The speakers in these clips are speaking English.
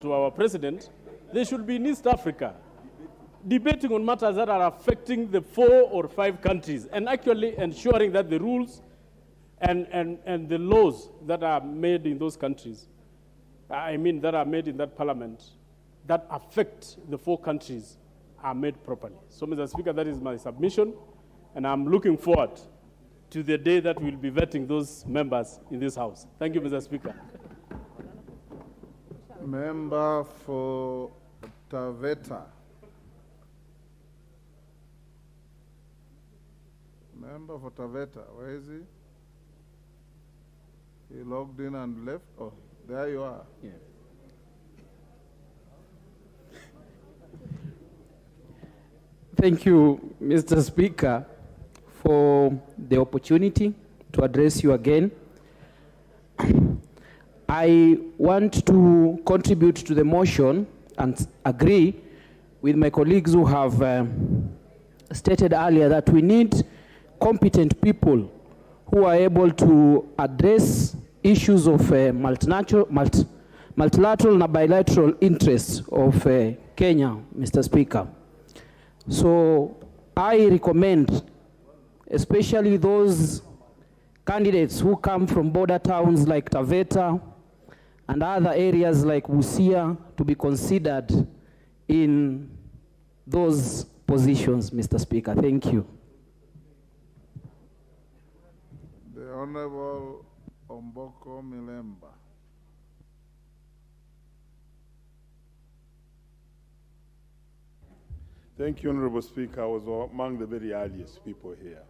to our president, they should be in East Africa, debating on matters that are affecting the 4 or 5 countries and actually ensuring that the rules and the laws that are made in those countries, that are made in that parliament, that affect the 4 countries are made properly. So, Mr. Speaker, that is my submission, and I'm looking forward to the day that we'll be vetting those members in this House. Thank you, Mr. Speaker. Member for Taveta. Member for Taveta, where is he? He logged in and left? Oh, there you are. Yeah. Thank you, Mr. Speaker, for the opportunity to address you again. I want to contribute to the motion and agree with my colleagues who have stated earlier that we need competent people who are able to address issues of multilateral and bilateral interests of Kenya, Mr. Speaker. So I recommend, especially those candidates who come from border towns like Taveta and other areas like Busia, to be considered in those positions, Mr. Speaker. Thank you. The Honorable Omboko Milemba. Thank you, Honorable Speaker. I was among the very earliest people here.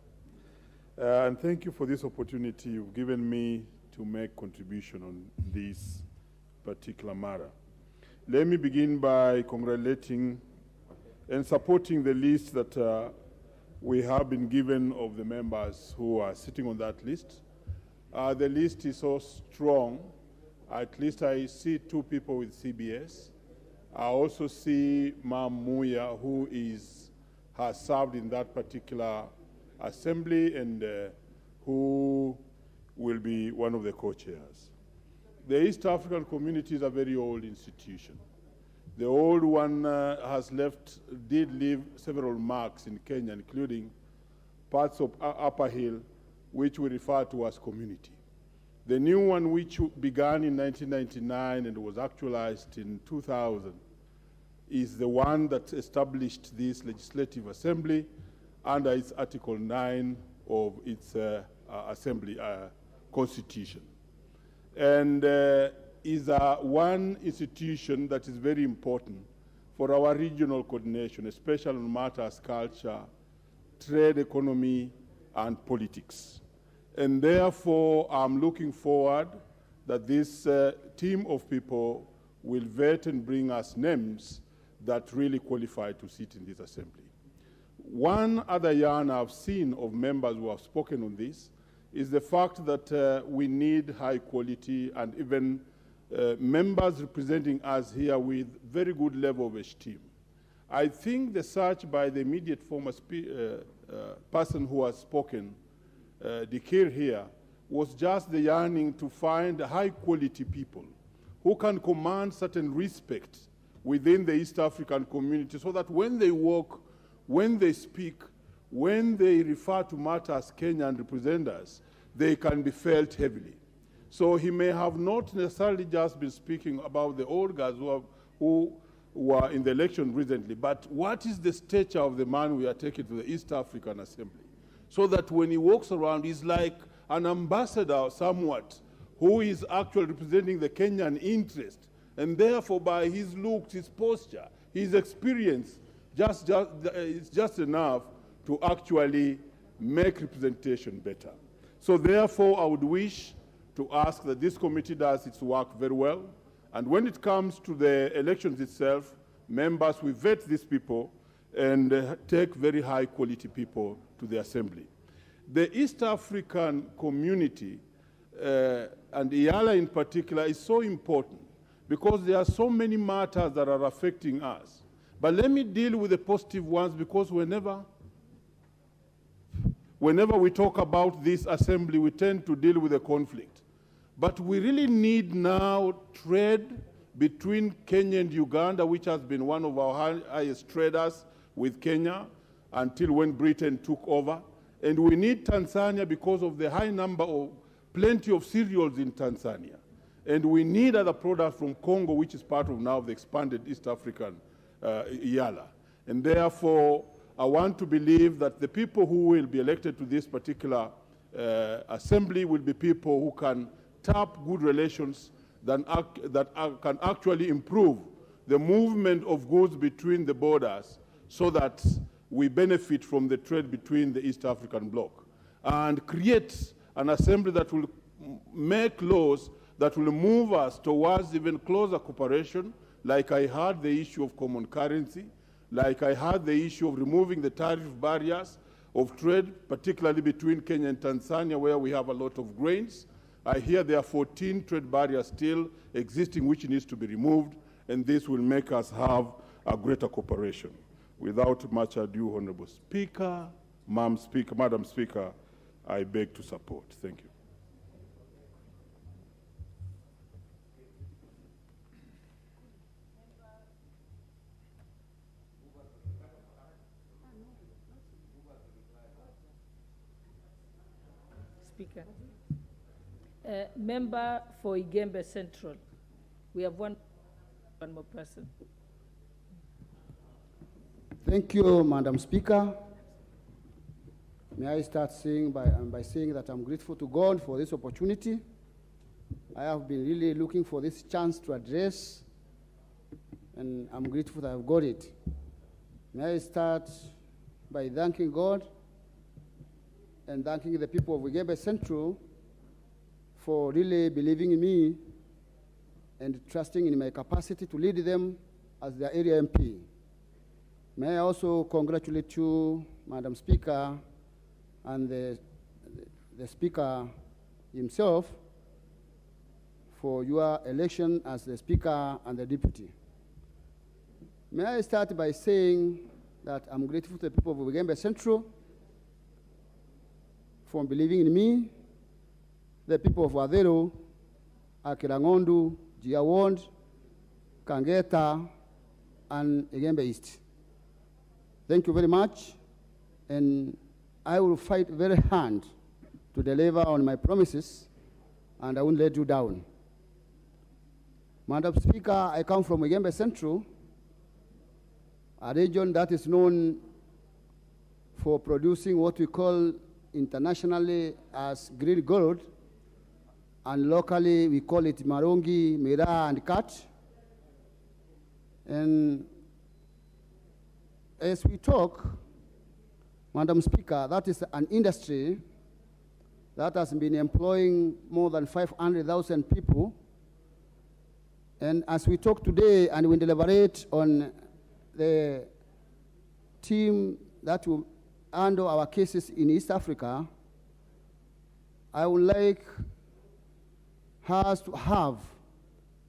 And thank you for this opportunity you've given me to make contribution on this particular matter. Let me begin by congratulating and supporting the list that we have been given of the members who are sitting on that list. The list is so strong. At least I see 2 people with CBS. I also see Ma'am Muya, who has served in that particular assembly and who will be one of the co-chairs. The East African community is a very old institution. The old one did leave several marks in Kenya, including parts of Upper Hill, which we refer to as community. The new one, which began in 1999 and was actualized in 2000, is the one that established this legislative assembly under its Article 9 of its assembly constitution. And is one institution that is very important for our regional coordination, especially on matters culture, trade, economy, and politics. And therefore, I'm looking forward that this team of people will vet and bring us names that really qualify to sit in this assembly. One other yarn I've seen of members who have spoken on this is the fact that we need high quality and even members representing us here with very good level of esteem. I think the search by the immediate former person who has spoken, Dikir here, was just the yearning to find high quality people who can command certain respect within the East African community so that when they walk, when they speak, when they refer to matters Kenyan represent us, they can be felt heavily. So he may have not necessarily just been speaking about the old guys who were in the election recently, but what is the stature of the man we are taking to the East African Assembly? So that when he walks around, he's like an ambassador somewhat, who is actually representing the Kenyan interest. And therefore, by his looks, his posture, his experience, it's just enough to actually make representation better. So therefore, I would wish to ask that this committee does its work very well. And when it comes to the elections itself, members will vet these people and take very high quality people to the assembly. The East African community, and IALA in particular, is so important because there are so many matters that are affecting us. But let me deal with the positive ones, because whenever we talk about this assembly, we tend to deal with the conflict. But we really need now trade, between Kenya and Uganda, which has been one of our highest traders with Kenya until when Britain took over. And we need Tanzania because of the high number of plenty of cereals in Tanzania. And we need other products from Congo, which is part of now the expanded East African IALA. And therefore, I want to believe that the people who will be elected to this particular assembly will be people who can tap good relations that can actually improve the movement of goods between the borders so that we benefit from the trade between the East African bloc and create an assembly that will make laws that will move us towards even closer cooperation, like I had the issue of common currency, like I had the issue of removing the tariff barriers of trade, particularly between Kenya and Tanzania, where we have a lot of grains. I hear there are 14 trade barriers still existing, which needs to be removed, and this will make us have a greater cooperation. Without much ado, Honorable Speaker, Madam Speaker, I beg to support. Thank you. Speaker. Member for Igembe Central. We have one more person. Thank you, Madam Speaker. May I start by saying that I'm grateful to God for this opportunity. I have been really looking for this chance to address, and I'm grateful that I've got it. May I start by thanking God and thanking the people of Igembe Central for really believing in me and trusting in my capacity to lead them as their area MP. May I also congratulate you, Madam Speaker, and the Speaker himself for your election as the Speaker and the Deputy. May I start by saying that I'm grateful to the people of Igembe Central for believing in me, the people of Wadero, Akirangondu, Jiawond, Kangeta, and Igembe East. Thank you very much, and I will fight very hard to deliver on my promises, and I won't let you down. Madam Speaker, I come from Igembe Central, a region that is known for producing what we call internationally as green gold, and locally we call it Marongi, Mira, and Kat. And as we talk, Madam Speaker, that is an industry that has been employing more than 500,000 people. And as we talk today and we deliberate on the team that will handle our cases in East Africa, I would like us to have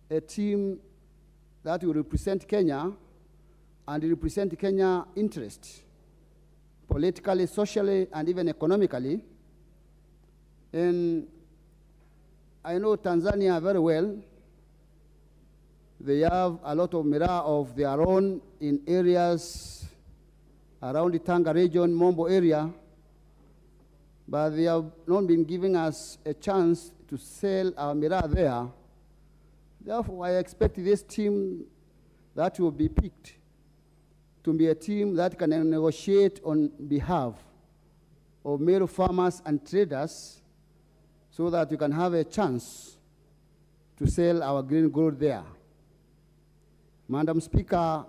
a team that will represent Kenya and represent Kenya interests, politically, socially, and even economically. And I know Tanzania very well. They have a lot of miraa of their own in areas around the Tanga region, Mombo area, but they have not been giving us a chance to sell our miraa there. Therefore, I expect this team that will be picked to be a team that can negotiate on behalf of Meru farmers and traders so that we can have a chance to sell our green gold there. Madam Speaker,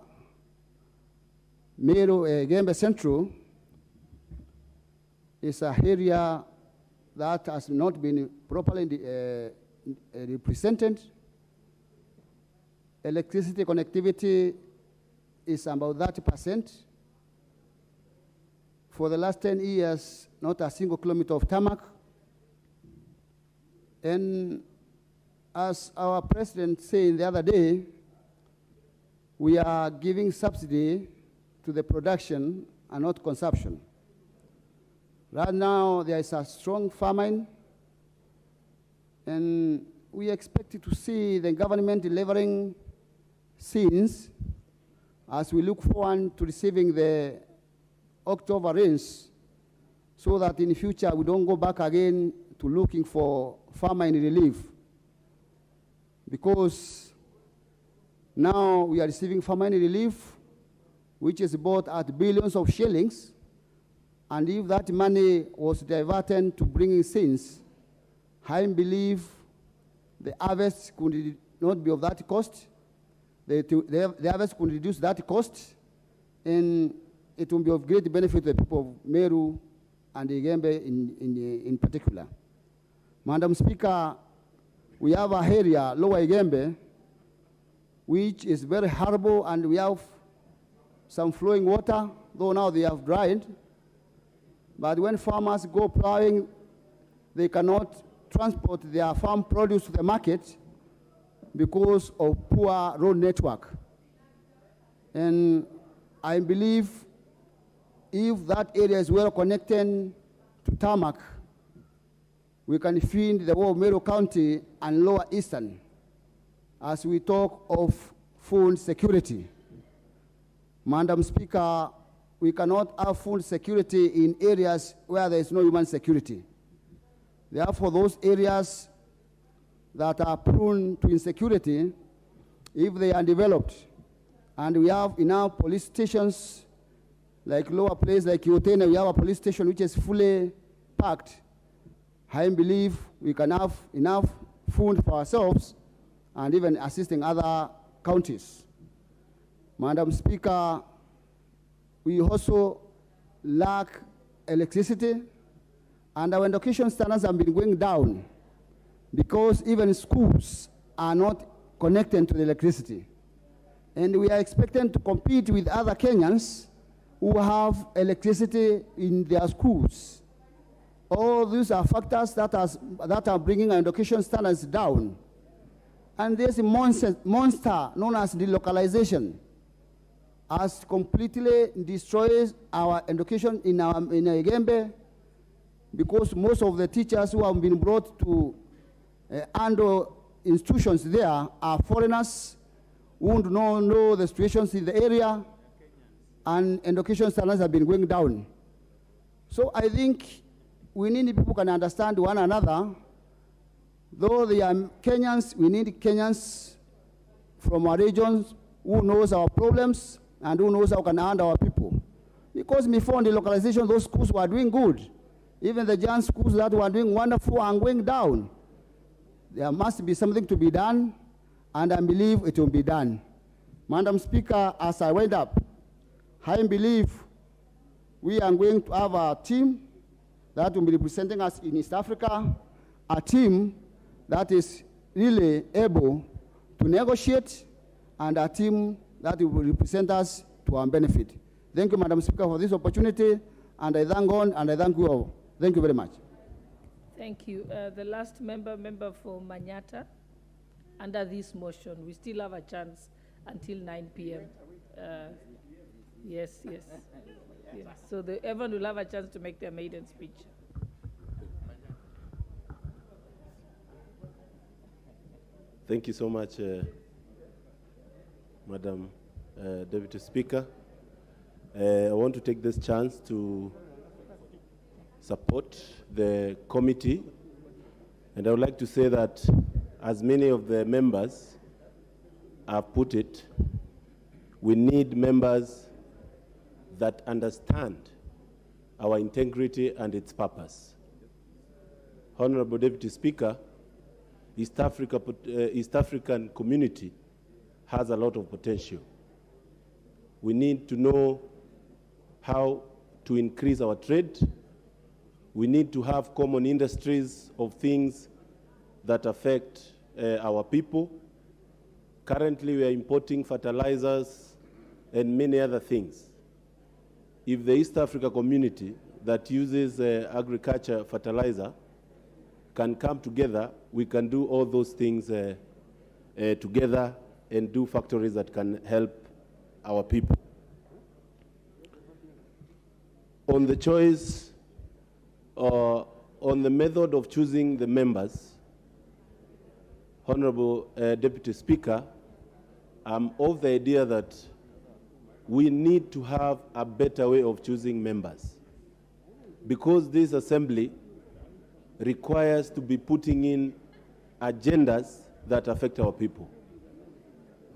Meru Igembe Central is an area that has not been properly represented. Electricity connectivity is about 30%. For the last 10 years, not a single kilometer of tarmac. And as our president said the other day, we are giving subsidy to the production and not consumption. Right now, there is a strong famine, and we expect to see the government delivering since, as we look forward to receiving the October rains, so that in the future we don't go back again to looking for famine relief. Because now we are receiving famine relief, which is bought at billions of shillings, and if that money was diverted to bringing sins, I believe the harvest could not be of that cost. The harvest could reduce that cost, and it will be of great benefit to the people of Meru and Igembe in particular. Madam Speaker, we have a area, Lower Igembe, which is very horrible, and we have some flowing water, though now they have dried. But when farmers go plowing, they cannot transport their farm produce to the market because of poor road network. And I believe if that area is well connected to tarmac, we can feed the whole of Meru County and Lower Eastern as we talk of food security. Madam Speaker, we cannot have food security in areas where there is no human security. Therefore, those areas that are prone to insecurity, if they are developed, and we have enough police stations, like lower place like Yotene, we have a police station which is fully packed, I believe we can have enough food for ourselves and even assisting other counties. Madam Speaker, we also lack electricity, and our education standards have been going down because even schools are not connected to the electricity. And we are expecting to compete with other Kenyans who have electricity in their schools. All these are factors that are bringing our education standards down. And there's a monster known as delocalization has completely destroys our education in Igembe, because most of the teachers who have been brought to handle institutions there are foreigners who do not know the situations in the area, and education standards have been going down. So I think we need people who can understand one another. Though they are Kenyans, we need Kenyans from our regions who knows our problems and who knows how we can handle our people. Because before the localization, those schools were doing good. Even the giant schools that were doing wonderful are going down. There must be something to be done, and I believe it will be done. Madam Speaker, as I went up, I believe we are going to have a team that will be representing us in East Africa, a team that is really able to negotiate, and a team that will represent us to our benefit. Thank you, Madam Speaker, for this opportunity, and I thank God and I thank you all. Thank you very much. Thank you. The last member for Manyata. Under this motion, we still have a chance until 9 p.m. Yes. So everyone will have a chance to make their maiden speech. Thank you so much, Madam Deputy Speaker. I want to take this chance to support the committee, and I would like to say that, as many of the members have put it, we need members that understand our integrity and its purpose. Honorable Deputy Speaker, East African community has a lot of potential. We need to know how to increase our trade. We need to have common industries of things that affect our people. Currently, we are importing fertilizers and many other things. If the East Africa community that uses agriculture fertilizer can come together, we can do all those things together and do factories that can help our people. On the choice, on the method of choosing the members, Honorable Deputy Speaker, I'm of the idea that we need to have a better way of choosing members, because this assembly requires to be putting in agendas that affect our people.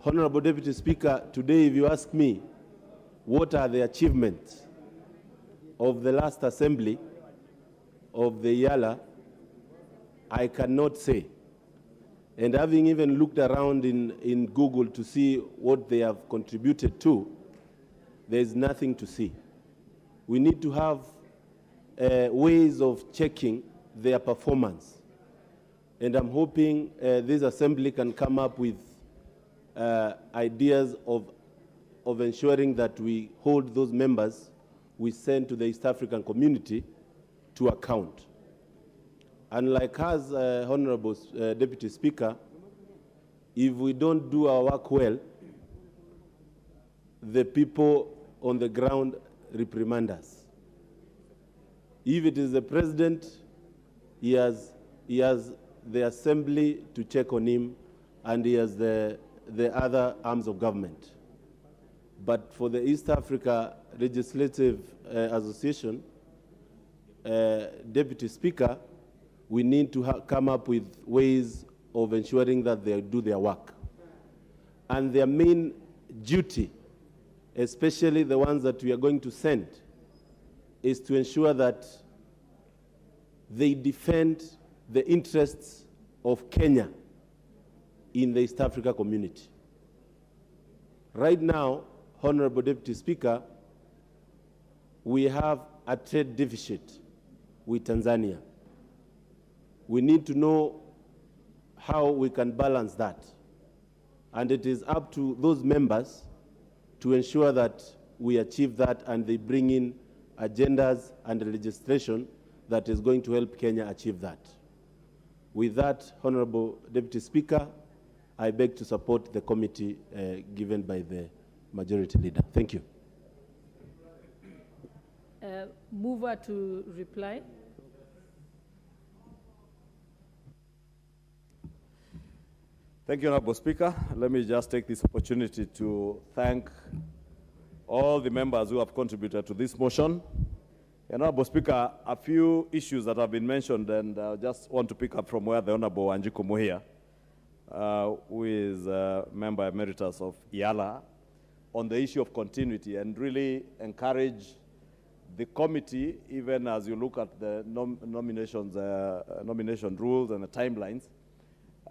Honorable Deputy Speaker, today if you ask me what are the achievements of the last assembly of the Yala, I cannot say. And having even looked around in Google to see what they have contributed to, there's nothing to see. We need to have ways of checking their performance. And I'm hoping this assembly can come up with ideas of ensuring that we hold those members we send to the East African community to account. And like us, Honorable Deputy Speaker, if we don't do our work well, the people on the ground reprimand us. If it is the president, he has the assembly to check on him, and he has the other arms of government. But for the East Africa Legislative Association, Deputy Speaker, we need to come up with ways of ensuring that they do their work. And their main duty, especially the ones that we are going to send, is to ensure that they defend the interests of Kenya in the East Africa community. Right now, Honorable Deputy Speaker, we have a trade deficit with Tanzania. We need to know how we can balance that. And it is up to those members to ensure that we achieve that and they bring in agendas and legislation that is going to help Kenya achieve that. With that, Honorable Deputy Speaker, I beg to support the committee given by the Majority Leader. Thank you. Mover to reply. Thank you, Honorable Speaker. Let me just take this opportunity to thank all the members who have contributed to this motion. Honorable Speaker, a few issues that have been mentioned, and I just want to pick up from where the Honorable Wanjiku Muhia, who is a member emeritus of IALA, on the issue of continuity, and really encourage the committee, even as you look at the nomination rules and the timelines,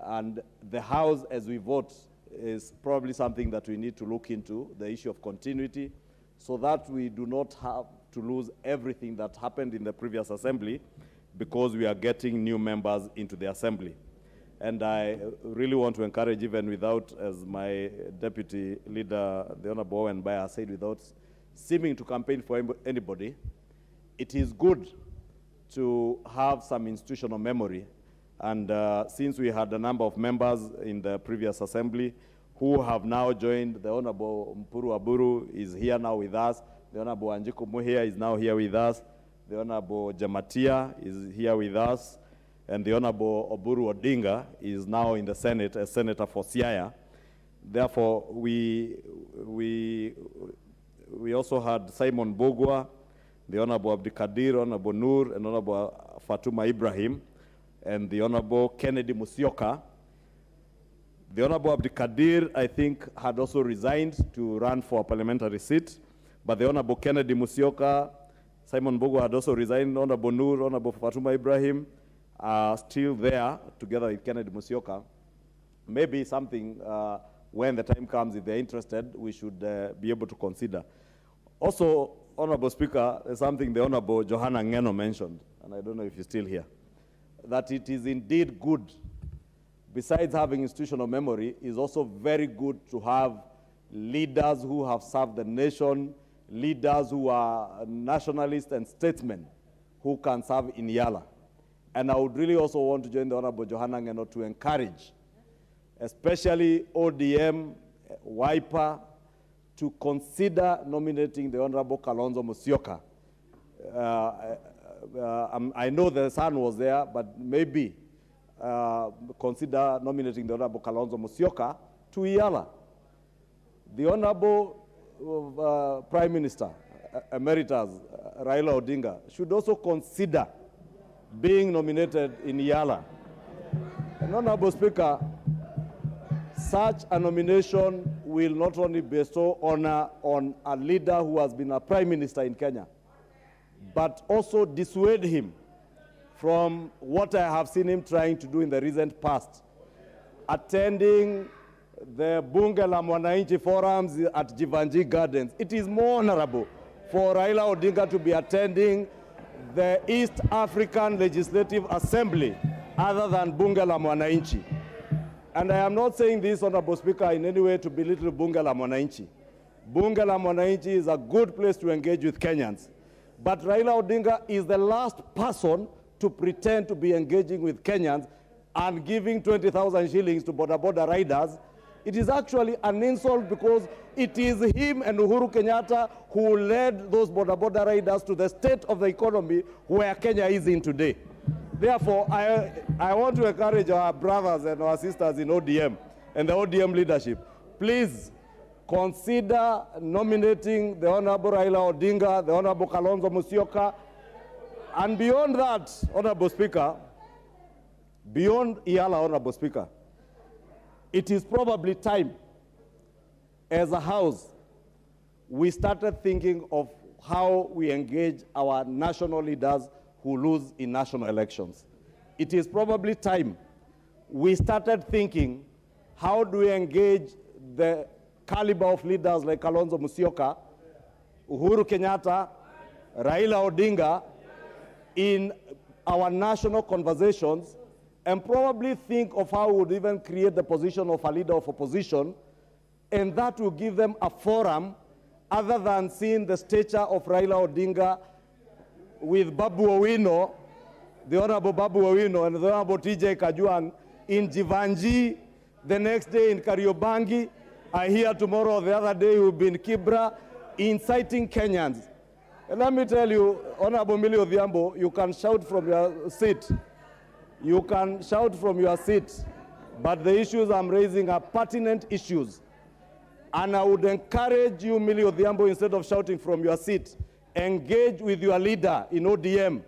and the House, as we vote, is probably something that we need to look into, the issue of continuity, so that we do not have to lose everything that happened in the previous assembly because we are getting new members into the assembly. And I really want to encourage, even without, as my deputy leader, the Honorable Owen Baya said, without seeming to campaign for anybody, it is good to have some institutional memory. And since we had a number of members in the previous assembly who have now joined, the Honorable Mpuru Aburu is here now with us, the Honorable Wanjiku Muhia is now here with us, the Honorable Jamatia is here with us, and the Honorable Oburu Odinga is now in the Senate as Senator for Siaya. Therefore, we also had Simon Bogwa, the Honorable Abdikadir, Honorable Noor, and Honorable Fatuma Ibrahim, and the Honorable Kennedy Musyoka. The Honorable Abdikadir, I think, had also resigned to run for a parliamentary seat, but the Honorable Kennedy Musyoka, Simon Bogwa had also resigned, Honorable Noor, Honorable Fatuma Ibrahim are still there together with Kennedy Musyoka. Maybe something, when the time comes, if they're interested, we should be able to consider. Also, Honorable Speaker, there's something the Honorable Johanna Ngeno mentioned, and I don't know if you're still here, that it is indeed good, besides having institutional memory, is also very good to have leaders who have served the nation, leaders who are nationalists and statesmen who can serve in Yala. And I would really also want to join the Honorable Johanna Ngeno to encourage, especially ODM, WIPA, to consider nominating the Honorable Kalonzo Musyoka. I know the son was there, but maybe consider nominating the Honorable Kalonzo Musyoka to Yala. the Honorable Prime Minister, Emeritus Raila Odinga, should also consider being nominated in Yala. And Honorable Speaker, such a nomination will not only bestow honor on a leader who has been a Prime Minister in Kenya, but also dissuade him from what I have seen him trying to do in the recent past, attending the Bunge la Mwananchi forums at Jivanji Gardens. It is more honorable for Raila Odinga to be attending the East African Legislative Assembly other than Bunge la Mwananchi. And I am not saying this, Honorable Speaker, in any way to belittle Bunge la Mwananchi. Bunge la Mwananchi is a good place to engage with Kenyans. But Raila Odinga is the last person to pretend to be engaging with Kenyans and giving 20,000 shillings to border riders. It is actually an insult because it is him and Uhuru Kenyatta who led those border riders to the state of the economy where Kenya is in today. Therefore, I want to encourage our brothers and our sisters in ODM and the ODM leadership, please consider nominating the Honorable Raila Odinga, the Honorable Kalonzo Musyoka, and beyond that, Honorable Speaker, beyond Iyala, Honorable Speaker, it is probably time, as a House, we started thinking of how we engage our national leaders who lose in national elections. It is probably time we started thinking, how do we engage the caliber of leaders like Kalonzo Musyoka, Uhuru Kenyatta, Raila Odinga in our national conversations, and probably think of how we would even create the position of a leader of opposition, and that will give them a forum other than seeing the stature of Raila Odinga with Babu Owino, the Honorable Babu Owino and the Honorable TJ Kajwang in Jivanji, the next day in Kariobangi, I hear tomorrow or the other day you'll be in Kibra, inciting Kenyans. And let me tell you, Honorable Millie Odhiambo, you can shout from your seat. You can shout from your seat, but the issues I'm raising are pertinent issues. And I would encourage you, Millie Odhiambo, instead of shouting from your seat, engage with your leader in ODM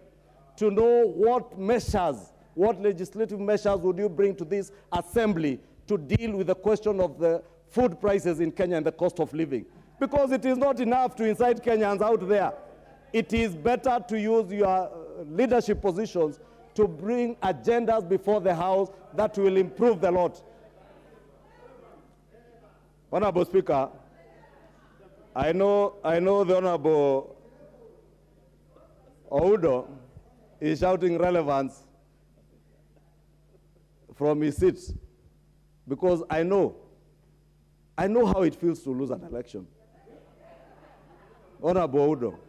to know what measures, what legislative measures would you bring to this assembly to deal with the question of the food prices in Kenya and the cost of living. Because it is not enough to incite Kenyans out there. It is better to use your leadership positions to bring agendas before the House that will improve the lot. Honorable Speaker, I know the Honorable Oudo is shouting relevance from his seat because I know how it feels to lose an election. Honorable Oudo,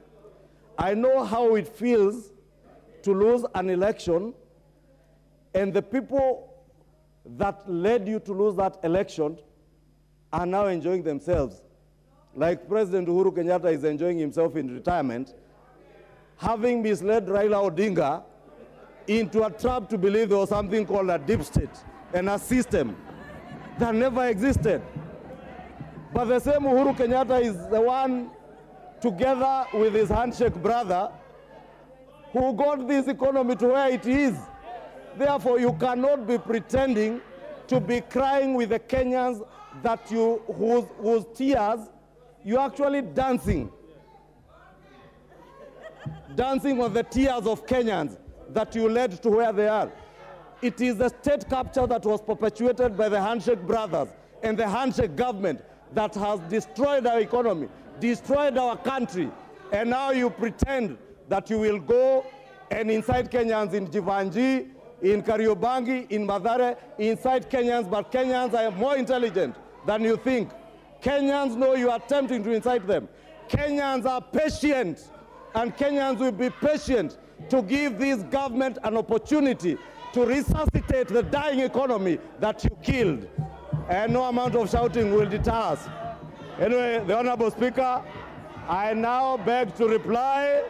I know how it feels to lose an election, and the people that led you to lose that election are now enjoying themselves. Like President Uhuru Kenyatta is enjoying himself in retirement, having misled Raila Odinga into a trap to believe there was something called a deep state and a system that never existed. But the same Uhuru Kenyatta is the one, together with his handshake brother, who got this economy to where it is. Therefore, you cannot be pretending to be crying with the Kenyans that whose tears you're actually dancing on the tears of Kenyans that you led to where they are. It is the state capture that was perpetuated by the handshake brothers and the handshake government that has destroyed our economy, destroyed our country, and now you pretend that you will go and incite Kenyans in Jivanji, in Kariobangi, in Mathare, incite Kenyans, but Kenyans are more intelligent than you think. Kenyans know you are attempting to incite them. Kenyans are patient, and Kenyans will be patient to give this government an opportunity to resuscitate the dying economy that you killed. And no amount of shouting will deter us. Anyway, the Honorable Speaker, I now beg to reply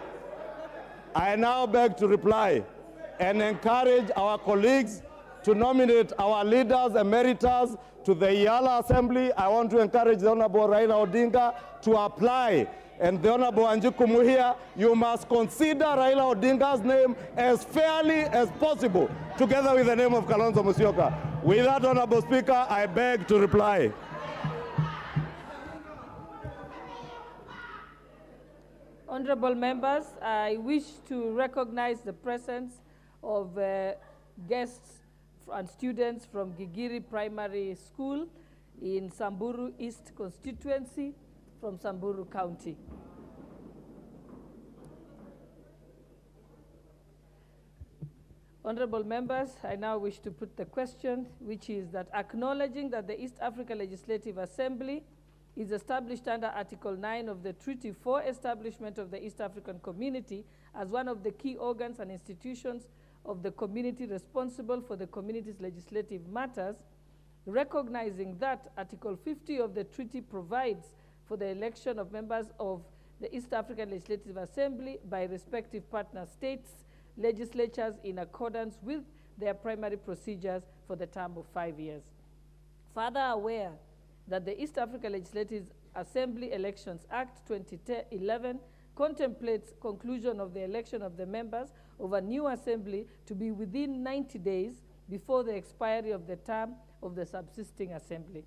and encourage our colleagues to nominate our leaders, emeritus, to the Yala Assembly. I want to encourage the Honorable Raila Odinga to apply. And the Honorable Wanjiku Muhia, you must consider Raila Odinga's name as fairly as possible, together with the name of Kalonzo Musyoka. With that, Honorable Speaker, I beg to reply. Honorable members, I wish to recognize the presence of guests and students from Gigiri Primary School in Samburu East Constituency from Samburu County. Honorable members, I now wish to put the question, which is that acknowledging that the East Africa Legislative Assembly is established under Article 9 of the Treaty for Establishment of the East African Community as one of the key organs and institutions of the community responsible for the community's legislative matters, recognizing that Article 50 of the treaty provides for the election of members of the East African Legislative Assembly by respective partner states' legislatures in accordance with their primary procedures for the term of 5 years. Further aware that the East Africa Legislative Assembly Elections Act 2011 contemplates conclusion of the election of the members of a new assembly to be within 90 days before the expiry of the term of the subsisting assembly.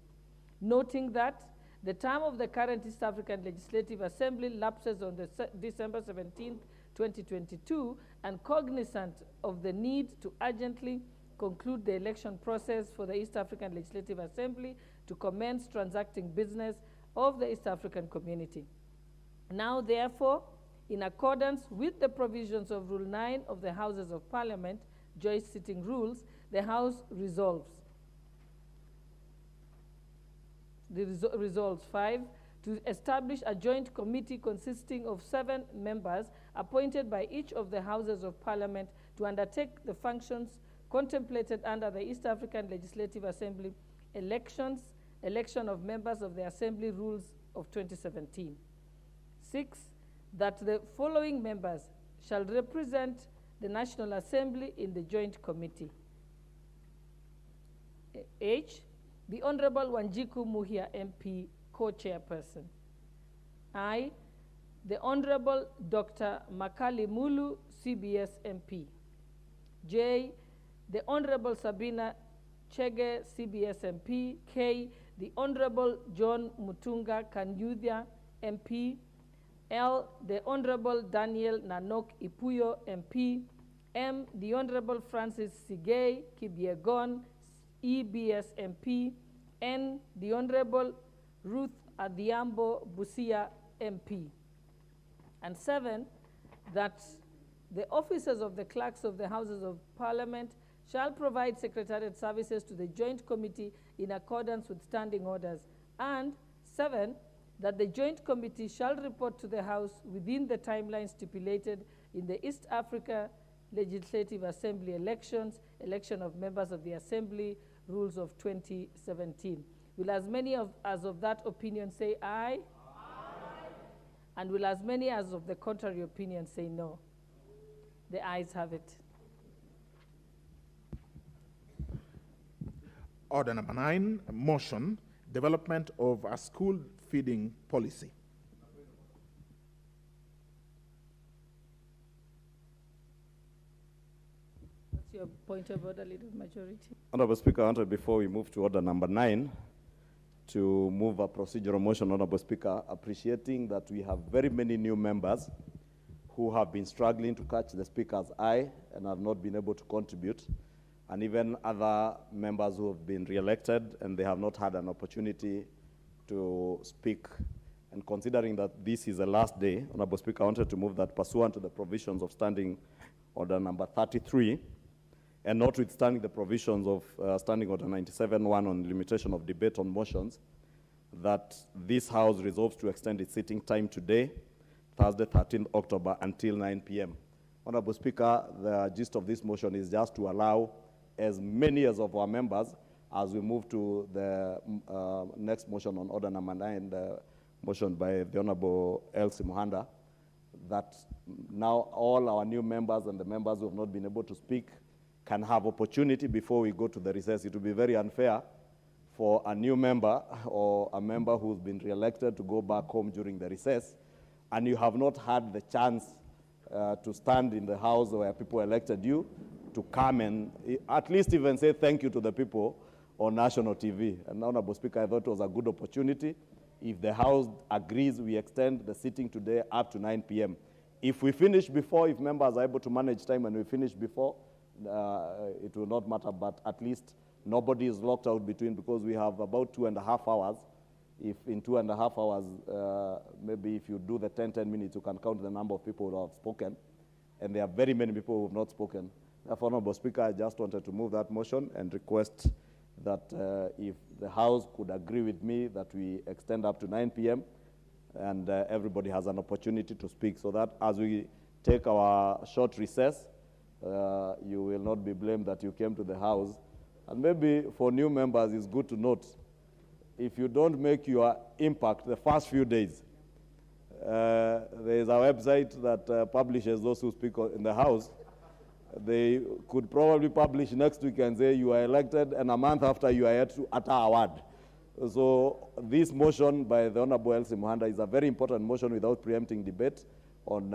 Noting that the term of the current East African Legislative Assembly lapses on December 17, 2022, and cognizant of the need to urgently conclude the election process for the East African Legislative Assembly to commence transacting business of the East African community. Now, therefore, in accordance with the provisions of Rule 9 of the Houses of Parliament, joint sitting rules, the House resolves. Resolves 5, to establish a joint committee consisting of 7 members appointed by each of the Houses of Parliament to undertake the functions contemplated under the East African Legislative Assembly elections, election of members of the Assembly Rules of 2017. 6, that the following members shall represent the National Assembly in the joint committee. H, the Honorable Wanjiku Muhia MP, co-chairperson. I, the Honorable Dr. Makali Mulu, CBS MP. J, the Honorable Sabina Chege, CBS MP. K, the Honorable John Mutunga Kanyuthia, MP. L, the Honorable Daniel Nanok Ipuyo, MP. M, the Honorable Francis Sigei Kibiegon, EBS MP. N, the Honorable Ruth Adhiambo Busia, MP. And 7, that the officers of the clerks of the Houses of Parliament shall provide secretariat services to the joint committee in accordance with standing orders. And 7, that the joint committee shall report to the House within the timeline stipulated in the East Africa Legislative Assembly elections, election of members of the Assembly Rules of 2017. Will as many as of that opinion say aye? Aye. And will as many as of the contrary opinion say no? The ayes have it. Order number 9, motion, development of a school feeding policy. What's your point of order, Leader of Majority? Honorable Speaker, before we move to order number 9, to move a procedural motion, Honorable Speaker, appreciating that we have very many new members who have been struggling to catch the Speaker's eye and have not been able to contribute, and even other members who have been re-elected and they have not had an opportunity to speak. And considering that this is the last day, Honorable Speaker, I wanted to move that pursuant to the provisions of Standing Order number 33, and notwithstanding the provisions of Standing Order 97-1 on limitation of debate on motions, that this House resolves to extend its sitting time today, Thursday, 13th October, until 9 p.m. Honorable Speaker, the gist of this motion is just to allow as many as of our members as we move to the next motion on order number 9, the motion by the Honorable Elsie Muhanda, that now all our new members and the members who have not been able to speak can have opportunity before we go to the recess. It will be very unfair for a new member or a member who's been re-elected to go back home during the recess, and you have not had the chance to stand in the house where people elected you, to come and at least even say thank you to the people on national TV. And Honorable Speaker, I thought it was a good opportunity. If the House agrees, we extend the sitting today up to 9 p.m. If we finish before, if members are able to manage time and we finish before, it will not matter, but at least nobody is locked out between, because we have about 2.5 hours. If in 2.5 hours, maybe if you do the 10 minutes, you can count the number of people who have spoken. And there are very many people who have not spoken. Therefore, Honorable Speaker, I just wanted to move that motion and request that if the House could agree with me that we extend up to 9 p.m. and everybody has an opportunity to speak, so that as we take our short recess, you will not be blamed that you came to the House. And maybe for new members, it's good to note, if you don't make your impact the first few days, there is a website that publishes those who speak in the House. They could probably publish next week and say you are elected, and a month after you are yet to utter a word. So this motion by the Honorable Elsie Muhanda is a very important motion without preempting debate on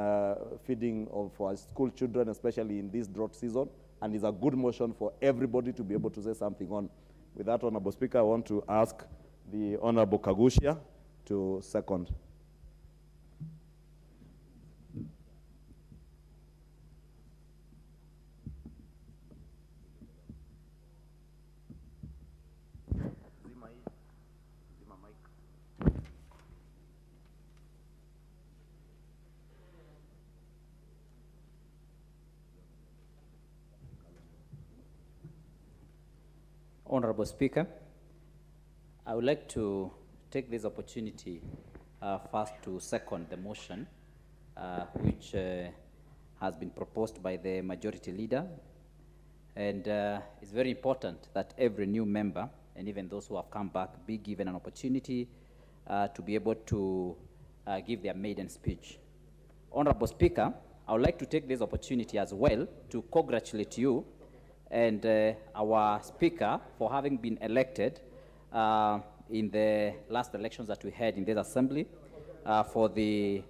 feeding of our school children, especially in this drought season, and is a good motion for everybody to be able to say something on. With that, Honorable Speaker, I want to ask the Honorable Kagushia to second. Honorable Speaker, I would like to take this opportunity first to second the motion which has been proposed by the majority leader. And it's very important that every new member, and even those who have come back, be given an opportunity to be able to give their maiden speech. Honorable Speaker, I would like to take this opportunity as well to congratulate you and our Speaker for having been elected in the last elections that we had in this Assembly for the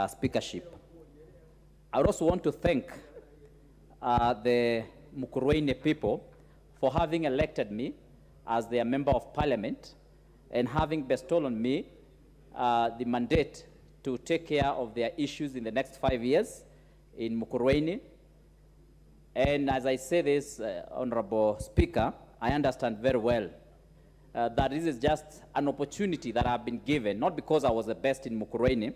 speakership. I would also want to thank the Mukurweini people for having elected me as their Member of Parliament and having bestowed on me the mandate to take care of their issues in the next 5 years in Mukurweini. And as I say this, Honorable Speaker, I understand very well that this is just an opportunity that I've been given, not because I was the best in Mukurweini,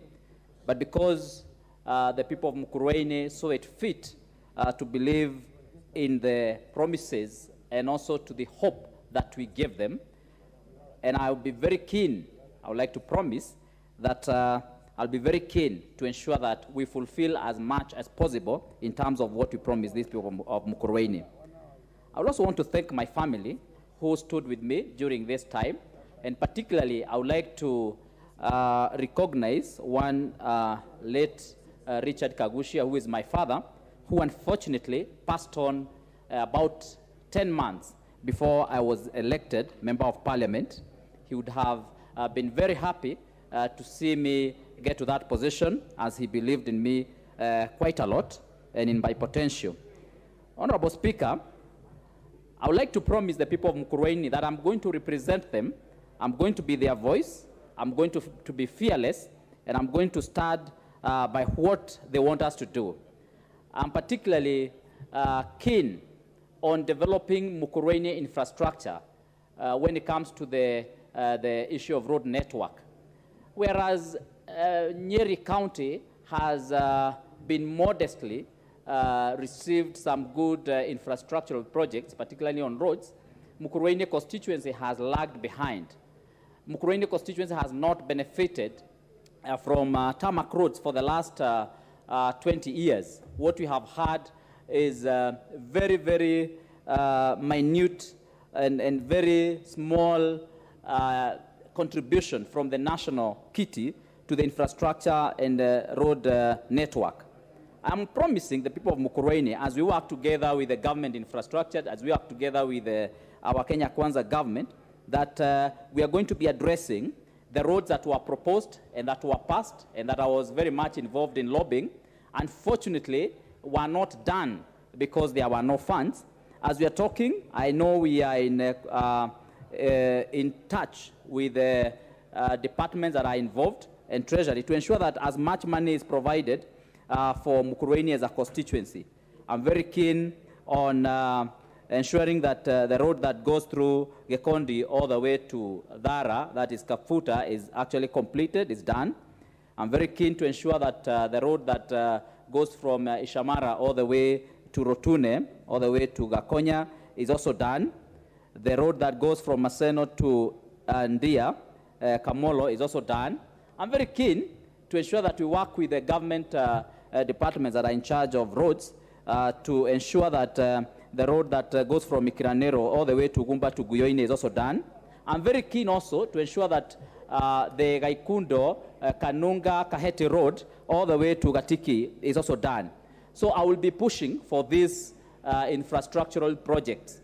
but because the people of Mukurweini saw it fit to believe in the promises and also to the hope that we gave them. And I'll be very keen, I would like to promise that I'll be very keen to ensure that we fulfill as much as possible in terms of what we promised these people of Mukurweini. I would also want to thank my family who stood with me during this time, and particularly I would like to recognize one late Richard Kagushia, who is my father, who unfortunately passed on about 10 months before I was elected Member of Parliament. He would have been very happy to see me get to that position, as he believed in me quite a lot and in my potential. Honorable Speaker, I would like to promise the people of Mukurweini that I'm going to represent them, I'm going to be their voice, I'm going to be fearless, and I'm going to stand by what they want us to do. I'm particularly keen on developing Mukurweini infrastructure when it comes to the issue of road network. Whereas Nyeri County has been modestly received some good infrastructural projects, particularly on roads, Mukurweini constituency has lagged behind. Mukurweini constituency has not benefited from tarmac roads for the last 20 years. What we have had is very, very minute and very small contribution from the national kitty to the infrastructure and road network. I'm promising the people of Mukurweini, as we work together with the government infrastructure, as we work together with our Kenya Kwanza government, that we are going to be addressing the roads that were proposed and that were passed and that I was very much involved in lobbying, unfortunately, were not done because there were no funds. As we are talking, I know we are in touch with the departments that are involved and Treasury to ensure that as much money is provided for Mukurweini as a constituency. I'm very keen on ensuring that the road that goes through Gekondi all the way to Dhara, that is Kafuta, is actually completed, is done. I'm very keen to ensure that the road that goes from Ishamara all the way to Rotune, all the way to Gakonya, is also done. The road that goes from Maseno to Ndia, Kamolo, is also done. I'm very keen to ensure that we work with the government departments that are in charge of roads to ensure that the road that goes from Mikiranero all the way to Gumba to Guyoine is also done. I'm very keen also to ensure that the Gaikundo, Kanunga, Kahete Road all the way to Gatiki is also done. So I will be pushing for these infrastructural projects.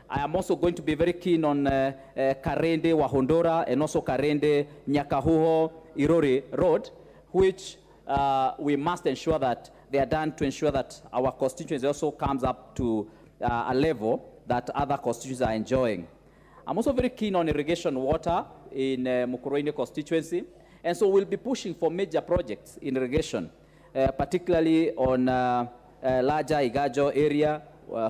I am also going to be very keen on Karende, Wahondora, and also Karende, Nyakahuho, Irori Road, which we must ensure that they are done to ensure that our constituency also comes up to a level that other constituencies are enjoying. I'm also very keen on irrigation water in Mukurweini constituency, and so we'll be pushing for major projects in irrigation, particularly on larger Igajo area,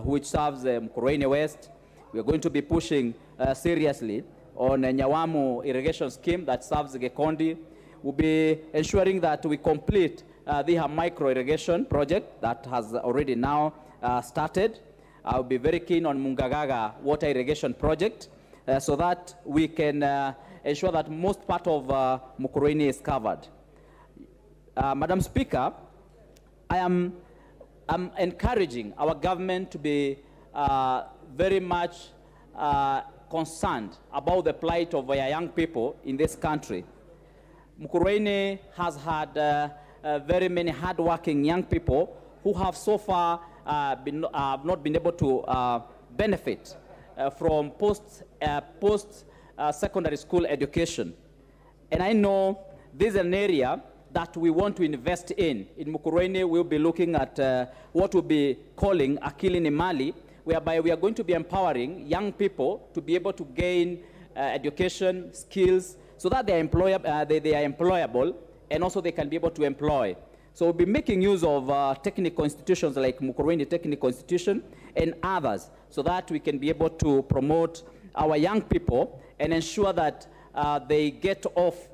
which serves Mukurweini West. We are going to be pushing seriously on a Nyawamu irrigation scheme that serves Gekondi. We'll be ensuring that we complete the micro irrigation project that has already now started. I'll be very keen on Mungagaga water irrigation project so that we can ensure that most part of Mukurweini is covered. Madam Speaker, I'm encouraging our government to be very much concerned about the plight of our young people in this country. Mukurweini has had very many hardworking young people who have so far not been able to benefit from post-secondary school education. And I know this is an area that we want to invest in. In Mukurweini, we'll be looking at what we'll be calling Akili ni Mali, whereby we are going to be empowering young people to be able to gain education, skills, so that they are employable, and also they can be able to employ. So we'll be making use of technical institutions like Mukurweini Technical Institution and others, so that we can be able to promote our young people and ensure that they get off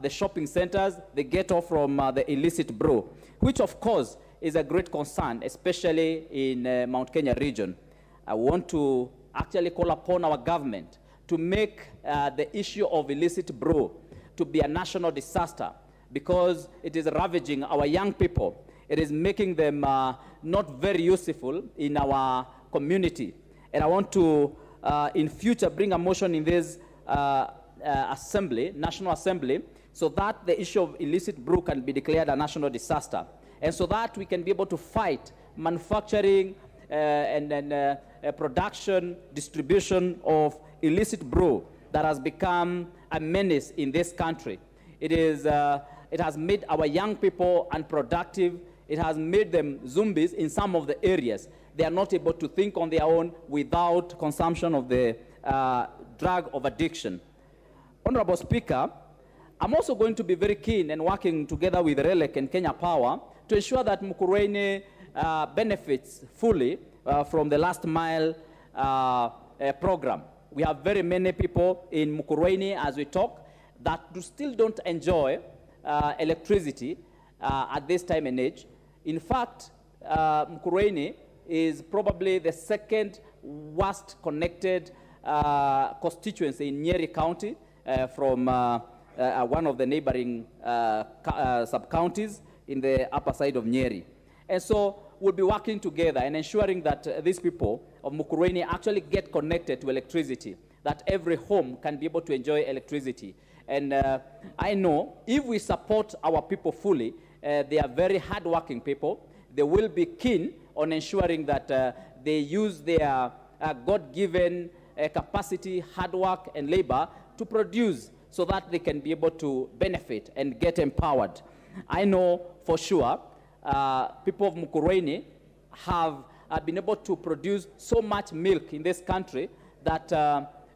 the shopping centers, they get off from the illicit brew, which of course is a great concern, especially in Mount Kenya region. I want to actually call upon our government to make the issue of illicit brew to be a national disaster, because it is ravaging our young people. It is making them not very useful in our community. And I want to, in future, bring a motion in this assembly, National Assembly, so that the issue of illicit brew can be declared a national disaster. And so that we can be able to fight manufacturing and production, distribution of illicit brew that has become a menace in this country. It has made our young people unproductive. It has made them zombies in some of the areas. They are not able to think on their own without consumption of the drug of addiction. Honorable Speaker, I'm also going to be very keen and working together with RELEC and Kenya Power to ensure that Mukurweini benefits fully from the last mile program. We have very many people in Mukurweini as we talk that still don't enjoy electricity at this time and age. In fact, Mukurweini is probably the second worst connected constituency in Nyeri County from one of the neighboring sub-counties in the upper side of Nyeri. And so we'll be working together and ensuring that these people of Mukurweini actually get connected to electricity, that every home can be able to enjoy electricity. And I know if we support our people fully, they are very hardworking people. They will be keen on ensuring that they use their God-given capacity, hard work, and labor to produce so that they can be able to benefit and get empowered. I know for sure people of Mukurweini have been able to produce so much milk in this country that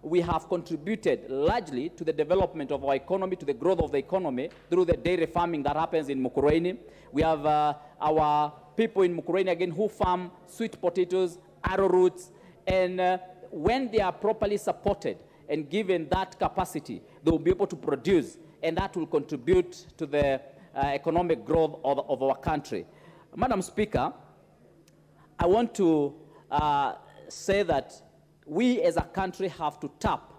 we have contributed largely to the development of our economy, to the growth of the economy through the dairy farming that happens in Mukurweini. We have our people in Mukurweini again who farm sweet potatoes, arrowroots, and when they are properly supported and given that capacity, they will be able to produce, and that will contribute to the economic growth of our country. Madam Speaker, I want to say that we as a country have to tap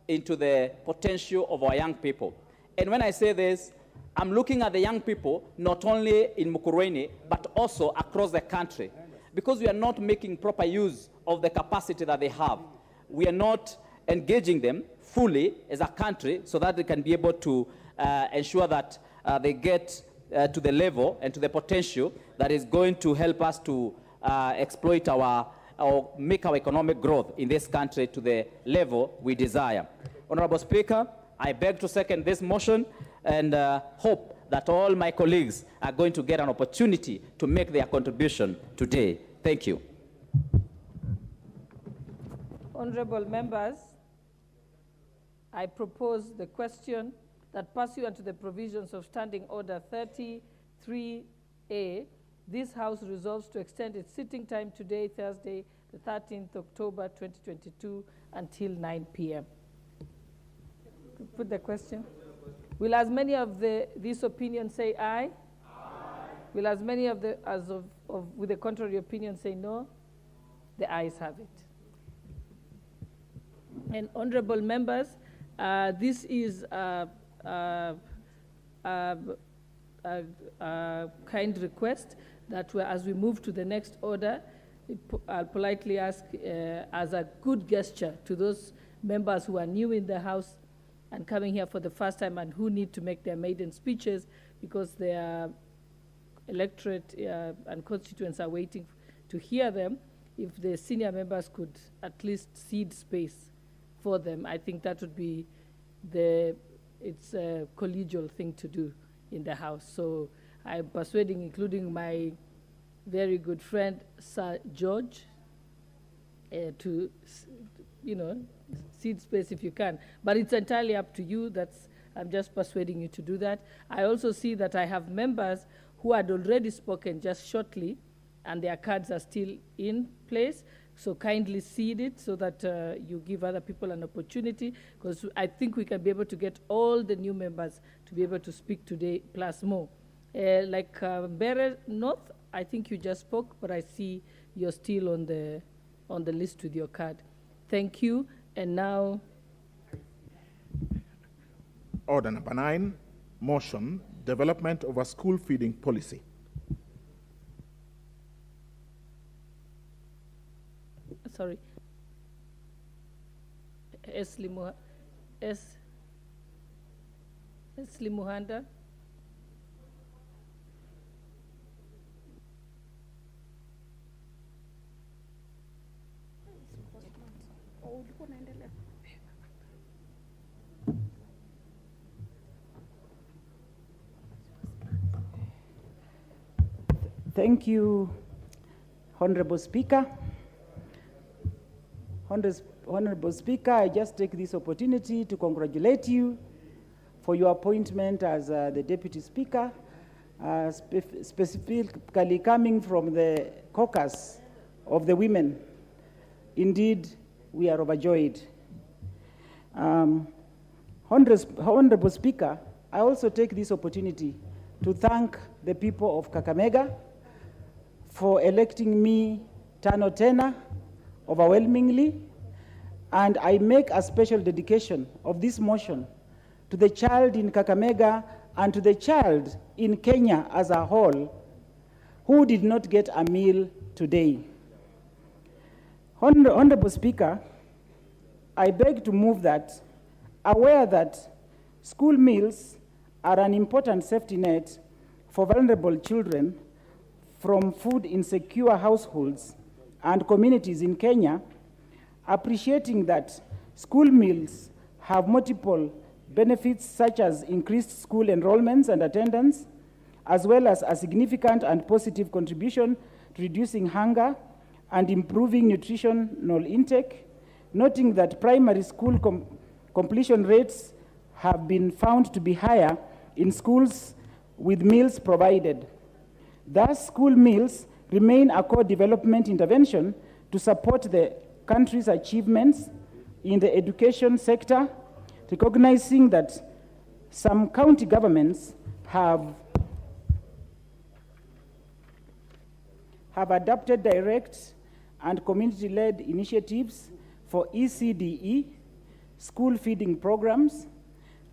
into the potential of our young people. And when I say this, I'm looking at the young people, not only in Mukurweini, but also across the country, because we are not making proper use of the capacity that they have. We are not engaging them fully as a country so that they can be able to ensure that they get to the level and to the potential that is going to help us to exploit or make our economic growth in this country to the level we desire. Honorable Speaker, I beg to second this motion and hope that all my colleagues are going to get an opportunity to make their contribution today. Thank you. Honorable members, I propose the question that pursuant to the provisions of Standing Order 33A, this House resolves to extend its sitting time today, Thursday, the 13th October 2022, until 9 p.m. Put the question. Will as many of these opinions say aye? Aye. Will as many of with the contrary opinion say no? The ayes have it. And honorable members, this is a kind request that as we move to the next order, I'll politely ask as a good gesture to those members who are new in the House and coming here for the first time and who need to make their maiden speeches because their electorate and constituents are waiting to hear them, if the senior members could at least cede space for them, I think that would be it's a collegial thing to do in the House. So I'm persuading, including my very good friend, Sir George, to, cede space if you can. But it's entirely up to you. I'm just persuading you to do that. I also see that I have members who had already spoken just shortly, and their cards are still in place. So kindly cede it so that you give other people an opportunity, because I think we can be able to get all the new members to be able to speak today, plus more. Like Mbere North, I think you just spoke, but I see you're still on the list with your card. Thank you. And now, Order number 9, motion, development of a school feeding policy. Sorry. Esli Muhanda. Thank you, Honorable Speaker. Honorable Speaker, I just take this opportunity to congratulate you for your appointment as the Deputy Speaker, specifically coming from the caucus of the women. Indeed, we are overjoyed. Honorable Speaker, I also take this opportunity to thank the people of Kakamega for electing me Tano Tena overwhelmingly, and I make a special dedication of this motion to the child in Kakamega and to the child in Kenya as a whole who did not get a meal today. Honorable Speaker, I beg to move that, aware that school meals are an important safety net for vulnerable children from food insecure households and communities in Kenya, appreciating that school meals have multiple benefits such as increased school enrollments and attendance, as well as a significant and positive contribution to reducing hunger and improving nutritional intake, noting that primary school completion rates have been found to be higher in schools with meals provided. Thus, school meals remain a core development intervention to support the country's achievements in the education sector, recognizing that some county governments have adopted direct and community-led initiatives for ECDE, school feeding programs,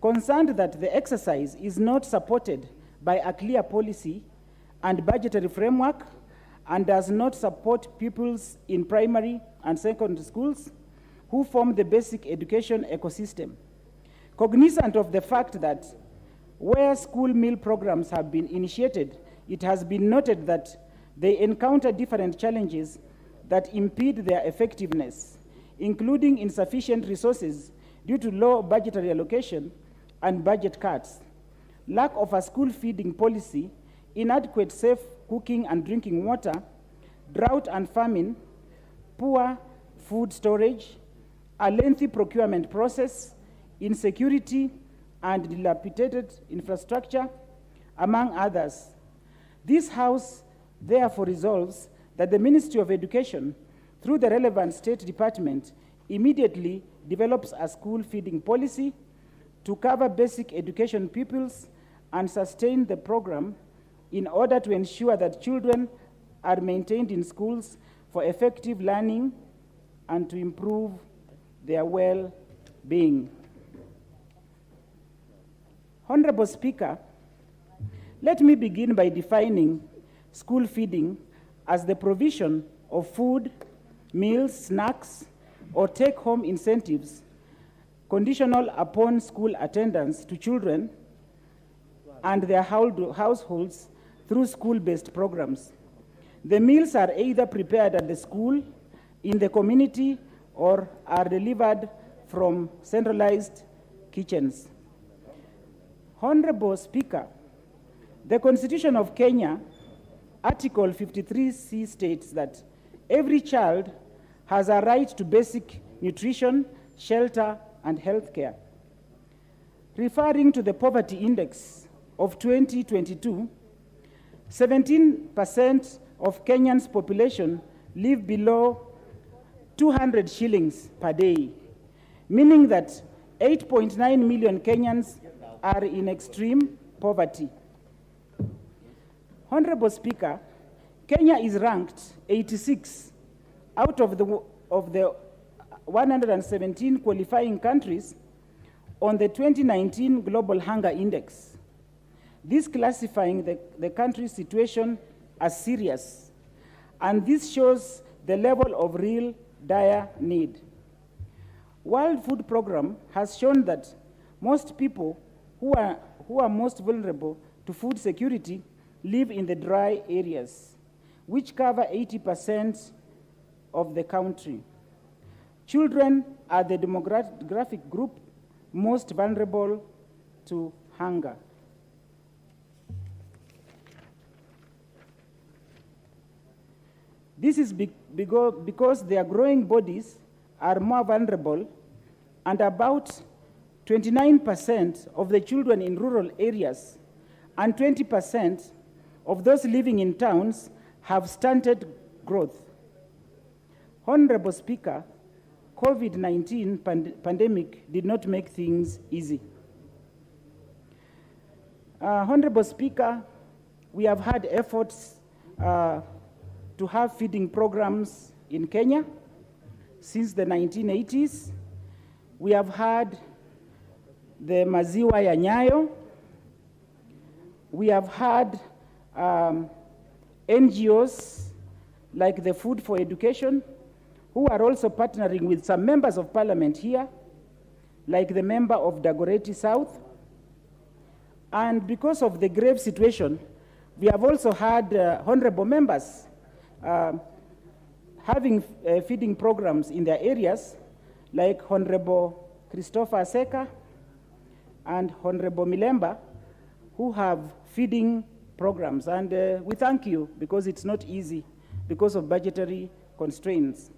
concerned that the exercise is not supported by a clear policy and budgetary framework and does not support pupils in primary and secondary schools who form the basic education ecosystem. Cognizant of the fact that where school meal programs have been initiated, it has been noted that they encounter different challenges that impede their effectiveness, including insufficient resources due to low budgetary allocation and budget cuts, lack of a school feeding policy, inadequate safe cooking and drinking water, drought and famine, poor food storage, a lengthy procurement process, insecurity, and dilapidated infrastructure, among others. This House therefore resolves that the Ministry of Education, through the relevant state department, immediately develops a school feeding policy to cover basic education pupils and sustain the program in order to ensure that children are maintained in schools for effective learning and to improve their well-being. Honorable Speaker, let me begin by defining school feeding as the provision of food, meals, snacks, or take-home incentives conditional upon school attendance to children and their households through school-based programs. The meals are either prepared at the school, in the community, or are delivered from centralized kitchens. Honorable Speaker, the Constitution of Kenya, Article 53C states that every child has a right to basic nutrition, shelter, and health care. Referring to the poverty index of 2022, 17% of Kenyan's population live below 200 shillings per day, meaning that 8.9 million Kenyans are in extreme poverty. Honorable Speaker, Kenya is ranked 86 out of the 117 qualifying countries on the 2019 Global Hunger Index. This classifying the country's situation as serious, and this shows the level of real dire need. World Food Programme has shown that most people who are most vulnerable to food security live in the dry areas, which cover 80% of the country. Children are the demographic group most vulnerable to hunger. This is because their growing bodies are more vulnerable, and about 29% of the children in rural areas and 20% of those living in towns have stunted growth. Honorable Speaker, COVID-19 pandemic did not make things easy. Honorable Speaker, we have had efforts to have feeding programs in Kenya since the 1980s. We have had the Maziwa ya Nyayo. We have had NGOs like the Food for Education, who are also partnering with some members of parliament here, like the member of Dagoretti South. And because of the grave situation, we have also had honorable members having feeding programs in their areas, like Honorable Christopher Seka and Honorable Milemba, who have feeding programs. And we thank you, because it's not easy because of budgetary constraints.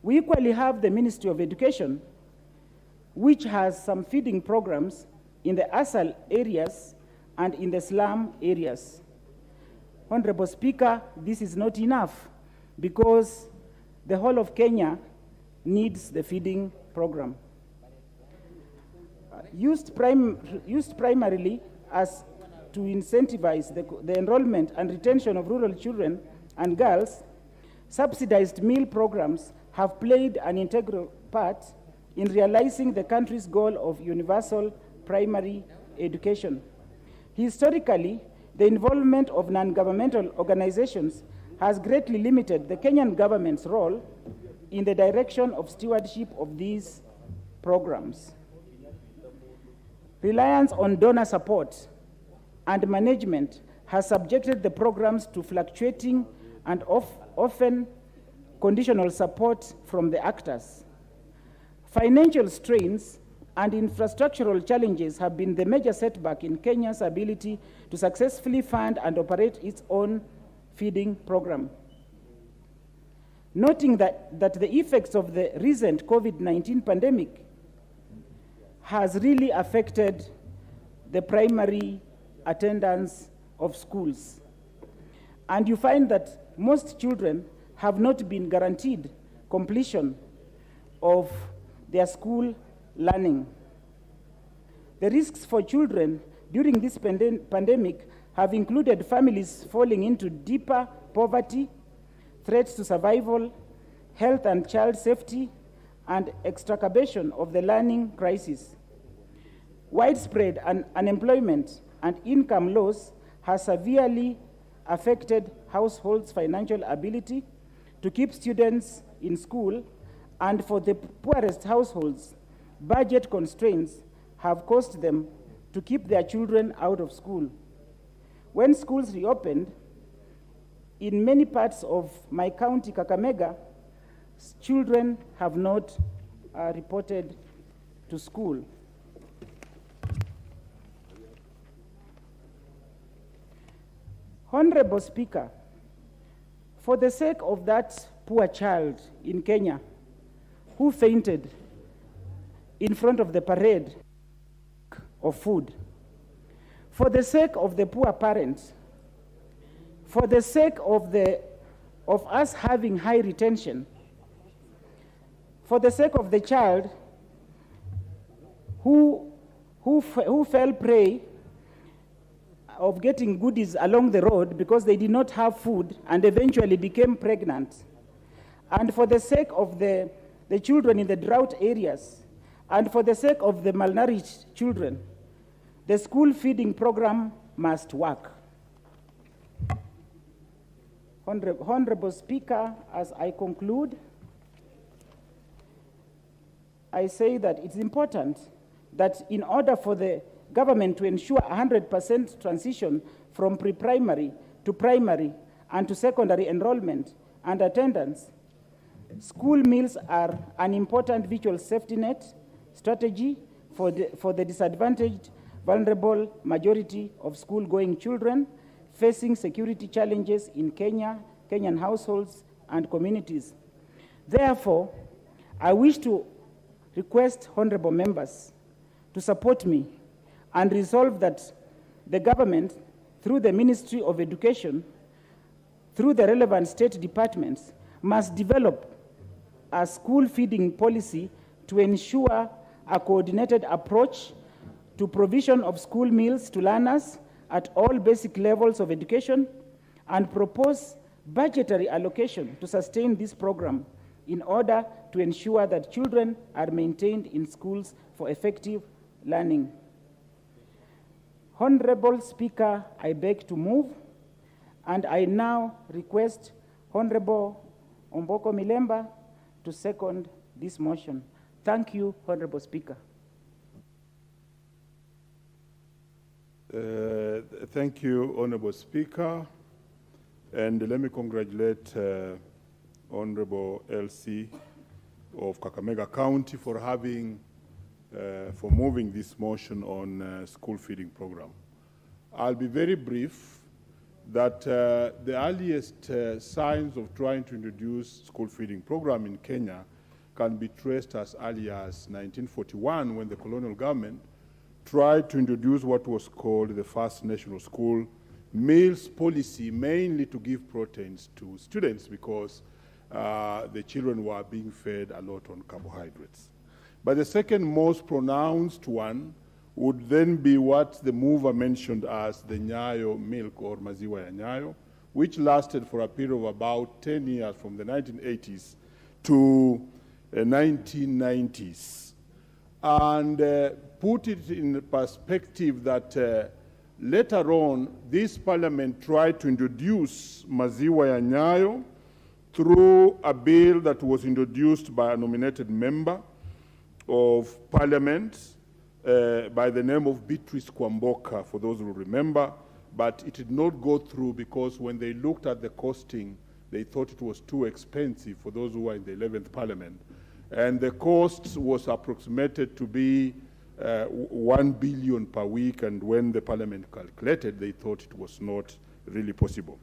We equally have the Ministry of Education, which has some feeding programs in the ASAL areas and in the slum areas. Honorable Speaker, this is not enough, because the whole of Kenya needs the feeding program. Used primarily as to incentivize the enrollment and retention of rural children and girls, subsidized meal programs have played an integral part in realizing the country's goal of universal primary education. Historically, the involvement of non-governmental organizations has greatly limited the Kenyan government's role in the direction of stewardship of these programs. Reliance on donor support and management has subjected the programs to fluctuating and often conditional support from the actors. Financial strains and infrastructural challenges have been the major setback in Kenya's ability to successfully fund and operate its own feeding program. Noting that the effects of the recent COVID-19 pandemic has really affected the primary attendance of schools. And you find that most children have not been guaranteed completion of their school learning. The risks for children during this pandemic have included families falling into deeper poverty, threats to survival, health and child safety, and exacerbation of the learning crisis. Widespread unemployment and income loss has severely affected households' financial ability to keep students in school, and for the poorest households, budget constraints have caused them to keep their children out of school. When schools reopened, in many parts of my county, Kakamega, children have not reported to school. Honorable Speaker, for the sake of that poor child in Kenya who fainted in front of the parade of food, for the sake of the poor parents, for the sake of us having high retention, for the sake of the child who fell prey of getting goodies along the road because they did not have food and eventually became pregnant, and for the sake of the children in the drought areas, and for the sake of the malnourished children, the school feeding program must work. Honorable Speaker, as I conclude, I say that it's important that in order for the government to ensure 100% transition from pre-primary to primary and to secondary enrollment and attendance, school meals are an important visual safety net strategy for the disadvantaged, vulnerable majority of school-going children facing security challenges in Kenyan households and communities. Therefore, I wish to request honorable members to support me and resolve that the government, through the Ministry of Education, through the relevant state departments, must develop a school feeding policy to ensure a coordinated approach to provision of school meals to learners at all basic levels of education, and propose budgetary allocation to sustain this program in order to ensure that children are maintained in schools for effective learning. Honorable Speaker, I beg to move, and I now request Honorable Omboko Milemba to second this motion. Thank you, Honorable Speaker. Thank you, Honorable Speaker. And let me congratulate Honorable LC of Kakamega County for for moving this motion on school feeding program. I'll be very brief that the earliest signs of trying to introduce school feeding program in Kenya can be traced as early as 1941 when the colonial government tried to introduce what was called the first national school meals policy, mainly to give proteins to students because the children were being fed a lot on carbohydrates. But the second most pronounced one would then be what the mover mentioned as the Nyayo milk or maziwa ya Nyayo, which lasted for a period of about 10 years from the 1980s to 1990s. And put it in perspective that later on, this parliament tried to introduce maziwa ya Nyayo through a bill that was introduced by a nominated member of parliament by the name of Beatrice Kwamboka, for those who remember, but it did not go through because when they looked at the costing, they thought it was too expensive for those who were in the 11th parliament. And the cost was approximated to be 1 billion per week, and when the parliament calculated, they thought it was not really possible.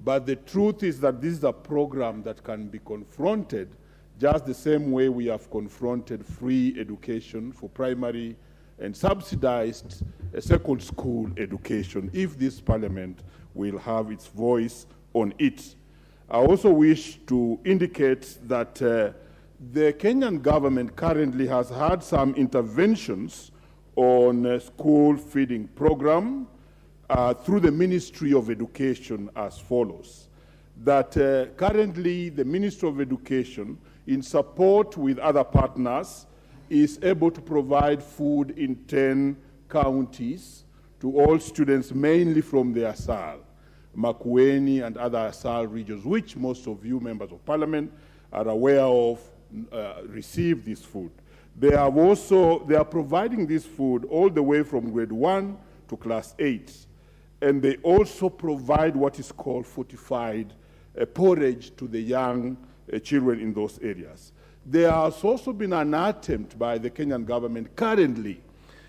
But the truth is that this is a program that can be confronted just the same way we have confronted free education for primary and subsidized second school education, if this parliament will have its voice on it. I also wish to indicate that the Kenyan government currently has had some interventions on a school feeding program through the Ministry of Education as follows. That currently the Ministry of Education, in support with other partners, is able to provide food in 10 counties to all students, mainly from the Asal, Makueni and other Asal regions, which most of you members of parliament are aware of, receive this food. They are providing this food all the way from grade 1 to class 8. And they also provide what is called fortified porridge to the young children in those areas. There has also been an attempt by the Kenyan government currently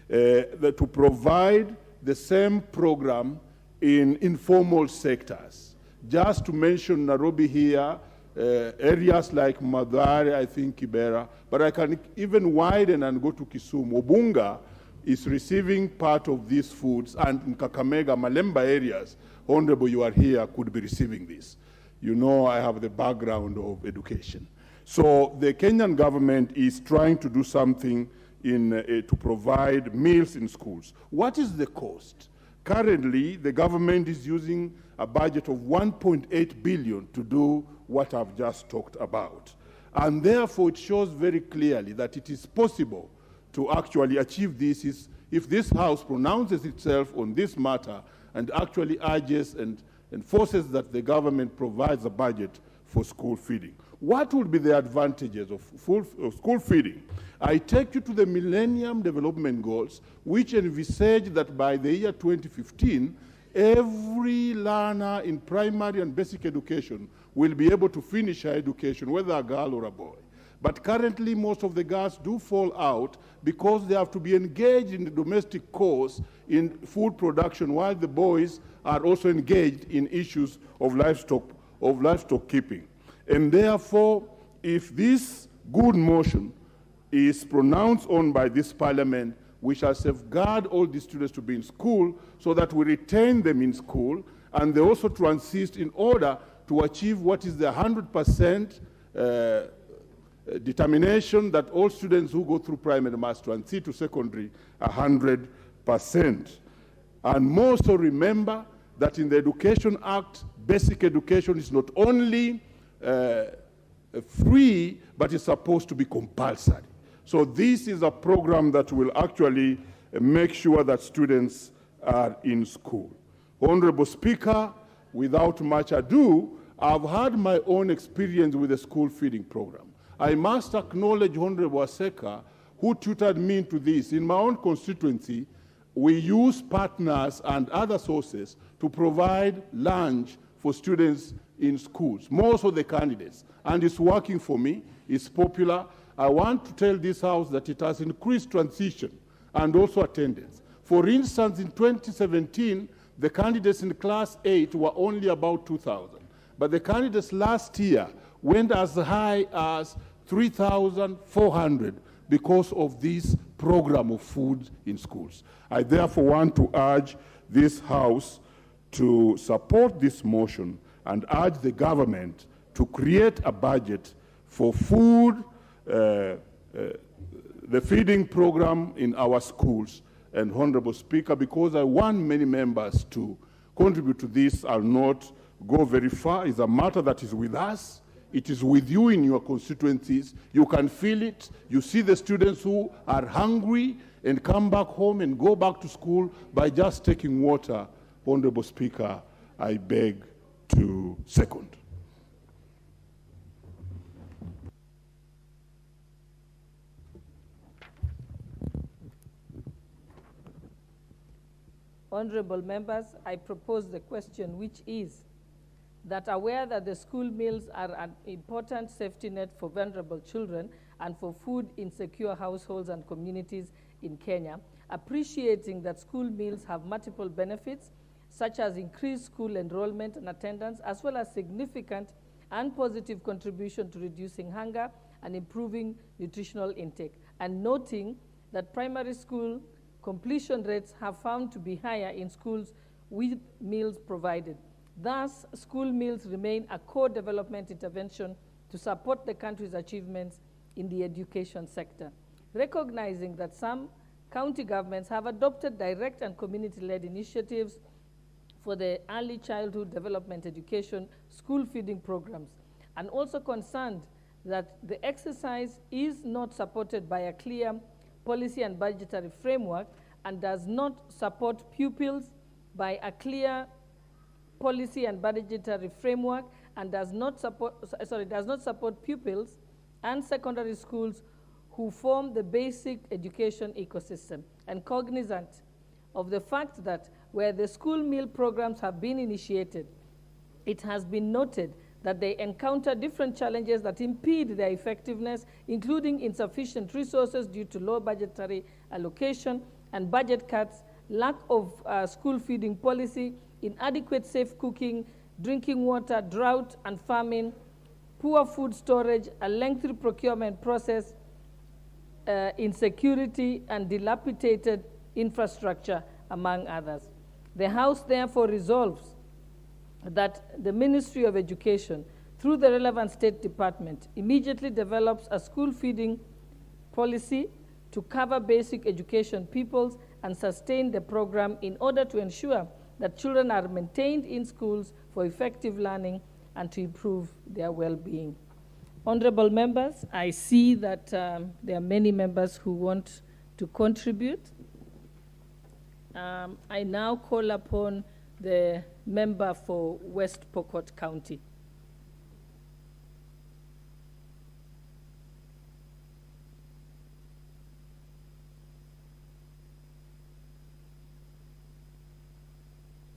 to provide the same program in informal sectors. Just to mention Nairobi here, areas like Mathare, I think Kibera, but I can even widen and go to Kisumu. Obunga is receiving part of these foods, and in Kakamega, Malemba areas, Honorable, you are here, could be receiving this. You know I have the background of education. So the Kenyan government is trying to do something to provide meals in schools. What is the cost? Currently, the government is using a budget of 1.8 billion to do what I've just talked about. And therefore, it shows very clearly that it is possible to actually achieve this if this House pronounces itself on this matter and actually urges and enforces that the government provides a budget for school feeding. What would be the advantages of school feeding? I take you to the Millennium Development Goals, which envisage that by the year 2015, every learner in primary and basic education will be able to finish her education, whether a girl or a boy. But currently, most of the girls do fall out because they have to be engaged in the domestic course in food production, while the boys are also engaged in issues of livestock keeping. And therefore, if this good motion is pronounced on by this parliament, we shall safeguard all these students to be in school so that we retain them in school, and they also transit in order to achieve what is the 100% determination that all students who go through primary must transit to secondary 100%. And more so, remember that in the Education Act, basic education is not only free, but it's supposed to be compulsory. So this is a program that will actually make sure that students are in school. Honorable Speaker, without much ado, I've had my own experience with the school feeding program. I must acknowledge Honorable Aseka, who tutored me into this. In my own constituency, we use partners and other sources to provide lunch for students in schools, most of the candidates, and it's working for me, it's popular. I want to tell this House that it has increased transition and also attendance. For instance, in 2017, the candidates in class 8 were only about 2,000, but the candidates last year went as high as 3,400 because of this program of food in schools. I therefore want to urge this House to support this motion and urge the government to create a budget for food, the feeding program in our schools. And Honorable Speaker, because I want many members to contribute to this, I'll not go very far. It's a matter that is with us. It is with you in your constituencies. You can feel it. You see the students who are hungry and come back home and go back to school by just taking water. Honorable Speaker, I beg to second. Honorable members, I propose the question, which is that aware that the school meals are an important safety net for vulnerable children and for food insecure households and communities in Kenya, appreciating that school meals have multiple benefits, such as increased school enrollment and attendance, as well as significant and positive contribution to reducing hunger and improving nutritional intake, and noting that primary school completion rates have found to be higher in schools with meals provided. Thus, school meals remain a core development intervention to support the country's achievements in the education sector. Recognizing that some county governments have adopted direct and community-led initiatives for the early childhood development education school feeding programs, and also concerned that the exercise is not supported by a clear policy and budgetary framework and does not support pupils by a clear policy and budgetary framework, and does not support pupils and secondary schools who form the basic education ecosystem, and cognizant of the fact that where the school meal programs have been initiated, it has been noted that they encounter different challenges that impede their effectiveness, including insufficient resources due to low budgetary allocation and budget cuts, lack of school feeding policy, inadequate safe cooking, drinking water, drought and famine, poor food storage, a lengthy procurement process, insecurity, and dilapidated infrastructure, among others. The House therefore resolves that the Ministry of Education, through the relevant state department, immediately develops a school feeding policy to cover basic education pupils and sustain the program in order to ensure that children are maintained in schools for effective learning and to improve their well-being. Honorable members, I see that there are many members who want to contribute. I now call upon the member for West Pokot County.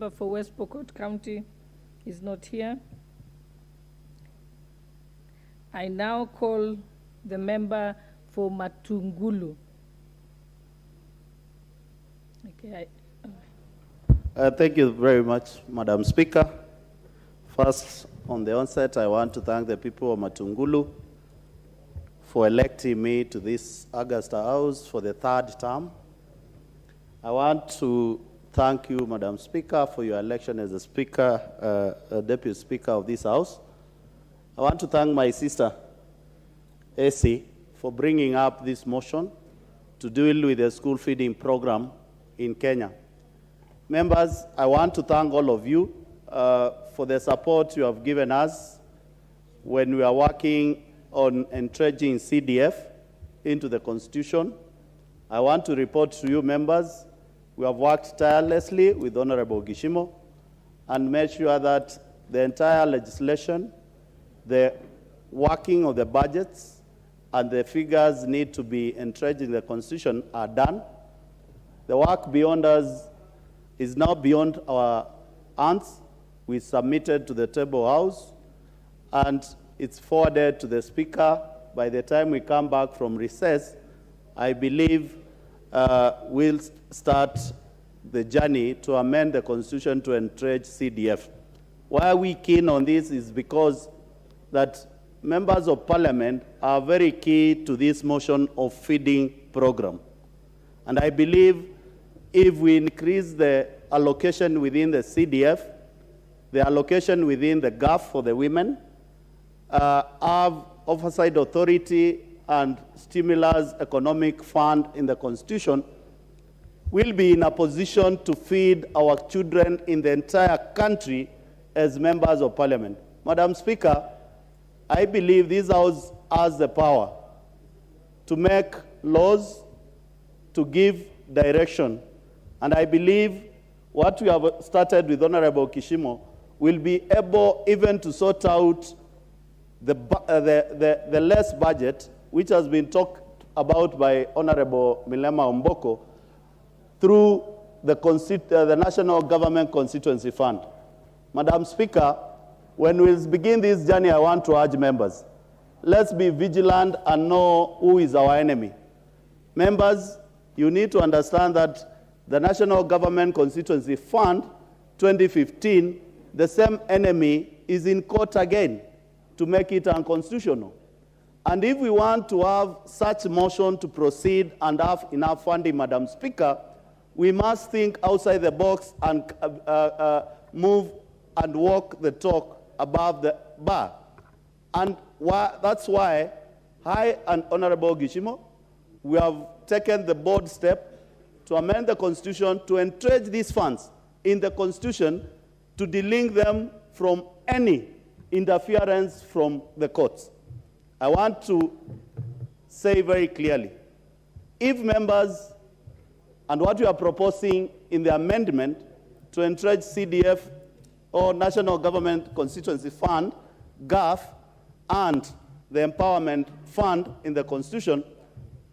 Member for West Pokot County is not here. I now call the member for Matungulu. Okay. Thank you very much, Madam Speaker. First, on the onset, I want to thank the people of Matungulu for electing me to this Augusta House for the third term. I want to thank you, Madam Speaker, for your election as the Speaker, Deputy Speaker of this House. I want to thank my sister, Essie, for bringing up this motion to deal with the school feeding program in Kenya. Members, I want to thank all of you for the support you have given us when we are working on entrenching CDF into the Constitution. I want to report to you, members, we have worked tirelessly with Honorable Gishimo and made sure that the entire legislation, the working of the budgets, and the figures need to be entrenched in the Constitution are done. The work beyond us is now beyond our hands, we submitted to the Table House, and it's forwarded to the Speaker. By the time we come back from recess, I believe we'll start the journey to amend the Constitution to entrench CDF. Why are we keen on this is because that members of Parliament are very key to this motion of feeding program. And I believe if we increase the allocation within the CDF, the allocation within the GAF for the women, have oversight authority and stimulus economic fund in the Constitution, we'll be in a position to feed our children in the entire country as members of Parliament. Madam Speaker, I believe this House has the power to make laws, to give direction, and I believe what we have started with Honorable Kishimo will be able even to sort out the less budget, which has been talked about by Honorable Milema Omboko, through the National Government Constituency Fund. Madam Speaker, when we begin this journey, I want to urge members, let's be vigilant and know who is our enemy. Members, you need to understand that the National Government Constituency Fund 2015, the same enemy is in court again to make it unconstitutional. And if we want to have such motion to proceed and have enough funding, Madam Speaker, we must think outside the box and move and walk the talk above the bar. And that's why I and Honorable Gishimo, we have taken the bold step to amend the Constitution to entrench these funds in the Constitution to delink them from any interference from the courts. I want to say very clearly, if members, and what you are proposing in the amendment to entrench CDF or National Government Constituency Fund, GAF, and the Empowerment Fund in the Constitution,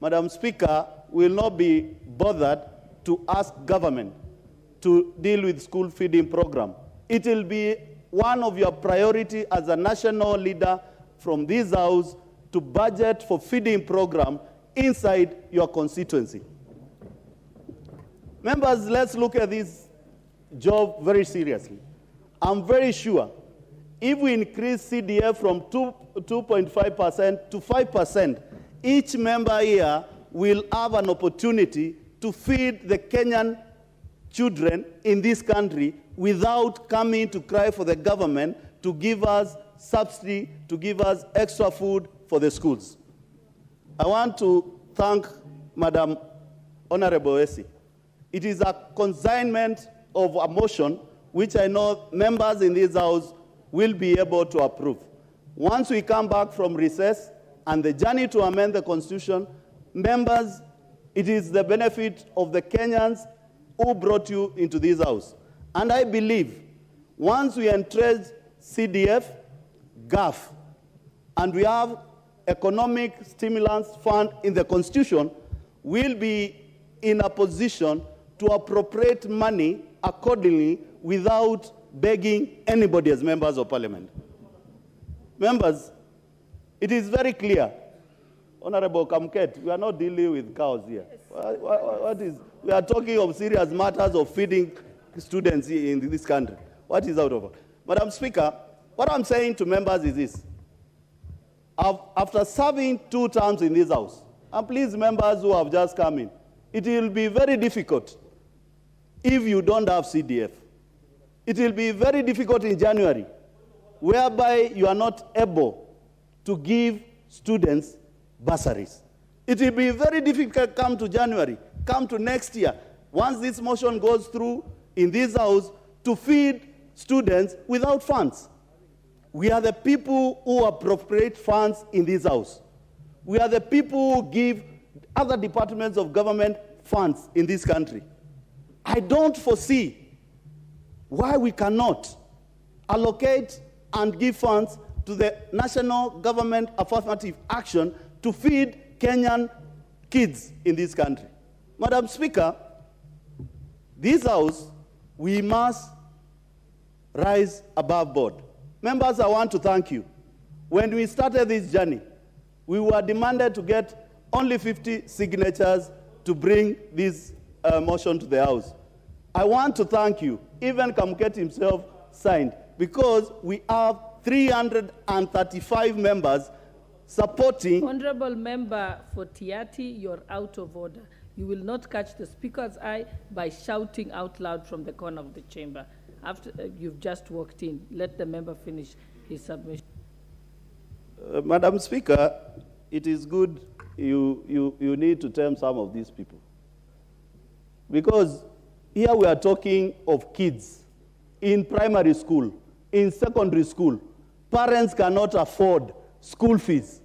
Madam Speaker, will not be bothered to ask government to deal with school feeding program. It will be one of your priority as a national leader from this House to budget for feeding program inside your constituency. Members, let's look at this job very seriously. I'm very sure if we increase CDF from 2.5% to 5%, each member here will have an opportunity to feed the Kenyan children in this country without coming to cry for the government to give us subsidy, to give us extra food for the schools. I want to thank Madam Honorable Essie. It is a consignment of a motion which I know members in this House will be able to approve. Once we come back from recess and the journey to amend the Constitution, members, it is the benefit of the Kenyans who brought you into this House. And I believe once we entrench CDF, GAF, and we have economic stimulus fund in the Constitution, we'll be in a position to appropriate money accordingly without begging anybody as members of Parliament. Members, it is very clear. Honorable Kamket, we are not dealing with cows here. We are talking of serious matters of feeding students in this country. What is out of it? Madam Speaker, what I'm saying to members is this. After serving 2 terms in this House, and please members who have just come in, it will be very difficult if you don't have CDF. It will be very difficult in January, whereby you are not able to give students bursaries. It will be very difficult come to January, come to next year, once this motion goes through in this House, to feed students without funds. We are the people who appropriate funds in this House. We are the people who give other departments of government funds in this country. I don't foresee why we cannot allocate and give funds to the national government affirmative action to feed Kenyan kids in this country. Madam Speaker, this House, we must rise above board. Members, I want to thank you. When we started this journey, we were demanded to get only 50 signatures to bring this motion to the House. I want to thank you. Even Kamket himself signed, because we have 335 members supporting. Honorable Member for Tiati, you're out of order. You will not catch the Speaker's eye by shouting out loud from the corner of the chamber. After you've just walked in, let the member finish his submission. Madam Speaker, it is good you need to tame some of these people. Because here we are talking of kids in primary school, in secondary school. Parents cannot afford school fees.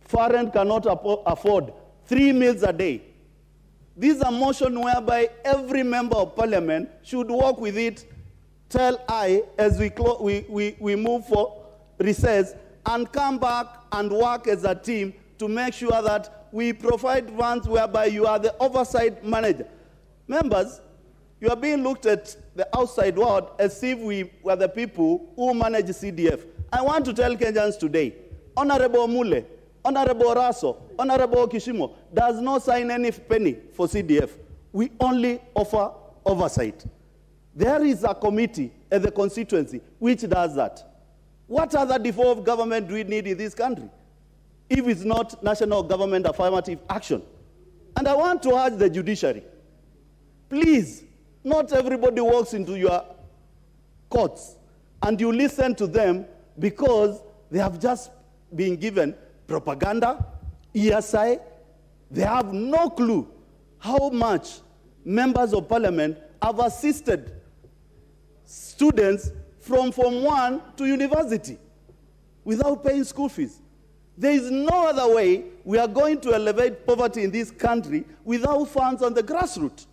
Parents cannot afford 3 meals a day. This is a motion whereby every member of parliament should work with it till as we move for recess and come back and work as a team to make sure that we provide funds whereby you are the oversight manager. Members, you are being looked at the outside world as if we were the people who manage CDF. I want to tell Kenyans today, Honorable Mule, Honorable Raso, Honorable Kishimo does not sign any penny for CDF. We only offer oversight. There is a committee at the constituency which does that. What other default of government do we need in this country if it's not national government affirmative action? And I want to urge the judiciary, please, not everybody walks into your courts and you listen to them because they have just been given propaganda, ESI. They have no clue how much members of parliament have assisted students from Form 1 to university without paying school fees. There is no other way we are going to elevate poverty in this country without funds on the grassroots.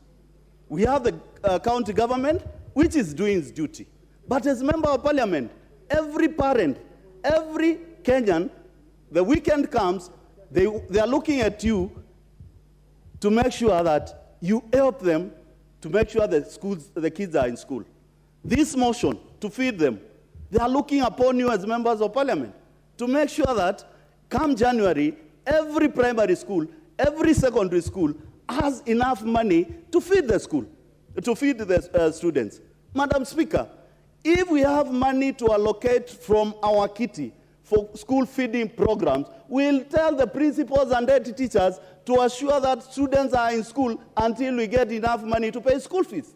We have the county government, which is doing its duty. But as member of parliament, every parent, every Kenyan, the weekend comes, they are looking at you to make sure that you help them to make sure the kids are in school. This motion, to feed them, they are looking upon you as members of parliament to make sure that come January, every primary school, every secondary school has enough money to feed the school, to feed the students. Madam Speaker, if we have money to allocate from our kitty for school feeding programs, we'll tell the principals and head teachers to assure that students are in school until we get enough money to pay school fees.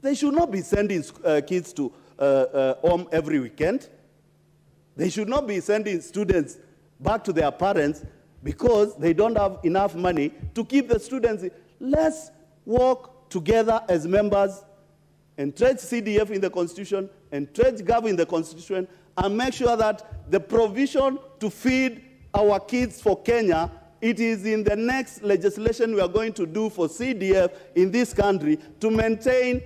They should not be sending kids to home every weekend. They should not be sending students back to their parents because they don't have enough money to keep the students. Let's work together as members and trade CDF in the Constitution and trade Gov in the Constitution and make sure that the provision to feed our kids for Kenya, it is in the next legislation we are going to do for CDF in this country to maintain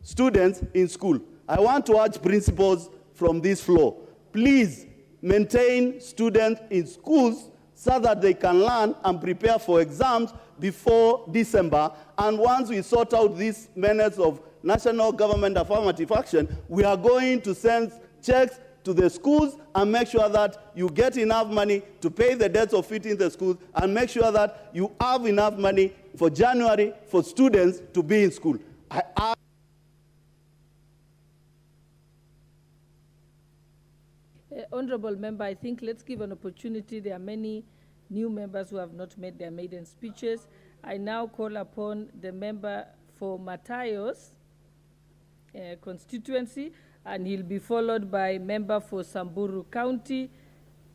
students in school. I want to urge principals from this floor, please maintain students in schools so that they can learn and prepare for exams before December. And once we sort out these menace of national government affirmative action, we are going to send checks to the schools and make sure that you get enough money to pay the debts of feeding the schools and make sure that you have enough money for January for students to be in school. Honorable Member, I think let's give an opportunity. There are many new members who have not made their maiden speeches. I now call upon the member for Matayos constituency, and he'll be followed by member for Samburu County.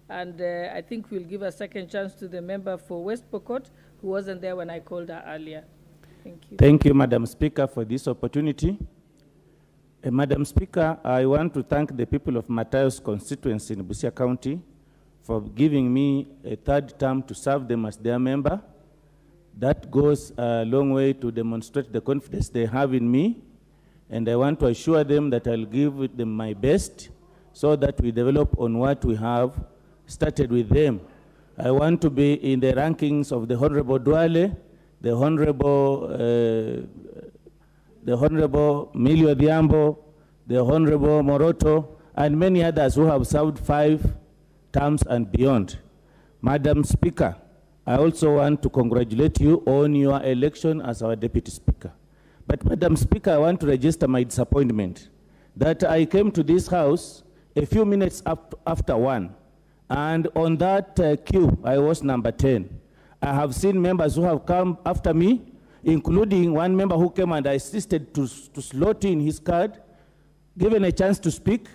And I think we'll give a second chance to the member for West Pokot, who wasn't there when I called her earlier. Thank you. Thank you, Madam Speaker, for this opportunity. Madam Speaker, I want to thank the people of Matayos constituency in Busia County for giving me a third term to serve them as their member. That goes a long way to demonstrate the confidence they have in me, and I want to assure them that I'll give them my best so that we develop on what we have started with them. I want to be in the rankings of the Honorable Duale, the Honorable Milio Diambo, the Honorable Moroto, and many others who have served 5 terms and beyond. Madam Speaker, I also want to congratulate you on your election as our Deputy Speaker. But Madam Speaker, I want to register my disappointment that I came to this House a few minutes after 1, and on that queue, I was number 10. I have seen members who have come after me, including one member who came and I assisted to slot in his card, given a chance to speak,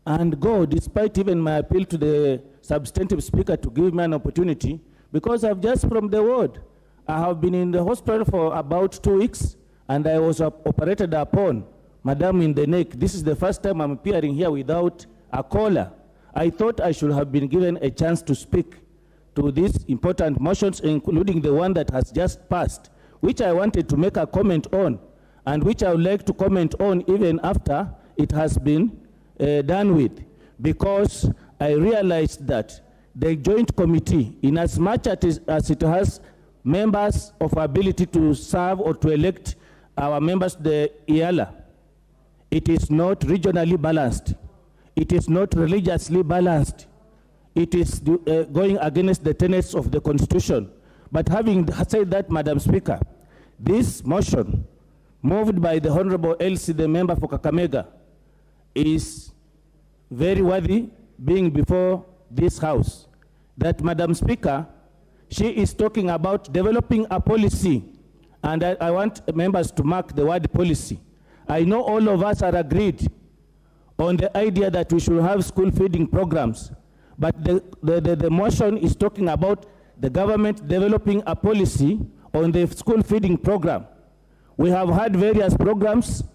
and go, despite even my appeal to the substantive speaker to give me an opportunity, because I'm just from the ward. I have been in the hospital for about 2 weeks, and I was operated upon, Madam, in the neck. This is the first time I'm appearing here without a caller. I thought I should have been given a chance to speak to these important motions, including the one that has just passed, which I wanted to make a comment on, and which I would like to comment on even after it has been done with, because I realized that the joint committee, in as much as it has members of ability to serve or to elect our members, the IALA, it is not regionally balanced. It is not religiously balanced. It is going against the tenets of the Constitution. But having said that, Madam Speaker, this motion, moved by the Honorable Elsie, the member for Kakamega, is very worthy being before this House. That, Madam Speaker, she is talking about developing a policy, and I want members to mark the word policy. I know all of us are agreed on the idea that we should have school feeding programs, but the motion is talking about the government developing a policy on the school feeding program. We have had various programs,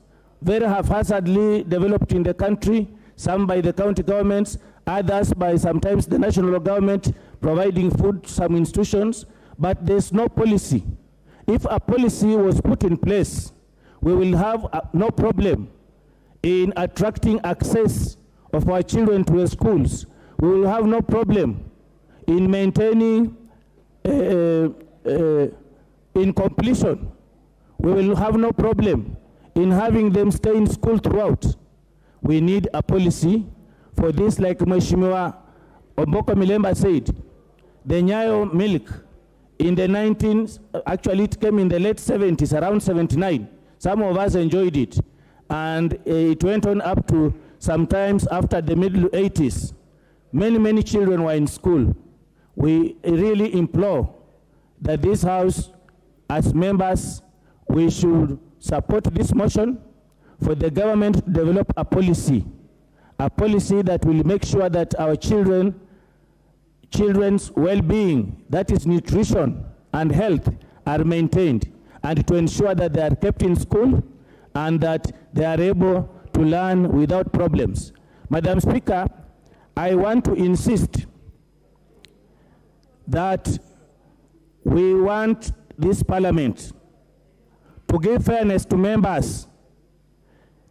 very haphazardly developed in the country, some by the county governments, others by sometimes the national government providing food to some institutions, but there's no policy. If a policy was put in place, we will have no problem in attracting access of our children to the schools. We will have no problem in maintaining in completion. We will have no problem in having them stay in school throughout. We need a policy for this, like Mheshimiwa Omboko Milemba said. The Nyayo milk in the 19s, actually it came in the late 70s, around 79. Some of us enjoyed it. And it went on up to sometimes after the middle 80s. Many children were in school. We really implore that this House, as members, we should support this motion for the government to develop a policy that will make sure that our children's well-being, that is nutrition and health, are maintained, and to ensure that they are kept in school and that they are able to learn without problems. Madam Speaker, I want to insist that we want this Parliament to give fairness to members,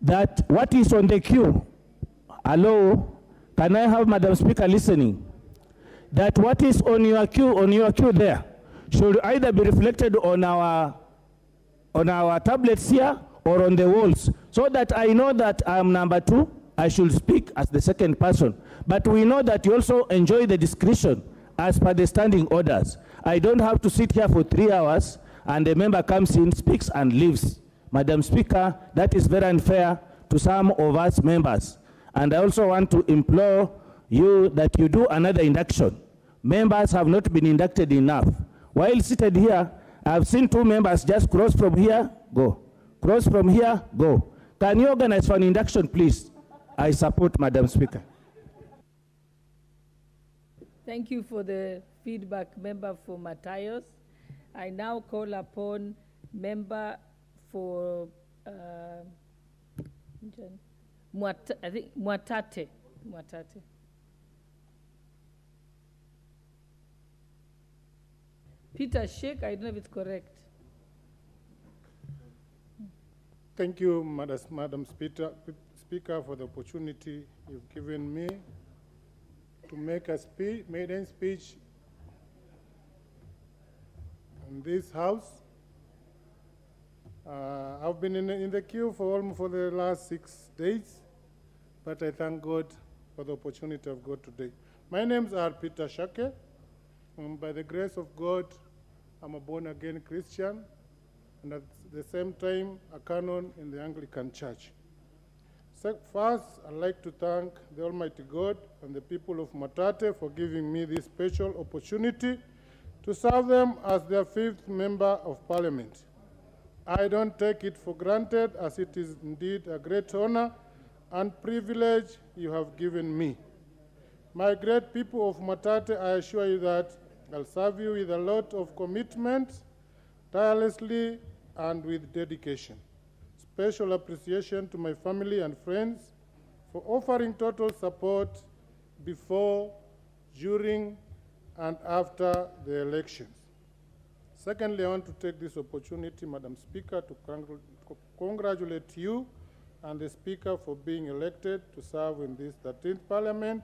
that what is on the queue, hello, can I have Madam Speaker listening? That what is on your queue there should either be reflected on our tablets here or on the walls, so that I know that I'm number 2, I should speak as the second person. But we know that you also enjoy the discretion as per the standing orders. I don't have to sit here for 3 hours and the member comes in, speaks and leaves. Madam Speaker, that is very unfair to some of us members. And I also want to implore you that you do another induction. Members have not been inducted enough. While seated here, I've seen 2 members just cross from here, go. Cross from here, go. Can you organize for an induction, please? I support, Madam Speaker. Thank you for the feedback, member for Matayos. I now call upon member for Mwatate. Peter Sheikh, I don't know if it's correct. Thank you, Madam Speaker, for the opportunity you've given me to make a maiden speech in this House. I've been in the queue for the last 6 days, but I thank God for the opportunity I've got today. My names are Peter Shake. By the grace of God, I'm a born-again Christian, and at the same time, a canon in the Anglican Church. So first, I'd like to thank the Almighty God and the people of Matate for giving me this special opportunity to serve them as their 5th member of Parliament. I don't take it for granted, as it is indeed a great honor and privilege you have given me. My great people of Matate, I assure you that I'll serve you with a lot of commitment, tirelessly and with dedication. Special appreciation to my family and friends for offering total support before, during, and after the elections. Secondly, I want to take this opportunity, Madam Speaker, to congratulate you and the Speaker for being elected to serve in this 13th Parliament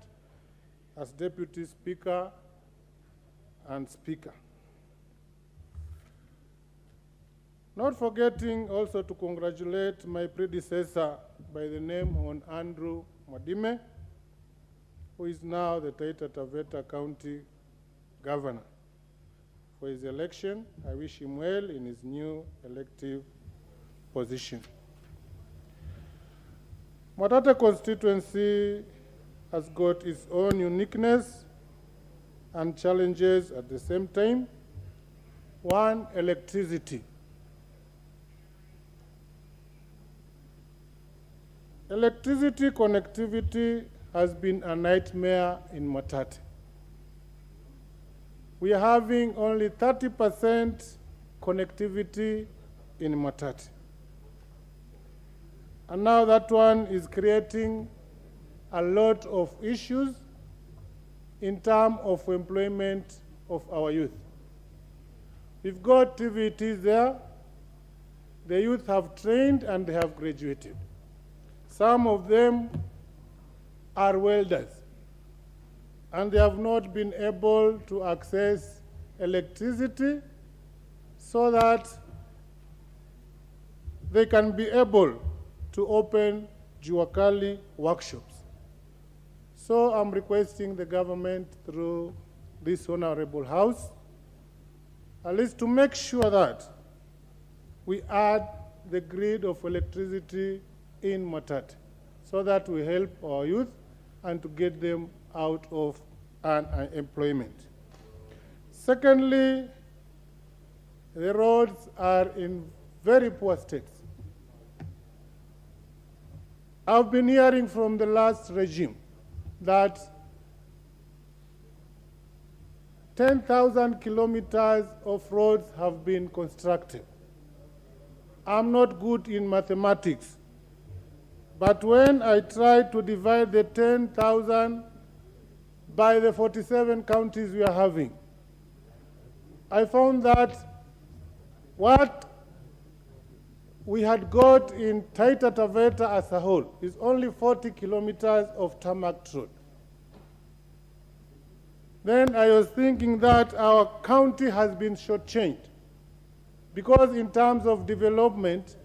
as Deputy Speaker and Speaker. Not forgetting also to congratulate my predecessor by the name of Andrew Mwadime, who is now the Taita Taveta County Governor. For his election, I wish him well in his new elective position. Matate constituency has got its own uniqueness and challenges at the same time. One, electricity. Electricity connectivity has been a nightmare in Matate. We are having only 30% connectivity in Matate. And now that one is creating a lot of issues in terms of employment of our youth. We've got TVTs there. The youth have trained and they have graduated. Some of them are welders, and they have not been able to access electricity so that they can be able to open Juakali workshops. So I'm requesting the government through this honorable house, at least to make sure that we add the grid of electricity in Matate so that we help our youth and to get them out of unemployment. Secondly, the roads are in very poor states. I've been hearing from the last regime that 10,000 kilometers of roads have been constructed. I'm not good in mathematics, but when I tried to divide the 10,000 by the 47 counties we are having, I found that what we had got in Taita Taveta as a whole is only 40 kilometers of tarmac road. Then I was thinking that our county has been shortchanged, because in terms of development,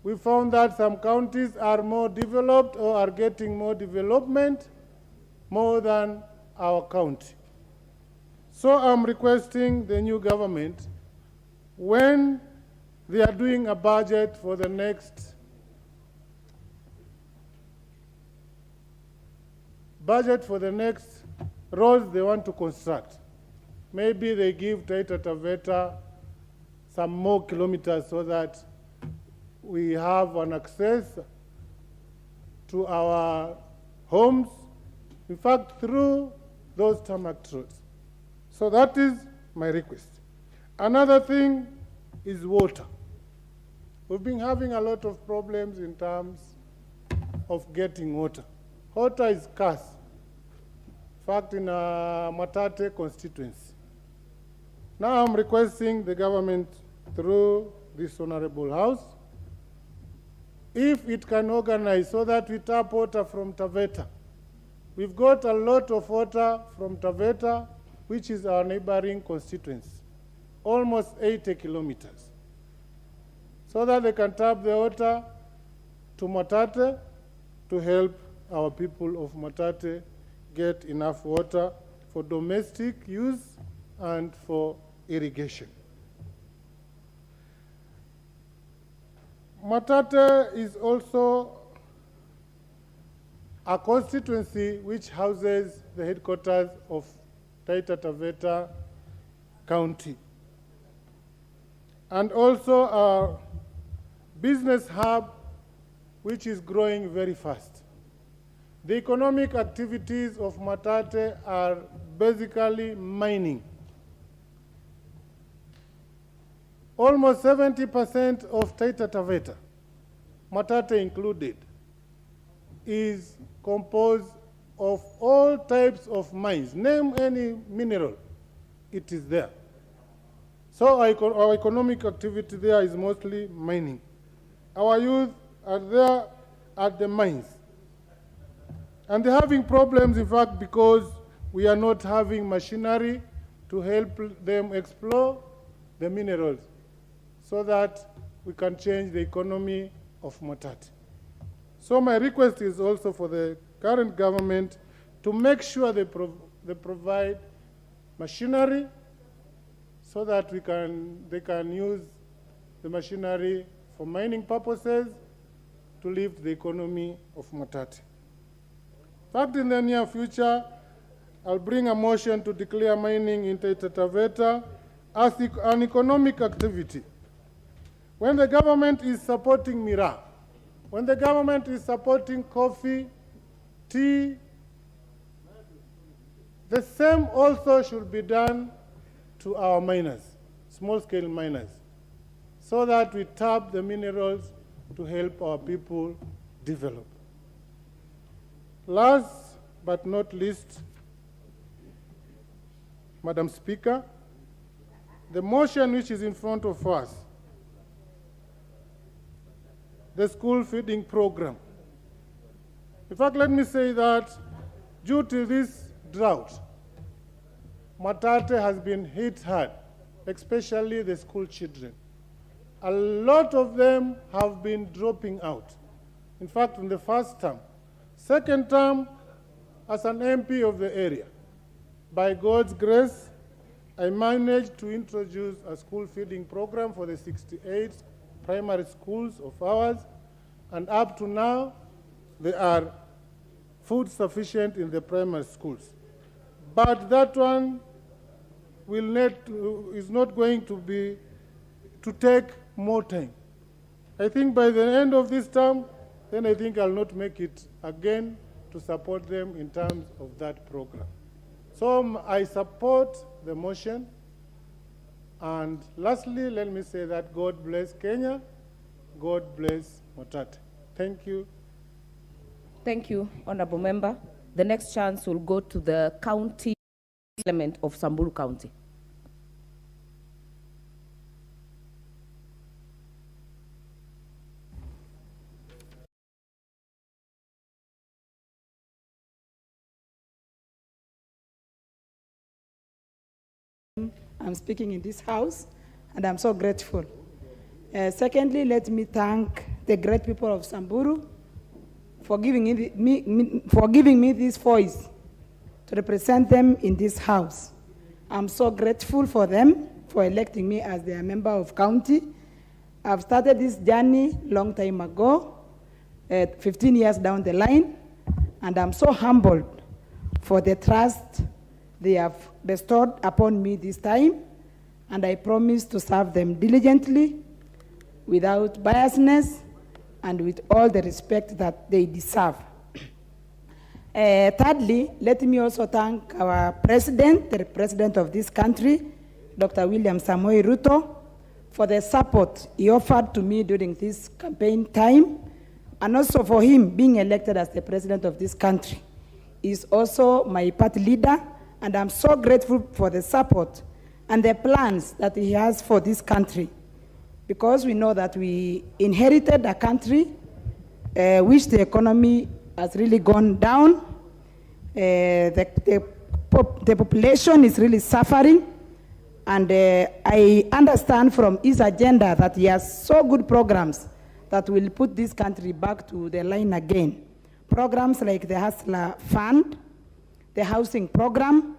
we found that some counties are more developed or are getting more development more than our county. So I'm requesting the new government, when they are doing a budget for the next roads they want to construct, maybe they give Taita Taveta some more kilometers so that we have an access to our homes, in fact, through those tarmac roads. So that is my request. Another thing is water. We've been having a lot of problems in terms of getting water. Water is scarce. In fact, in Matate constituency. Now I'm requesting the government through this honorable house, if it can organize so that we tap water from Taveta. We've got a lot of water from Taveta, which is our neighboring constituency, almost 80 kilometers. so that they can tap the water to Mwatate to help our people of Mwatate get enough water for domestic use and for irrigation. Mwatate is also a constituency which houses the headquarters of Taita Taveta County, and also a business hub which is growing very fast. The economic activities of Mwatate are basically mining. Almost 70% of Taita Taveta, Mwatate included, is composed of all types of mines. Name any mineral, it is there. So our economic activity there is mostly mining. Our youth are there at the mines. And they're having problems, in fact, because we are not having machinery to help them explore the minerals so that we can change the economy of Mwatate. So my request is also for the current government to make sure they provide machinery so that they can use the machinery for mining purposes to lift the economy of Mwatate. In fact, in the near future, I'll bring a motion to declare mining in Taita Taveta as an economic activity. When the government is supporting Miraa, when the government is supporting coffee, tea, the same also should be done to our miners, small-scale miners, so that we tap the minerals to help our people develop. Last but not least, Madam Speaker, the motion which is in front of us, the school feeding program. In fact, let me say that due to this drought, Mwatate has been hit hard, especially the school children. A lot of them have been dropping out. In fact, in the first term. Second term, as an MP of the area, by God's grace, I managed to introduce a school feeding program for the 68 primary schools of ours, and up to now, they are food sufficient in the primary schools. But that one is not going to take more time. I think by the end of this term, then I think I'll not make it again to support them in terms of that program. So I support the motion. And lastly, let me say that God bless Kenya, God bless Mwatate. Thank you. Thank you, Honorable Member. The next chance will go to the county element of Samburu County. I'm speaking in this house, and I'm so grateful. Secondly, let me thank the great people of Samburu for giving me this voice to represent them in this house. I'm so grateful for them for electing me as their member of county. I've started this journey long time ago, 15 years down the line, and I'm so humbled for the trust they have bestowed upon me this time, and I promise to serve them diligently, without biasness, and with all the respect that they deserve. Thirdly, let me also thank our president, the president of this country, Dr. William Samoei Ruto, for the support he offered to me during this campaign time, and also for him being elected as the president of this country. He's also my party leader, and I'm so grateful for the support and the plans that he has for this country, because we know that we inherited a country which the economy has really gone down. The population is really suffering, And I understand from his agenda that he has so good programs that will put this country back to the line again. Programs like the Hustler Fund, the housing program,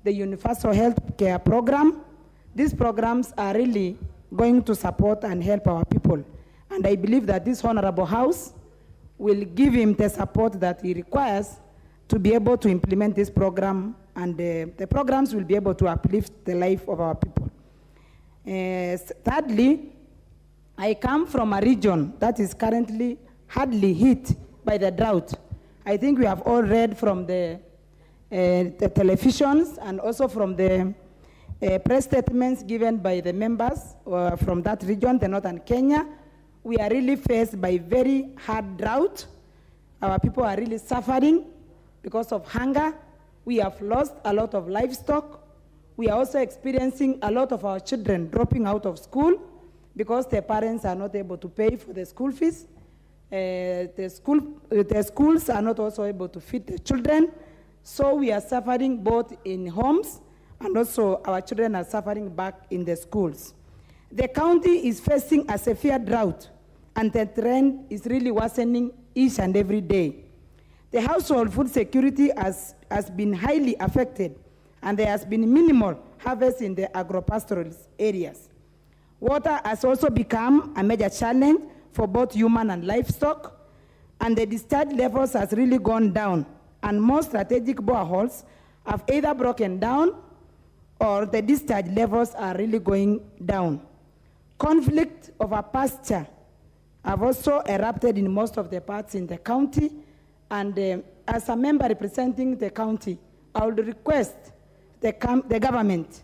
the universal health care program. These programs are really going to support and help our people. And I believe that this Honorable House will give him the support that he requires to be able to implement this program, and the programs will be able to uplift the life of our people. Thirdly, I come from a region that is currently hardly hit by the drought. I think we have all read from the televisions and also from the press statements given by the members from that region, the northern Kenya. We are really faced by very hard drought. Our people are really suffering because of hunger. We have lost a lot of livestock. We are also experiencing a lot of our children dropping out of school because their parents are not able to pay for the school fees. The schools are not also able to feed the children. So we are suffering both in homes, and also our children are suffering back in the schools. The county is facing a severe drought, and the trend is really worsening each and every day. The household food security has been highly affected, and there has been minimal harvest in the agro-pastoral areas. Water has also become a major challenge for both human and livestock, and the discharge levels has really gone down, and most strategic boreholes have either broken down or the discharge levels are really going down. Conflict over pasture have also erupted in most of the parts in the county, and as a member representing the county, I would request the government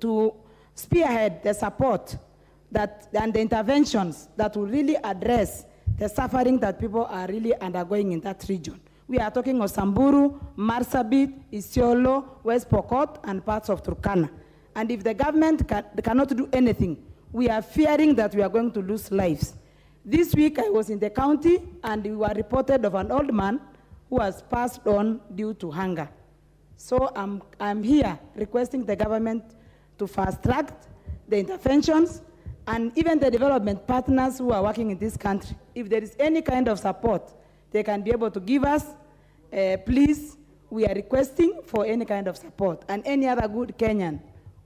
to spearhead the support and the interventions that will really address the suffering that people are really undergoing in that region. We are talking of Samburu, Marsabit, Isiolo, West Pokot, and parts of Turkana. And if the government cannot do anything, we are fearing that we are going to lose lives. This week I was in the county, and we were reported of an old man who has passed on due to hunger. So I'm here requesting the government to fast-track the interventions, and even the development partners who are working in this country. If there is any kind of support they can be able to give us, please, we are requesting for any kind of support, and any other good Kenyan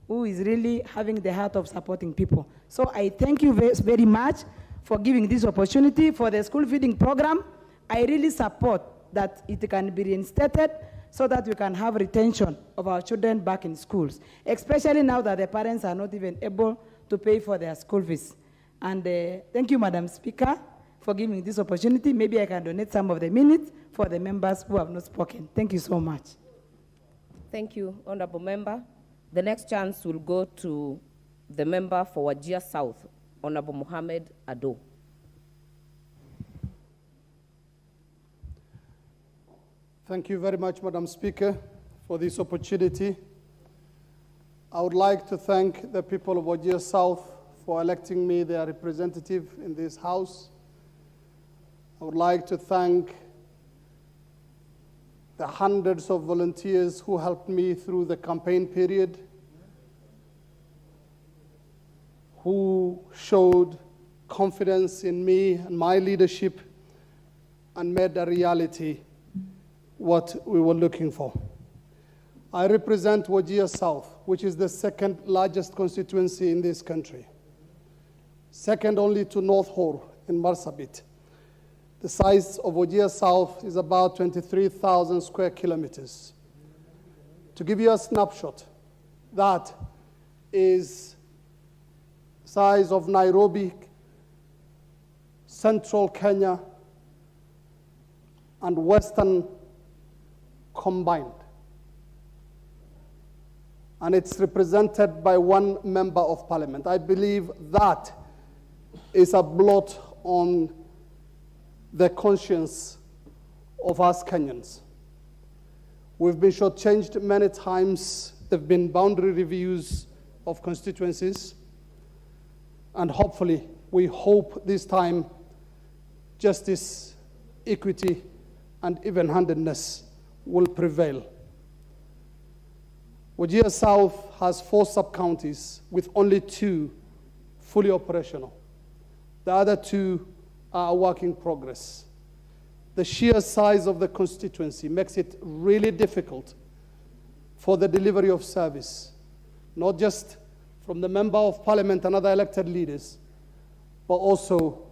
who is really having the heart of supporting people. So I thank you very much for giving this opportunity for the school feeding program. I really support that it can be reinstated so that we can have retention of our children back in schools, especially now that the parents are not even able to pay for their school fees. And thank you, Madam Speaker, for giving this opportunity. Maybe I can donate some of the minutes for the members who have not spoken. Thank you so much. Thank you, Honorable Member. The next chance will go to the member for Wajir South, Honorable Mohammed Ado. Thank you very much, Madam Speaker, for this opportunity. I would like to thank the people of Wajir South for electing me their representative in this House. I would like to thank the hundreds of volunteers who helped me through the campaign period, who showed confidence in me and my leadership and made a reality what we were looking for. I represent Wajir South, which is the second largest constituency in this country, second only to North Hor in Marsabit. The size of Wajir South is about 23,000 square kilometers. To give you a snapshot, that is size of Nairobi, central Kenya, and western combined. And it's represented by one member of parliament. I believe that is a blot on the conscience of us Kenyans. We've been shortchanged many times. There have been boundary reviews of constituencies, and hopefully, we hope this time, justice, equity, and even-handedness will prevail. Wajir South has 4 sub-counties with only 2 fully operational. The other 2 are a work in progress. The sheer size of the constituency makes it really difficult for the delivery of service, not just from the Member of Parliament and other elected leaders, but also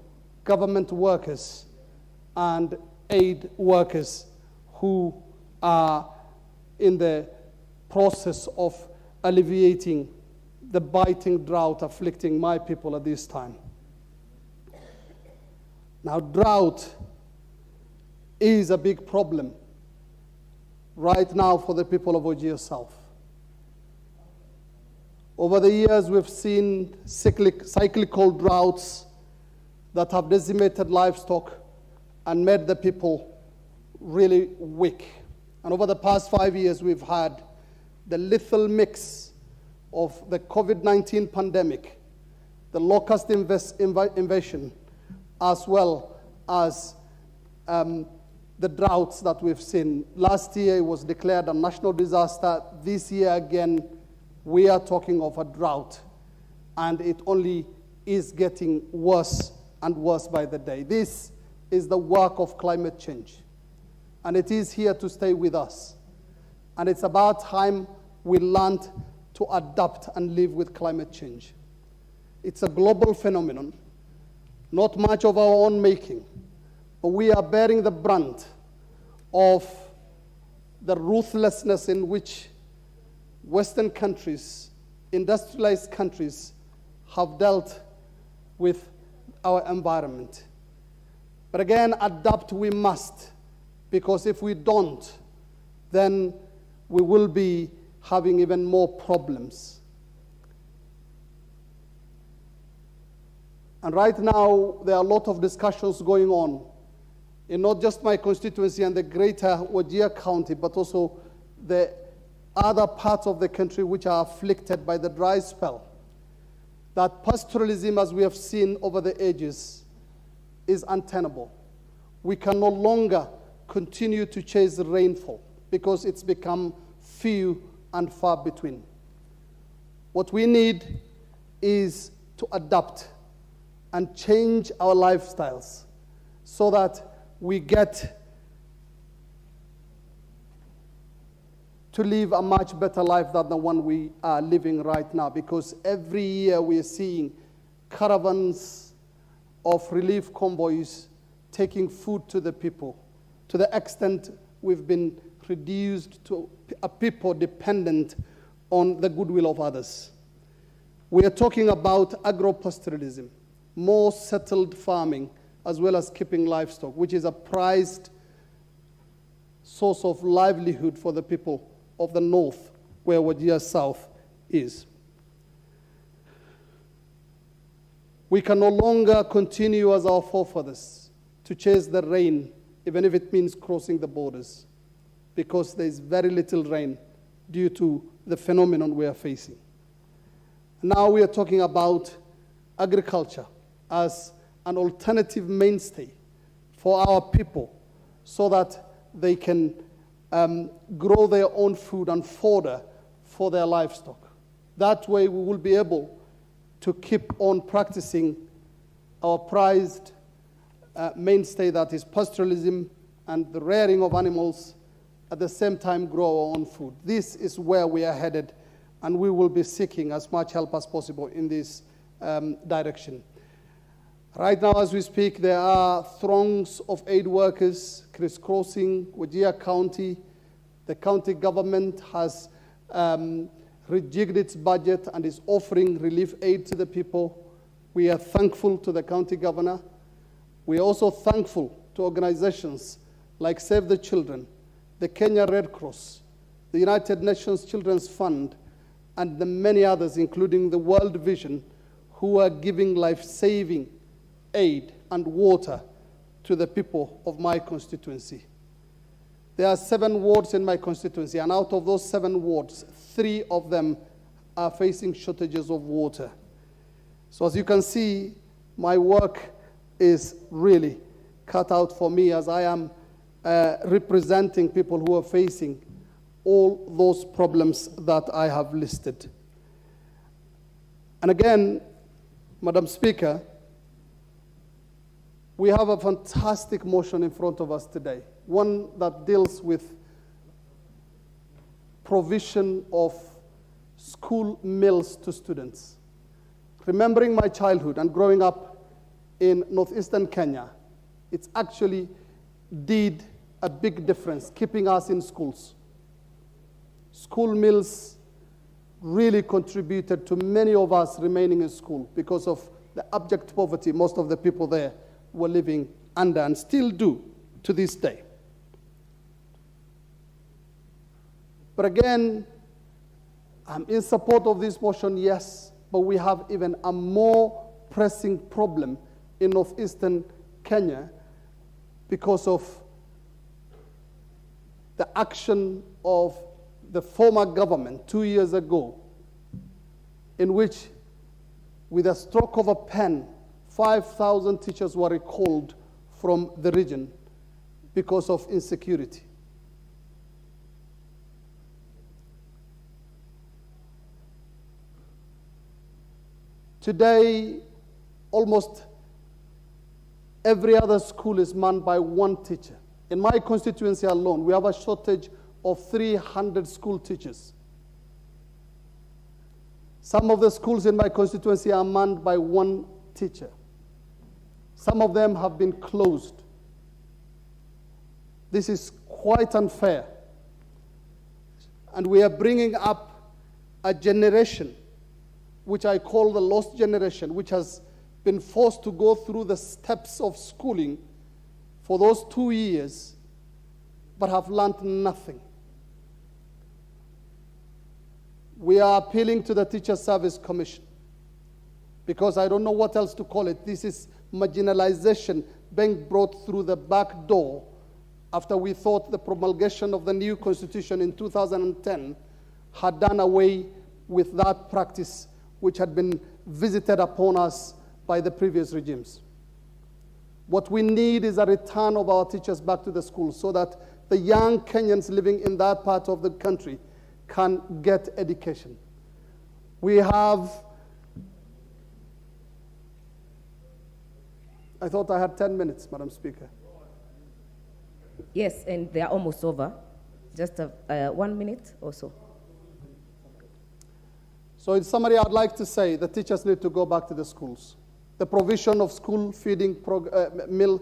government workers and aid workers who are in the process of alleviating the biting drought afflicting my people at this time. Now, drought is a big problem right now for the people of Wajir South. Over the years, we've seen cyclical droughts that have decimated livestock and made the people really weak. And over the past 5 years, we've had the lethal mix of the COVID-19 pandemic, the locust invasion, as well as the droughts that we've seen. Last year, it was declared a national disaster. This year, again, we are talking of a drought, and it only is getting worse and worse by the day. This is the work of climate change, and it is here to stay with us. And it's about time we learned to adapt and live with climate change. It's a global phenomenon, not much of our own making, but we are bearing the brunt of the ruthlessness in which Western countries, industrialized countries, have dealt with our environment. But again, adapt we must, because if we don't, then we will be having even more problems. And right now, there are a lot of discussions going on in not just my constituency and the greater Wajir County, but also the other parts of the country which are afflicted by the dry spell. That pastoralism, as we have seen over the ages, is untenable. We can no longer continue to chase rainfall because it's become few and far between. What we need is to adapt and change our lifestyles so that we get to live a much better life than the one we are living right now, because every year we are seeing caravans of relief convoys taking food to the people, to the extent we've been reduced to a people dependent on the goodwill of others. We are talking about agro-pastoralism, more settled farming, as well as keeping livestock, which is a prized source of livelihood for the people of the north, where Wajir South is. We can no longer continue as our forefathers to chase the rain, even if it means crossing the borders, because there is very little rain due to the phenomenon we are facing. Now we are talking about agriculture as an alternative mainstay for our people so that they can grow their own food and fodder for their livestock. That way we will be able to keep on practicing our prized mainstay, that is pastoralism and the rearing of animals, at the same time grow our own food. This is where we are headed, and we will be seeking as much help as possible in this direction. Right now, as we speak, there are throngs of aid workers crisscrossing Wajir County. The county government has rejigged its budget and is offering relief aid to the people. We are thankful to the county governor. We are also thankful to organizations like Save the Children, the Kenya Red Cross, the United Nations Children's Fund, and the many others, including the World Vision, who are giving life-saving aid and water to the people of my constituency. There are 7 wards in my constituency, and out of those 7 wards, 3 of them are facing shortages of water. So as you can see, my work is really cut out for me, as I am representing people who are facing all those problems that I have listed. And again, Madam Speaker, we have a fantastic motion in front of us today, one that deals with provision of school meals to students. Remembering my childhood and growing up in northeastern Kenya, it's actually did a big difference keeping us in schools. School meals really contributed to many of us remaining in school because of the abject poverty most of the people there were living under and still do to this day. But again, I'm in support of this motion, yes, but we have even a more pressing problem in northeastern Kenya because of the action of the former government 2 years ago, in which, with a stroke of a pen, 5,000 teachers were recalled from the region because of insecurity. Today, almost every other school is manned by one teacher. In my constituency alone, we have a shortage of 300 school teachers. Some of the schools in my constituency are manned by one teacher. Some of them have been closed. This is quite unfair. And we are bringing up a generation, which I call the lost generation, which has been forced to go through the steps of schooling for those 2 years, but have learned nothing. We are appealing to the Teacher Service Commission, because I don't know what else to call it. This is marginalization being brought through the back door after we thought the promulgation of the new constitution in 2010 had done away with that practice which had been visited upon us by the previous regimes. What we need is a return of our teachers back to the schools so that the young Kenyans living in that part of the country can get education. We have, I thought I had 10 minutes, Madam Speaker. Yes, and they are almost over. Just 1 minute or so. So in summary, I'd like to say the teachers need to go back to the schools. The provision of school feeding, the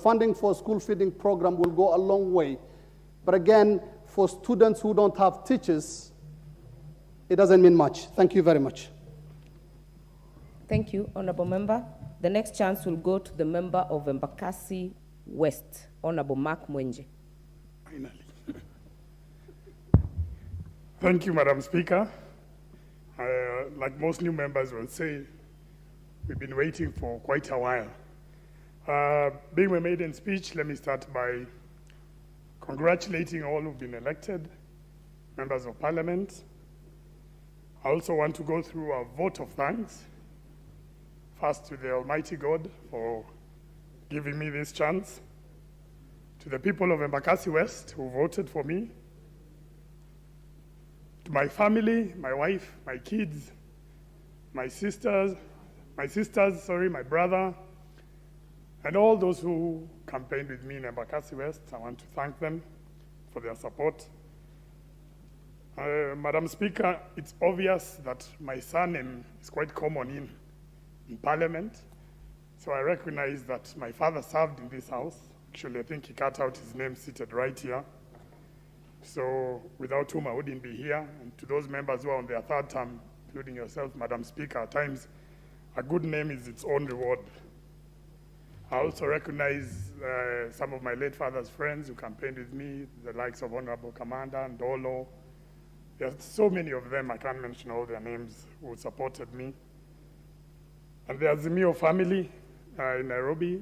funding for school feeding program will go a long way. But again, for students who don't have teachers, it doesn't mean much. Thank you very much. Thank you, Honorable Member. The next chance will go to the member of Embakasi West, Honorable Mark Mwenje. Finally. Thank you, Madam Speaker. Like most new members will say, we've been waiting for quite a while. Being my maiden speech, let me start by congratulating all who've been elected, members of Parliament. I also want to go through a vote of thanks, first to the Almighty God for giving me this chance, to the people of Embakasi West who voted for me, to my family, my wife, my kids, my brother, and all those who campaigned with me in Embakasi West. I want to thank them for their support. Madam Speaker, it's obvious that my surname is quite common in Parliament, so I recognize that my father served in this house. Actually, I think he cut out his name seated right here. So without whom I wouldn't be here. And to those members who are on their third term, including yourself, Madam Speaker, at times a good name is its own reward. I also recognize some of my late father's friends who campaigned with me, the likes of Honorable Commander Ndolo. There are so many of them, I can't mention all their names, who supported me. And the Azimio family in Nairobi,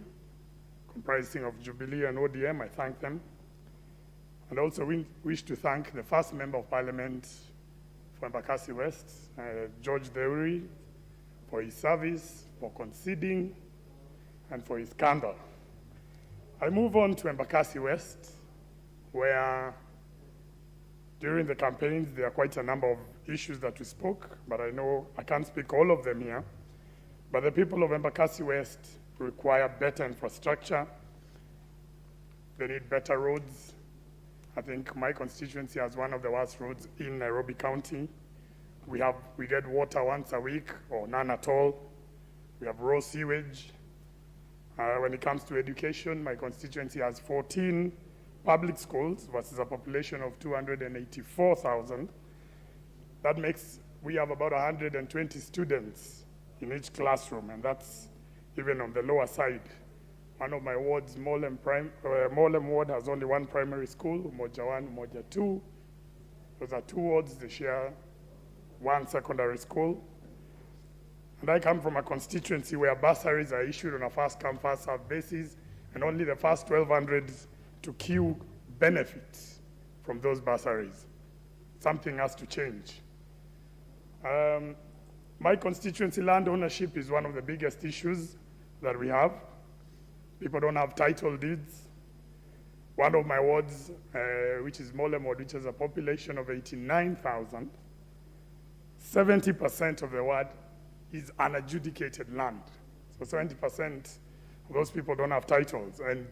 comprising of Jubilee and ODM, I thank them. And also we wish to thank the first Member of Parliament for Embakasi West, George Deuri, for his service, for conceding, and for his candor. I move on to Embakasi West. where during the campaigns there are quite a number of issues that we spoke, but I know I can't speak all of them here. But the people of Embakasi West require better infrastructure. They need better roads. I think my constituency has one of the worst roads in Nairobi County. We get water once a week or none at all. We have raw sewage. When it comes to education, my constituency has 14 public schools versus a population of 284,000. That makes, we have about 120 students in each classroom, and that's even on the lower side. One of my wards, Molem Ward, has only one primary school, Umoja 1, Umoja 2. Those are two wards, they share one secondary school. And I come from a constituency where bursaries are issued on a first-come, first-served basis, and only the first 1,200 to queue benefits from those bursaries. Something has to change. My constituency land ownership is one of the biggest issues that we have. People don't have title deeds. One of my wards, which is Molem Ward, which has a population of 89,000, 70% of the ward is unadjudicated land. So 70% of those people don't have titles. And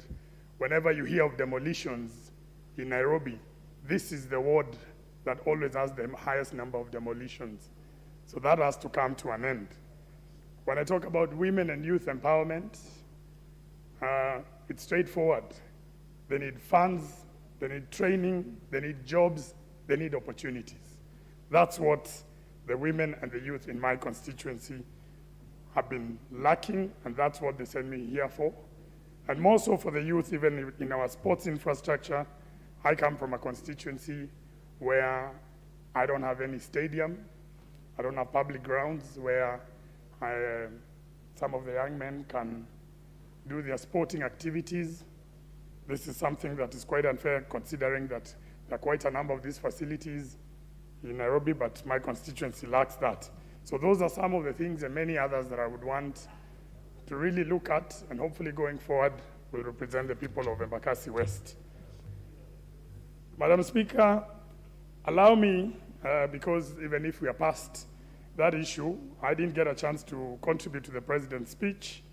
whenever you hear of demolitions in Nairobi, this is the ward that always has the highest number of demolitions. So that has to come to an end. When I talk about women and youth empowerment, it's straightforward. They need funds, they need training, they need jobs, they need opportunities. That's what the women and the youth in my constituency have been lacking, and that's what they send me here for. And more so for the youth, even in our sports infrastructure. I come from a constituency where I don't have any stadium, I don't have public grounds where some of the young men can do their sporting activities. This is something that is quite unfair, considering that there are quite a number of these facilities in Nairobi, but my constituency lacks that. So those are some of the things and many others that I would want to really look at, and hopefully going forward will represent the people of Embakasi West. Madam Speaker, allow me, because even if we are past that issue, I didn't get a chance to contribute to the President's speech.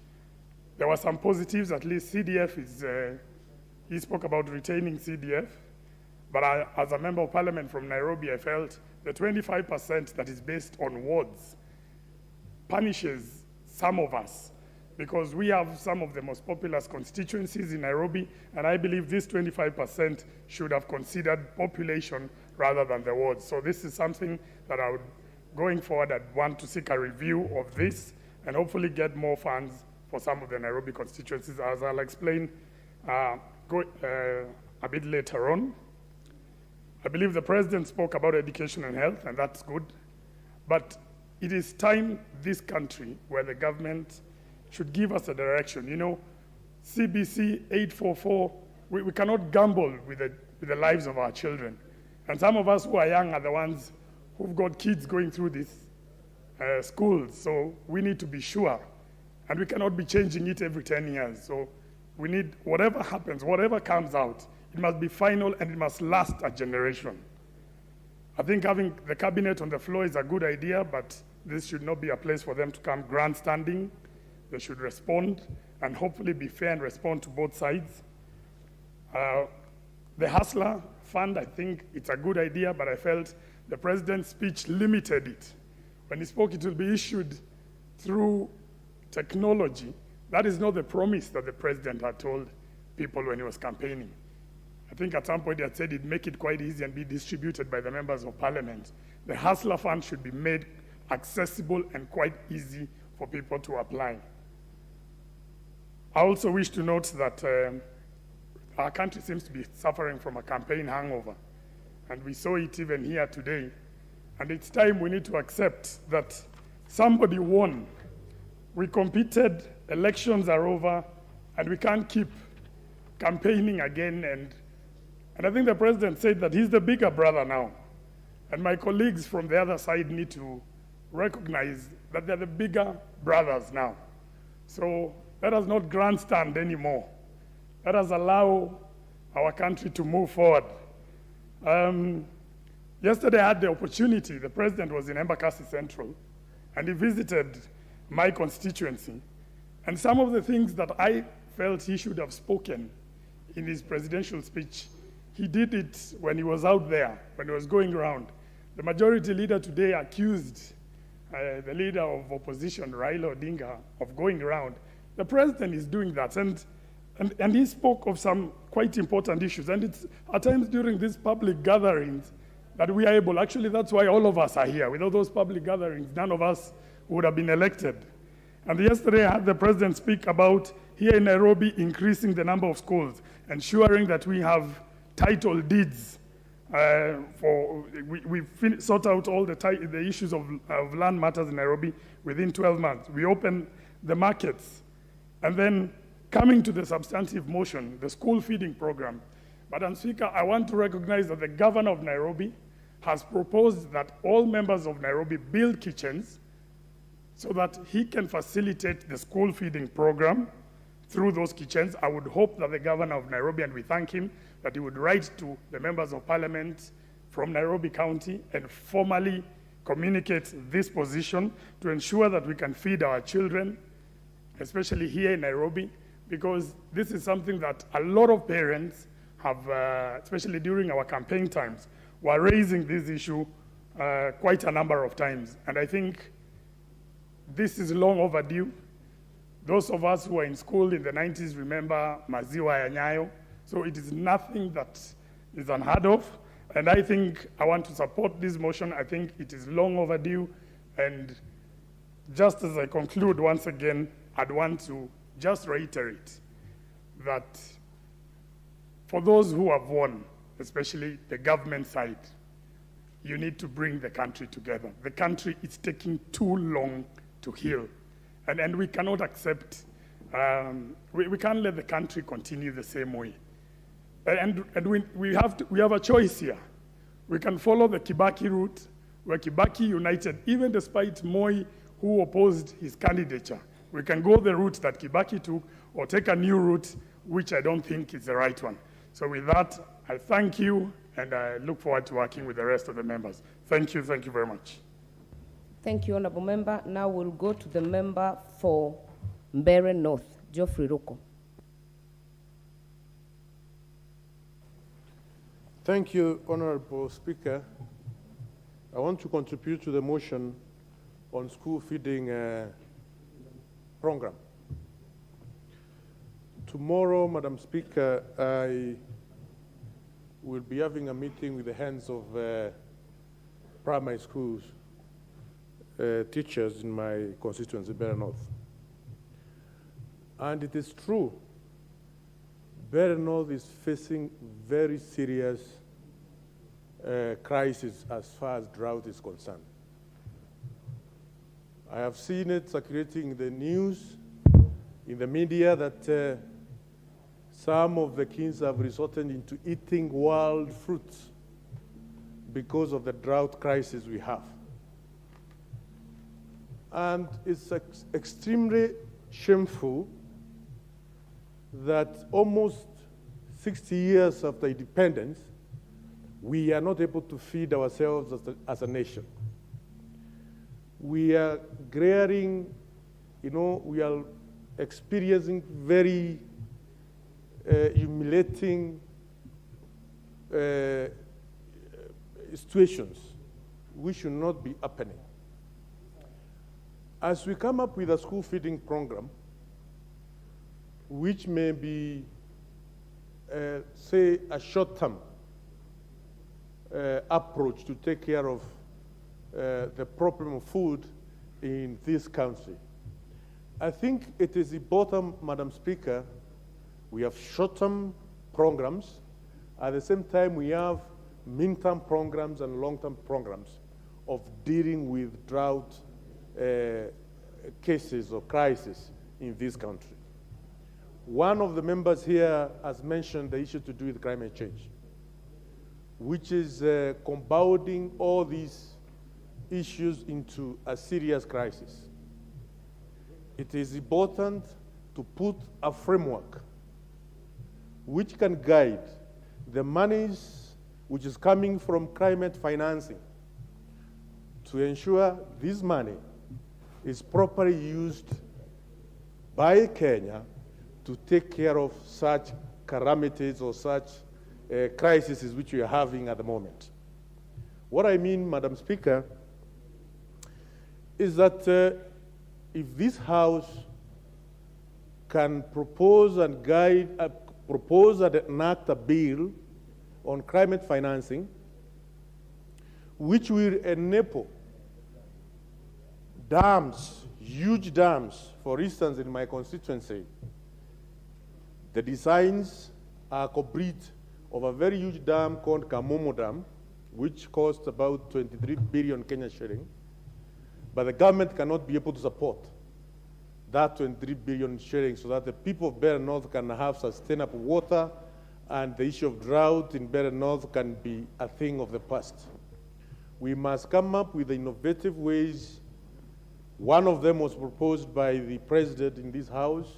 There were some positives, at least CDF he spoke about retaining CDF, but as a member of parliament from Nairobi, I felt the 25% that is based on wards punishes some of us, because we have some of the most populous constituencies in Nairobi, and I believe this 25% should have considered population rather than the wards. So this is something that I would, going forward, I'd want to seek a review of this and hopefully get more funds for some of the Nairobi constituencies, as I'll explain a bit later on. I believe the President spoke about education and health, and that's good. But it is time this country, where the government should give us a direction. You know, CBC 844, we cannot gamble with the lives of our children. And some of us who are young are the ones who've got kids going through these schools. So we need to be sure. And we cannot be changing it every 10 years. So we need, whatever happens, whatever comes out, it must be final and it must last a generation. I think having the cabinet on the floor is a good idea, but this should not be a place for them to come grandstanding. They should respond and hopefully be fair and respond to both sides. The Hustler Fund, I think it's a good idea, but I felt the President's speech limited it. When he spoke, it will be issued through technology. That is not the promise that the President had told people when he was campaigning. I think at some point he had said he'd make it quite easy and be distributed by the members of parliament. The Hustler Fund should be made accessible and quite easy for people to apply. I also wish to note that our country seems to be suffering from a campaign hangover, and we saw it even here today. And it's time we need to accept that somebody won. We competed, elections are over, and we can't keep campaigning again. And I think the President said that he's the bigger brother now. And my colleagues from the other side need to recognize that they're the bigger brothers now. So let us not grandstand anymore. Let us allow our country to move forward. Yesterday I had the opportunity, the president was in Embakasi Central, and he visited my constituency. And some of the things that I felt he should have spoken in his presidential speech, he did it when he was out there, when he was going around. The majority leader today accused the leader of opposition, Raila Odinga, of going around. The president is doing that, and he spoke of some quite important issues. And it's at times during these public gatherings that we are able, actually that's why all of us are here. Without those public gatherings, none of us would have been elected. And yesterday I had the president speak about here in Nairobi increasing the number of schools, ensuring that we have title deeds we sort out all the issues of land matters in Nairobi within 12 months. We open the markets. And then coming to the substantive motion, the school feeding program. Madam Speaker, I want to recognize that the governor of Nairobi has proposed that all members of Nairobi build kitchens so that he can facilitate the school feeding program through those kitchens. I would hope that the governor of Nairobi, and we thank him, that he would write to the members of parliament from Nairobi County and formally communicate this position to ensure that we can feed our children, especially here in Nairobi, because this is something that a lot of parents have, especially during our campaign times, were raising this issue quite a number of times. And I think this is long overdue. Those of us who were in school in the 90s remember Maziwa ya Nyayo. So it is nothing that is unheard of. And I think I want to support this motion. I think it is long overdue. And just as I conclude once again, I'd want to just reiterate that for those who have won, especially the government side, you need to bring the country together. The country is taking too long to heal. And we cannot accept, we can't let the country continue the same way. And we have a choice here. We can follow the Kibaki route, where Kibaki united, even despite Moi, who opposed his candidature. We can go the route that Kibaki took, or take a new route, which I don't think is the right one. So with that, I thank you, and I look forward to working with the rest of the members. Thank you very much. Thank you, Honorable Member. Now we'll go to the member for Mbeere North, Geoffrey Ruko. Thank you, Honorable Speaker. I want to contribute to the motion on school feeding program. Tomorrow, Madam Speaker, I will be having a meeting with the heads of primary schools teachers in my constituency, Mbeere North. And it is true, Mbeere North is facing very serious crisis as far as drought is concerned. I have seen it circulating in the news, in the media, that some of the kids have resorted into eating wild fruits because of the drought crisis we have. And it's extremely shameful that almost 60 years after independence, we are not able to feed ourselves as a nation. We are glaring, we are experiencing very humiliating situations which should not be happening. As we come up with a school feeding program, which may be, say, a short-term approach to take care of the problem of food in this country, I think it is important, Madam Speaker, we have short-term programs. At the same time, we have mid-term programs and long-term programs of dealing with drought cases or crises in this country. One of the members here has mentioned the issue to do with climate change, which is compounding all these issues into a serious crisis. It is important to put a framework which can guide the monies which is coming from climate financing to ensure this money is properly used by Kenya to take care of such calamities or such crises which we are having at the moment. What I mean, Madam Speaker, is that if this House can propose and propose and enact a bill on climate financing, which will enable dams, huge dams, for instance, in my constituency, the designs are complete of a very huge dam called Kamomo Dam, which costs about 23 billion Kenya shilling, but the government cannot be able to support that 23 billion shilling so that the people of Beira North can have sustainable water and the issue of drought in Beira North can be a thing of the past. We must come up with innovative ways. One of them was proposed by the president in this House,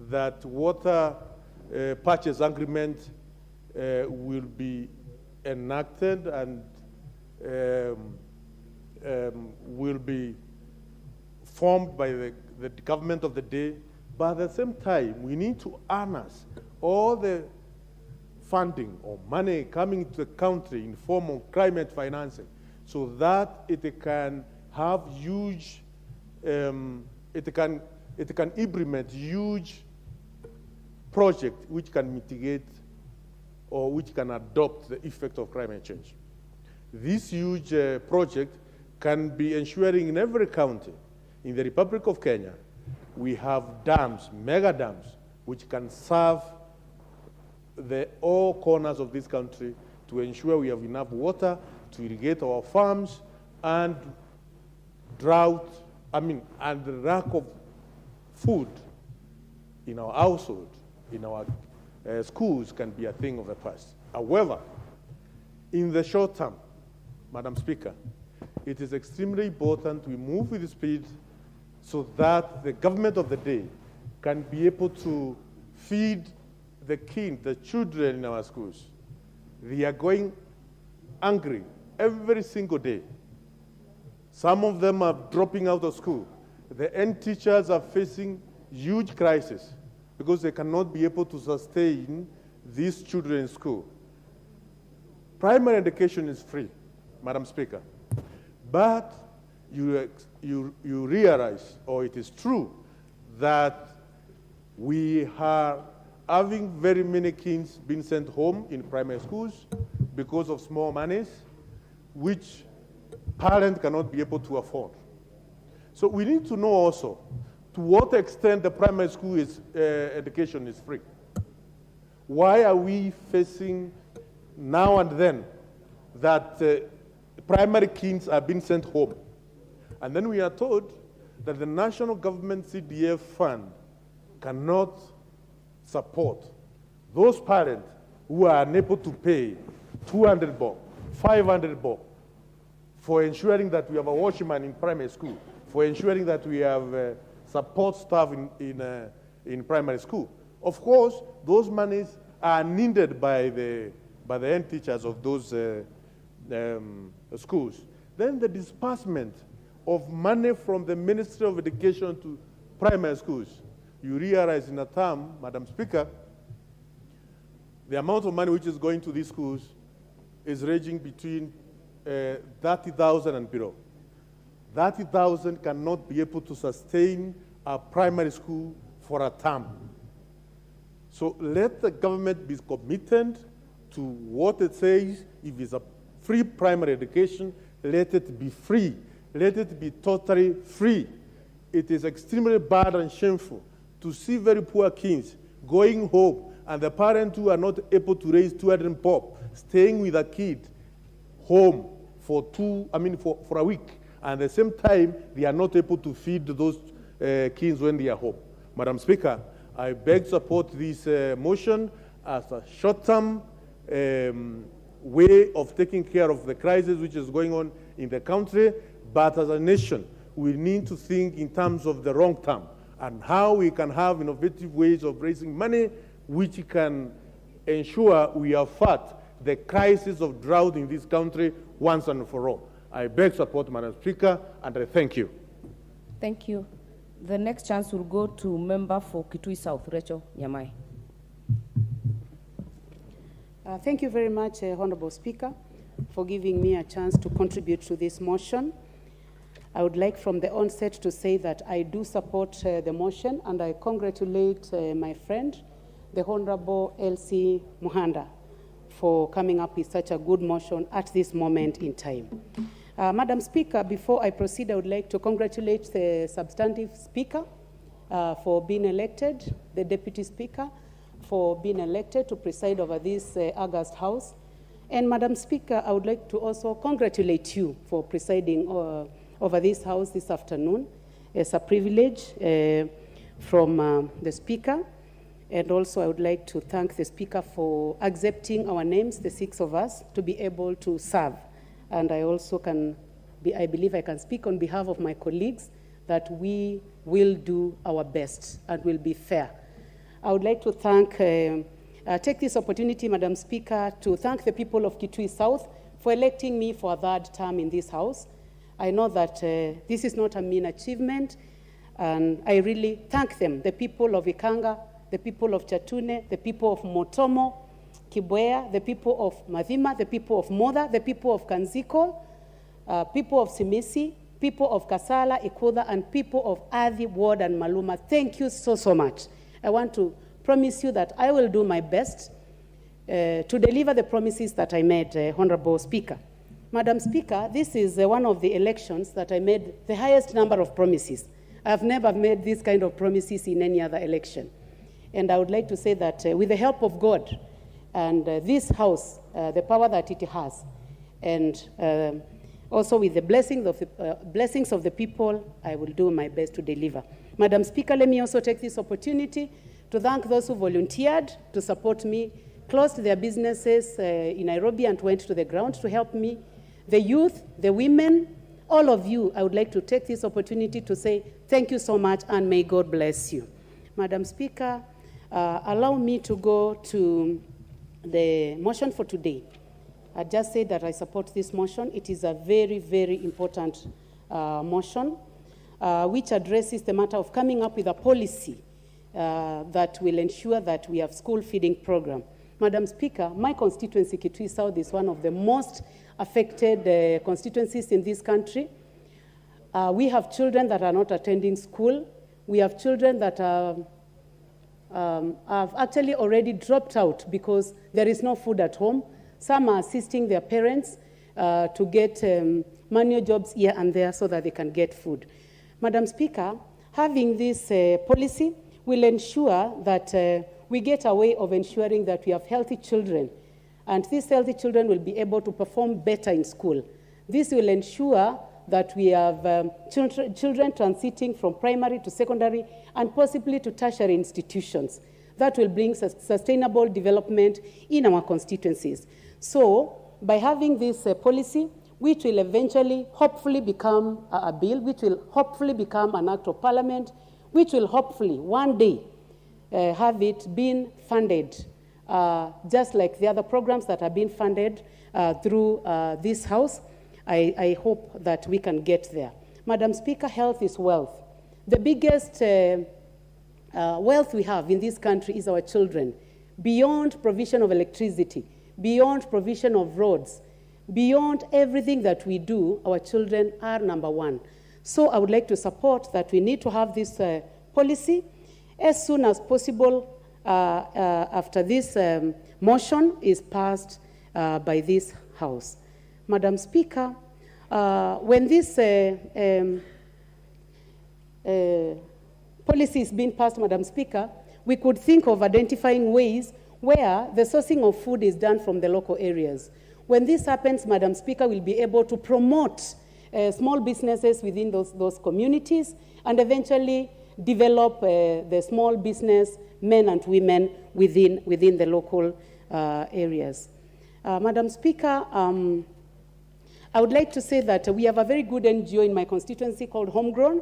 that water purchase agreement will be enacted and will be formed by the government of the day, but at the same time, we need to harness all the funding or money coming to the country in form of climate financing so that it can have huge, it can implement huge projects which can mitigate or which can adopt the effect of climate change. This huge project can be ensuring in every county. In the Republic of Kenya, we have dams, mega dams, which can serve all corners of this country to ensure we have enough water to irrigate our farms, and drought, and the lack of food in our household, in our schools can be a thing of the past. However, in the short term, Madam Speaker, it is extremely important we move with speed so that the government of the day can be able to feed the kids, the children in our schools. They are going hungry every single day. Some of them are dropping out of school. The end teachers are facing huge crisis because they cannot be able to sustain these children in school. Primary education is free, Madam Speaker, but you realize, or it is true, that we are having very many kids being sent home in primary schools because of small monies, which parents cannot be able to afford. So we need to know also to what extent the primary school education is free. Why are we facing now and then that primary kids are being sent home? And then we are told that the national government CDF fund cannot support those parents who are unable to pay 200 bob, 500 bob for ensuring that we have a watchman in primary school, for ensuring that we have support staff in primary school. Of course, those monies are needed by the end teachers of those schools. Then the disbursement of money from the Ministry of Education to primary schools. You realize in a term, Madam Speaker, the amount of money which is going to these schools is ranging between 30,000 and below. 30,000 cannot be able to sustain a primary school for a term. So let the government be committed to what it says. If it's a free primary education, let it be free. Let it be totally free. It is extremely bad and shameful to see very poor kids going home and the parents who are not able to raise 200 bob staying with a kid home for a week, and at the same time they are not able to feed those kids when they are home. Madam Speaker, I beg to support this motion as a short-term way of taking care of the crisis which is going on in the country, but as a nation, we need to think in terms of the long term and how we can have innovative ways of raising money which can ensure we have fought the crisis of drought in this country once and for all. I beg support, Madam Speaker, and I thank you. Thank you. The next chance will go to member for Kitui South, Rachel Nyamai. Thank you very much, Honorable Speaker, for giving me a chance to contribute to this motion. I would like from the onset to say that I do support the motion, and I congratulate my friend, the Honorable Elsie Muhanda, for coming up with such a good motion at this moment in time. Madam Speaker, before I proceed, I would like to congratulate the substantive Speaker for being elected, the Deputy Speaker for being elected to preside over this August House. And Madam Speaker, I would like to also congratulate you for presiding over this House this afternoon. It's a privilege from the Speaker. And also I would like to thank the Speaker for accepting our names, the 6 of us, to be able to serve. And I also I believe I can speak on behalf of my colleagues that we will do our best and will be fair. I would like to take this opportunity, Madam Speaker, to thank the people of Kitui South for electing me for a 3rd term in this House. I know that this is not a mean achievement, and I really thank them, the people of Ikanga, the people of Chatune, the people of Motomo, Kibwea, the people of Madhima, the people of Moda, the people of Kanziko, people of Simisi, people of Kasala, Ikuda, and people of Adi, Ward, and Maluma. Thank you so, so much. I want to promise you that I will do my best to deliver the promises that I made, Honorable Speaker. Madam Speaker, this is one of the elections that I made the highest number of promises. I've never made this kind of promises in any other election. And I would like to say that with the help of God and this House, the power that it has, and also with the blessings of the people, I will do my best to deliver. Madam Speaker, let me also take this opportunity to thank those who volunteered to support me, closed their businesses in Nairobi and went to the ground to help me. The youth, the women, all of you, I would like to take this opportunity to say thank you so much and may God bless you. Madam Speaker, allow me to go to the motion for today. I just say that I support this motion. It is a very, very important motion which addresses the matter of coming up with a policy that will ensure that we have school feeding program. Madam Speaker, my constituency, Kitui South, is one of the most affected constituencies in this country. We have children that are not attending school. We have children that have actually already dropped out because there is no food at home. Some are assisting their parents to get manual jobs here and there so that they can get food. Madam Speaker, having this policy will ensure that we get a way of ensuring that we have healthy children, and these healthy children will be able to perform better in school. This will ensure that we have children transiting from primary to secondary and possibly to tertiary institutions. That will bring sustainable development in our constituencies. So, by having this policy, which will eventually, hopefully, become a bill, which will hopefully become an act of parliament, which will hopefully one day have it been funded, just like the other programs that have been funded through this House. I hope that we can get there. Madam Speaker, health is wealth. The biggest wealth we have in this country is our children. Beyond provision of electricity, beyond provision of roads, beyond everything that we do, our children are number one. So I would like to support that we need to have this policy as soon as possible after this motion is passed by this House. Madam Speaker, when this policy is being passed, Madam Speaker, we could think of identifying ways where the sourcing of food is done from the local areas. When this happens, Madam Speaker, we'll be able to promote small businesses within those communities and eventually develop the small business men and women within the local areas. Madam Speaker, I would like to say that we have a very good NGO in my constituency called Homegrown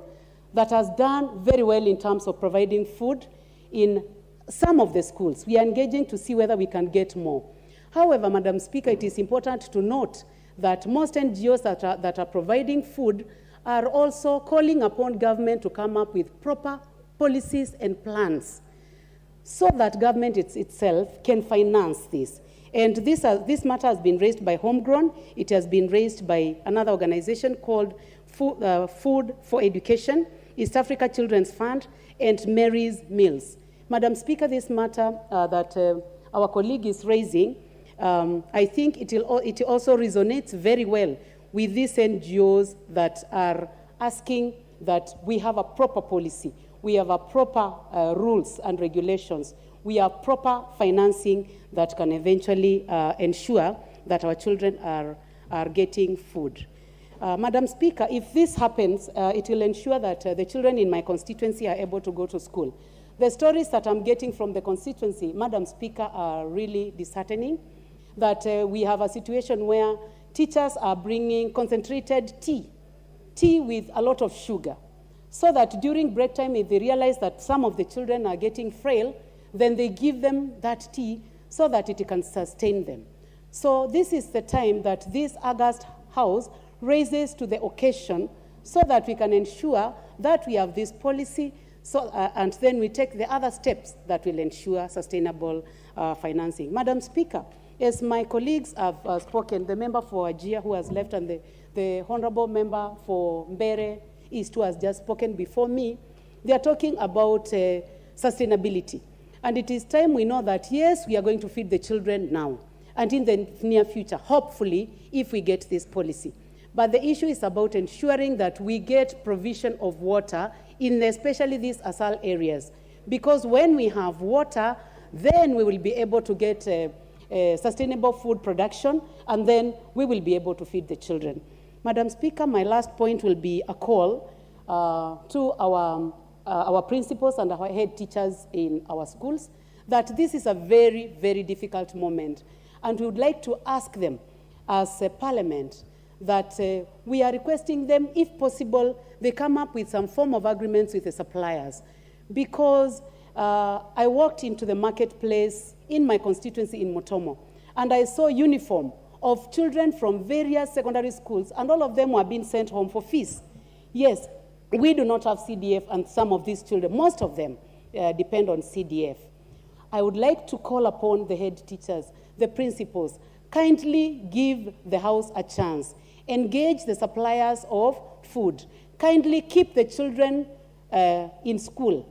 that has done very well in terms of providing food in some of the schools. We are engaging to see whether we can get more. However, Madam Speaker, it is important to note that most NGOs that are providing food are also calling upon government to come up with proper policies and plans so that government itself can finance this. And this matter has been raised by Homegrown. It has been raised by another organization called Food for Education, East Africa Children's Fund, and Mary's Meals. Madam Speaker, this matter that our colleague is raising, I think it also resonates very well with these NGOs that are asking that we have a proper policy, we have a proper rules and regulations, we have proper financing that can eventually ensure that our children are getting food. Madam Speaker, if this happens, it will ensure that the children in my constituency are able to go to school. The stories that I'm getting from the constituency, Madam Speaker, are really disheartening, that we have a situation where teachers are bringing concentrated tea with a lot of sugar, so that during break time, if they realize that some of the children are getting frail, then they give them that tea so that it can sustain them. So this is the time that this August House raises to the occasion so that we can ensure that we have this policy, and then we take the other steps that will ensure sustainable financing. Madam Speaker, as my colleagues have spoken, the member for Ajia who has left and the honorable member for Mbere East who has just spoken before me, they are talking about sustainability. And it is time we know that, yes, we are going to feed the children now and in the near future, hopefully, if we get this policy. But the issue is about ensuring that we get provision of water in especially these ASAL areas. Because when we have water, then we will be able to get sustainable food production, and then we will be able to feed the children. Madam Speaker, my last point will be a call to our principals and our head teachers in our schools, that this is a very, very difficult moment. And we would like to ask them as a parliament that we are requesting them, if possible, they come up with some form of agreements with the suppliers. Because I walked into the marketplace in my constituency in Motomo, and I saw uniform of children from various secondary schools, and all of them were being sent home for fees. Yes, we do not have CDF, and some of these children, most of them, depend on CDF. I would like to call upon the head teachers, the principals, kindly give the house a chance. Engage the suppliers of food. Kindly keep the children in school.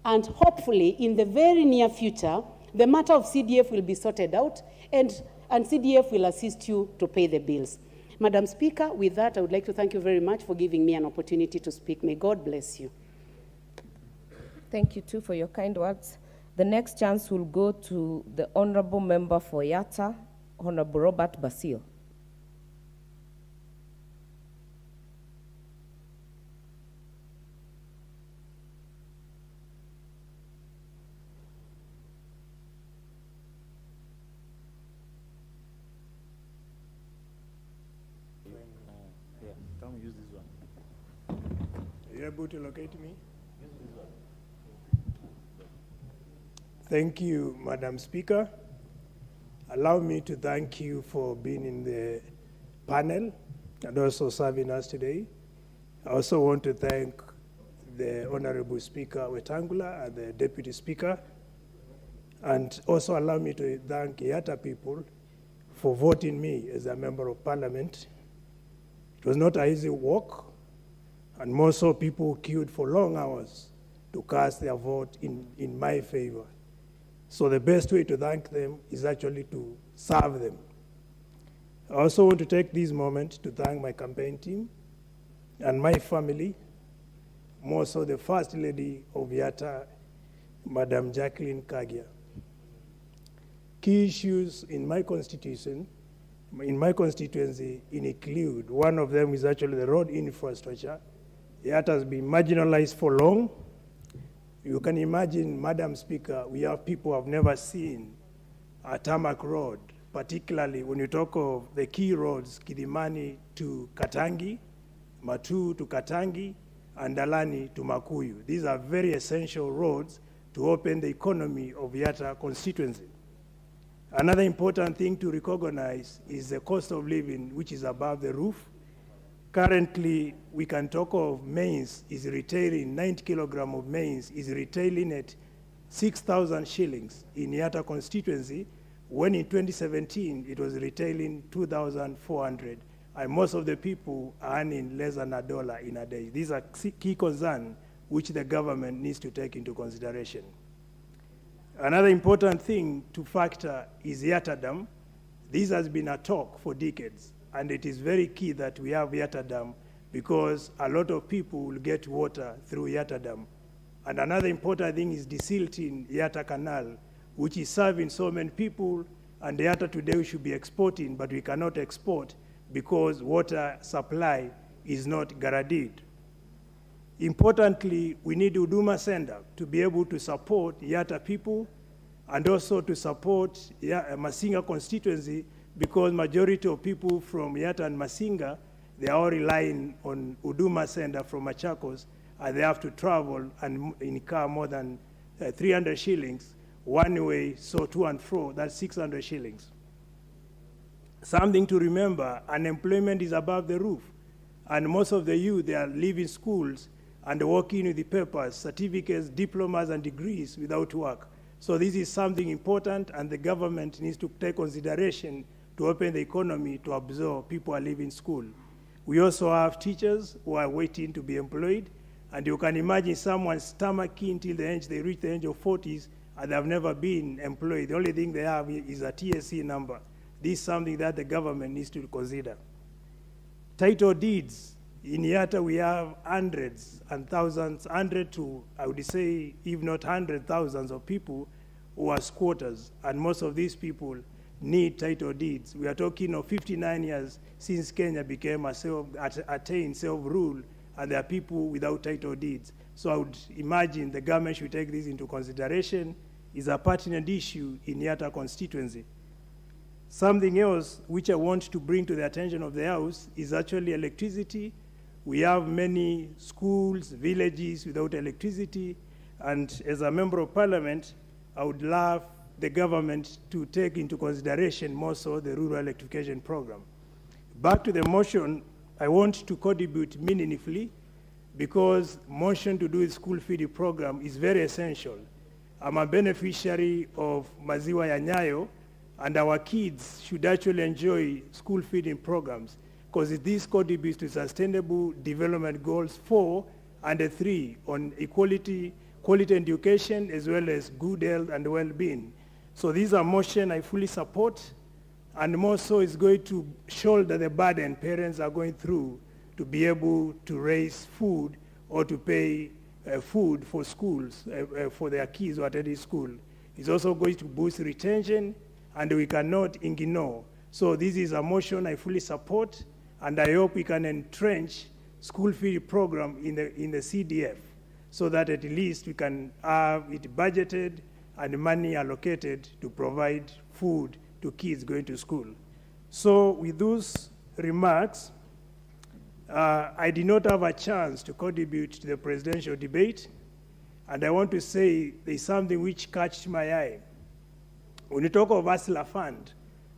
And hopefully, in the very near future, the matter of CDF will be sorted out, and CDF will assist you to pay the bills. Madam Speaker, with that, I would like to thank you very much for giving me an opportunity to speak. May God bless you. Thank you, too, for your kind words. The next chance will go to the Honorable Member for Yatta, Honorable Robert Basile. Use this one. Are you able to locate me? Use this one. Thank you, Madam Speaker. Allow me to thank you for being in the panel and also serving us today. I also want to thank the Honorable Speaker Wetangula and the Deputy Speaker, and also allow me to thank Yatta people for voting me as a Member of Parliament. It was not an easy walk, and more so people queued for long hours to cast their vote in my favor. So the best way to thank them is actually to serve them. I also want to take this moment to thank my campaign team and my family, more so the First Lady of Yatta, Madam Jacqueline Kagia. Key issues in my constituency include, one of them is actually the road infrastructure. Yatta has been marginalized for long. You can imagine, Madam Speaker, we have people who have never seen a tarmac road, particularly when you talk of the key roads, Kidimani to Katangi, Matu to Katangi, and Dalani to Makuyu. These are very essential roads to open the economy of Yatta constituency. Another important thing to recognize is the cost of living, which is above the roof. Currently, we can talk of maize is retailing, 90 kilogram of maize is retailing at 6,000 shillings in Yatta constituency, when in 2017, it was retailing 2,400. And most of the people are earning less than $1 in a day. These are key concerns which the government needs to take into consideration. Another important thing to factor is Yatta Dam. This has been a talk for decades, and it is very key that we have Yatta Dam because a lot of people will get water through Yatta Dam. And another important thing is desilting Yatta Canal, which is serving so many people, and Yatta today we should be exporting, but we cannot export because water supply is not guaranteed. Importantly, we need Huduma Center to be able to support Yatta people and also to support Masinga constituency, because majority of people from Yatta and Masinga, they are all relying on Huduma Center from Machakos, and they have to travel and in car more than 300 shillings one way, so to and fro, that's 600 shillings. Something to remember, unemployment is above the roof, and most of the youth, they are leaving schools and working with the papers, certificates, diplomas, and degrees without work. So this is something important, and the government needs to take consideration to open the economy to absorb people who are leaving school. We also have teachers who are waiting to be employed, and you can imagine someone stomaching till they reach the age of 40s, and they have never been employed. The only thing they have is a TSC number. This is something that the government needs to consider. Title deeds. In Yatta, we have hundreds and thousands, 100 to, I would say, if not 100,000 of people who are squatters, and most of these people need title deeds. We are talking of 59 years since Kenya became attained self-rule, and there are people without title deeds. So I would imagine the government should take this into consideration. It's a pertinent issue in Yatta constituency. Something else which I want to bring to the attention of the House is actually electricity. We have many schools, villages without electricity, and as a member of parliament, I would love the government to take into consideration more so the rural electrification program. Back to the motion, I want to contribute meaningfully because motion to do with school feeding program is very essential. I'm a beneficiary of Maziwa ya Nyayo, and our kids should actually enjoy school feeding programs because this contributes to sustainable development goals 4 and 3 on equality, quality education, as well as good health and well-being. So these are motion I fully support, and more so is going to shoulder the burden parents are going through to be able to raise food or to pay food for schools, for their kids who are attending school. It's also going to boost retention, and we cannot ignore. So this is a motion I fully support, and I hope we can entrench school feed program in the CDF so that at least we can have it budgeted and money allocated to provide food to kids going to school. So with those remarks, I did not have a chance to contribute to the presidential debate, and I want to say there's something which catched my eye. When you talk of Hustler Fund,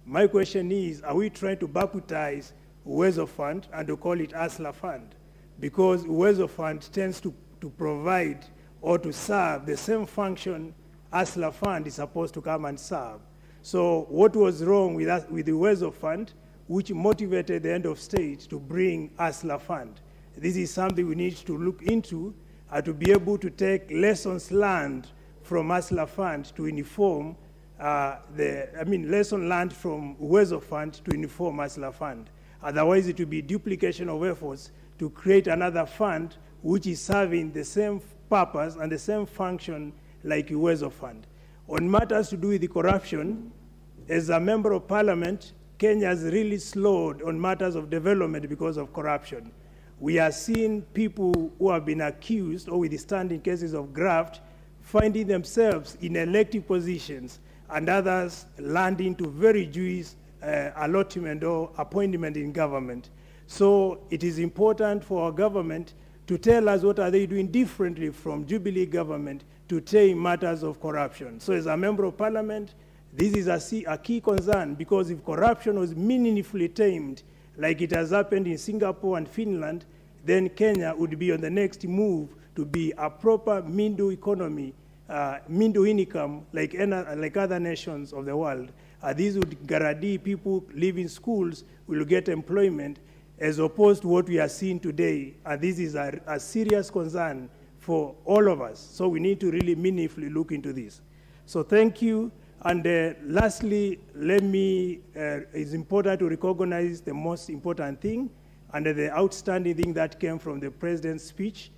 my question is, are we trying to baptize Uwezo Fund and to call it Hustler Fund? Because Uwezo Fund tends to provide or to serve the same function Hustler Fund is supposed to come and serve. So what was wrong with the Uwezo Fund, which motivated the end of state to bring Hustler Fund? This is something we need to look into to be able to take lessons learned from Hustler Fund to inform lesson learned from Uwezo Fund to inform Hustler Fund. Otherwise, it will be duplication of efforts to create another fund which is serving the same purpose and the same function like Uwezo Fund. On matters to do with the corruption, as a member of parliament, Kenya has really slowed on matters of development because of corruption. We are seeing people who have been accused or withstanding cases of graft finding themselves in elective positions, and others landing to very dubious allotment or appointment in government. So it is important for our government to tell us what are they doing differently from Jubilee government to tame matters of corruption. So as a member of parliament, this is a key concern, because if corruption was meaningfully tamed, like it has happened in Singapore and Finland, then Kenya would be on the next move to be a proper middle economy, middle income, like other nations of the world. These would guarantee people live in schools will get employment, as opposed to what we are seeing today. And this is a serious concern for all of us. So we need to really meaningfully look into this. So thank you. And lastly, it's important to recognize the most important thing and the outstanding thing that came from the president's speech.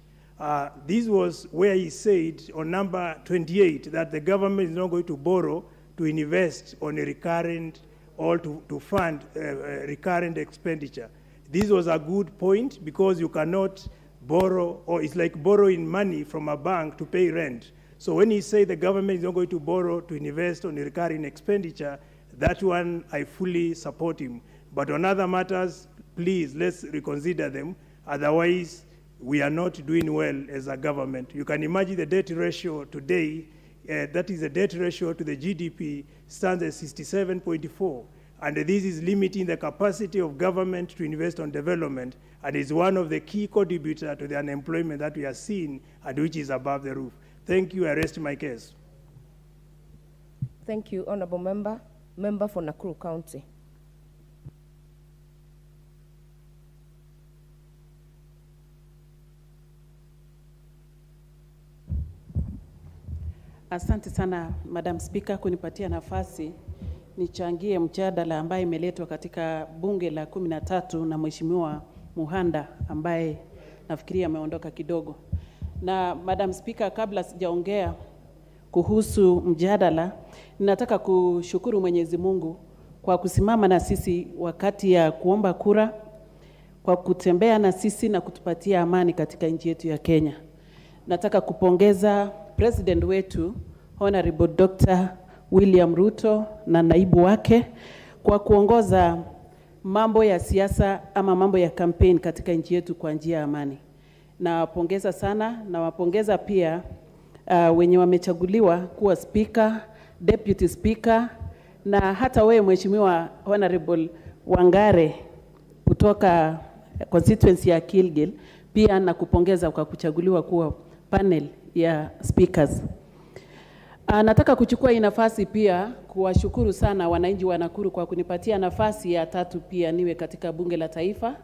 This was where he said on number 28 that the government is not going to borrow to invest on a recurrent or to fund recurrent expenditure. This was a good point, because you cannot borrow, or it's like borrowing money from a bank to pay rent. So when he said the government is not going to borrow to invest on a recurring expenditure, that one I fully support him. But on other matters, please, let's reconsider them. Otherwise, we are not doing well as a government. You can imagine the debt ratio today, that is the debt ratio to the GDP, stands at 67.4. And this is limiting the capacity of government to invest on development, and is one of the key contributors to the unemployment that we are seeing, and which is above the roof. Thank you. I rest my case. Thank you, Honorable Member. Member for Nakuru County. Asante sana Madam Speaker kunipatia nafasi nichangie mjadala ambaye imeletwa katika bunge la 13 na Mheshimiwa Muhanda ambaye nafikiria ameondoka kidogo. Na Madam Speaker, kabla sijaongea kuhusu mjadala, ninataka kushukuru Mwenyezi Mungu kwa kusimama na sisi wakati ya kuomba kura, kwa kutembea na sisi na kutupatia amani katika nchi yetu ya Kenya. Nataka kupongeza President wetu Honorable Dr. William Ruto na naibu wake kwa kuongoza mambo ya siasa ama mambo ya campaign katika nchi yetu kwa njia ya amani. Nawapongeza sana, na wapongeza pia wenye wamechaguliwa kuwa speaker, deputy speaker, na hata wewe Mheshimiwa Honorable Wangare kutoka constituency ya Kilgil, pia nakupongeza kwa kuchaguliwa kuwa panel ya speakers. Nataka kuchukua hii nafasi pia kuwashukuru sana wananchi wa Nakuru kwa kunipatia nafasi ya 3 pia niwe katika bunge la taifa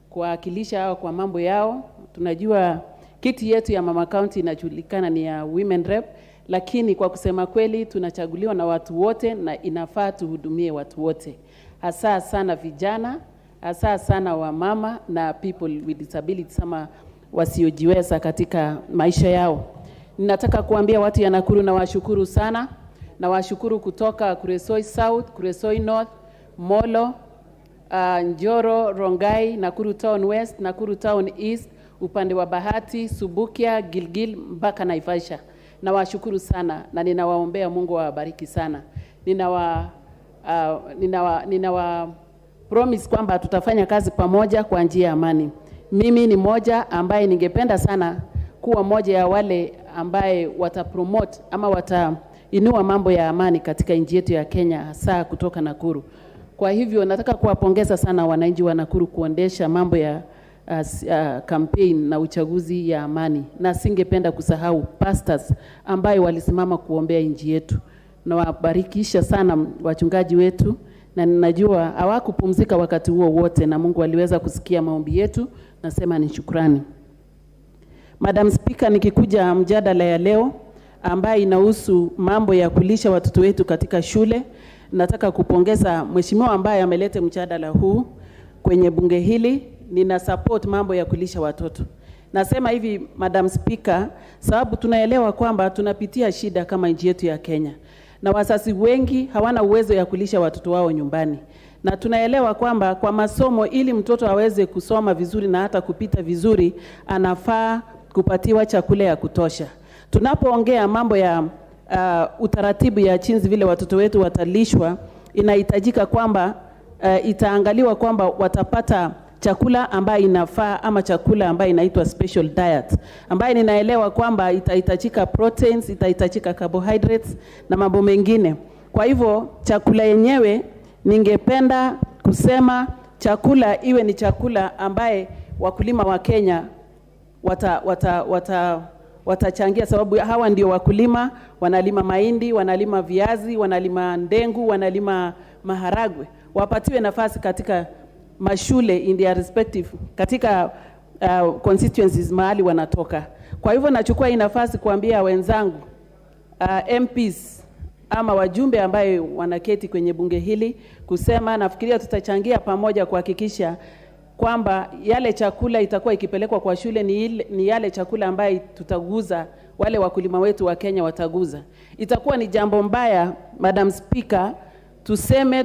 kuwakilisha hao kwa mambo yao. Tunajua kiti yetu ya Mama County inajulikana ni ya women rep, lakini kwa kusema kweli tunachaguliwa na watu wote na inafaa tuhudumie watu wote. Hasa sana vijana, hasa sana wamama na people with disabilities sama wasiojiweza katika maisha yao. Ninataka kuambia watu ya Nakuru na washukuru sana, na washukuru kutoka Kuresoi South, Kuresoi North, Molo, Njoro, Rongai, Nakuru Town West, Nakuru Town East, upande wa Bahati, Subukia, Gilgil mpaka Naivasha. Na washukuru sana na ninawaombea Mungu awabariki sana. Ninawa promise kwamba tutafanya kazi pamoja kwa njia ya amani. Mimi ni moja ambaye ningependa sana kuwa moja ya wale ambaye watapromote ama watainua mambo ya amani katika nchi yetu ya Kenya, hasa kutoka Nakuru. Kwa hivyo nataka kuwapongeza sana wananchi wa Nakuru kuendesha mambo ya campaign na uchaguzi ya amani, na singependa kusahau pastors ambaye walisimama kuombea nchi yetu. Na wabarikisha sana wachungaji wetu, na ninajua hawakupumzika wakati huo wote, na Mungu aliweza kusikia maombi yetu. Nasema ni shukrani. Madam Speaker, nikikuja mjadala ya leo ambaye inahusu mambo ya kulisha watoto wetu katika shule, nataka kupongeza mheshimiwa ambaye ameleta mjadala huu kwenye bunge hili. Nina support mambo ya kulisha watoto. Nasema hivi Madam Speaker, sababu tunaelewa kwamba tunapitia shida kama nchi yetu ya Kenya, na wazazi wengi hawana uwezo ya kulisha watoto wao nyumbani. Na tunaelewa kwamba kwa masomo, ili mtoto aweze kusoma vizuri na hata kupita vizuri, anafaa kupatiwa chakula ya kutosha. Tunapoongea mambo ya utaratibu ya jinsi vile watoto wetu watalishwa, inahitajika kwamba itaangaliwa kwamba watapata chakula ambayo inafaa ama chakula ambayo inaitwa special diet, ambayo ninaelewa kwamba itahitajika proteins, itahitajika carbohydrates na mambo mengine. Kwa hivyo chakula yenyewe ningependa kusema chakula iwe ni chakula ambaye wakulima wa Kenya watachangia, sababu hawa ndio wakulima, wanalima mahindi, wanalima viazi, wanalima ndengu, wanalima maharagwe. Wapatiwe nafasi katika mashule in their respective, katika constituencies mahali wanatoka. Kwa hivyo nachukua hii nafasi kuambia wenzangu MPs ama wajumbe ambaye wanaketi kwenye bunge hili kusema, nafikiria tutachangia pamoja kuhakikisha kwamba yale chakula itakuwa ikipelekwa kwa shule ni yale chakula ambaye tutaguza, wale wakulima wetu wa Kenya wataguza. Itakuwa ni jambo mbaya, Madam Speaker, tuseme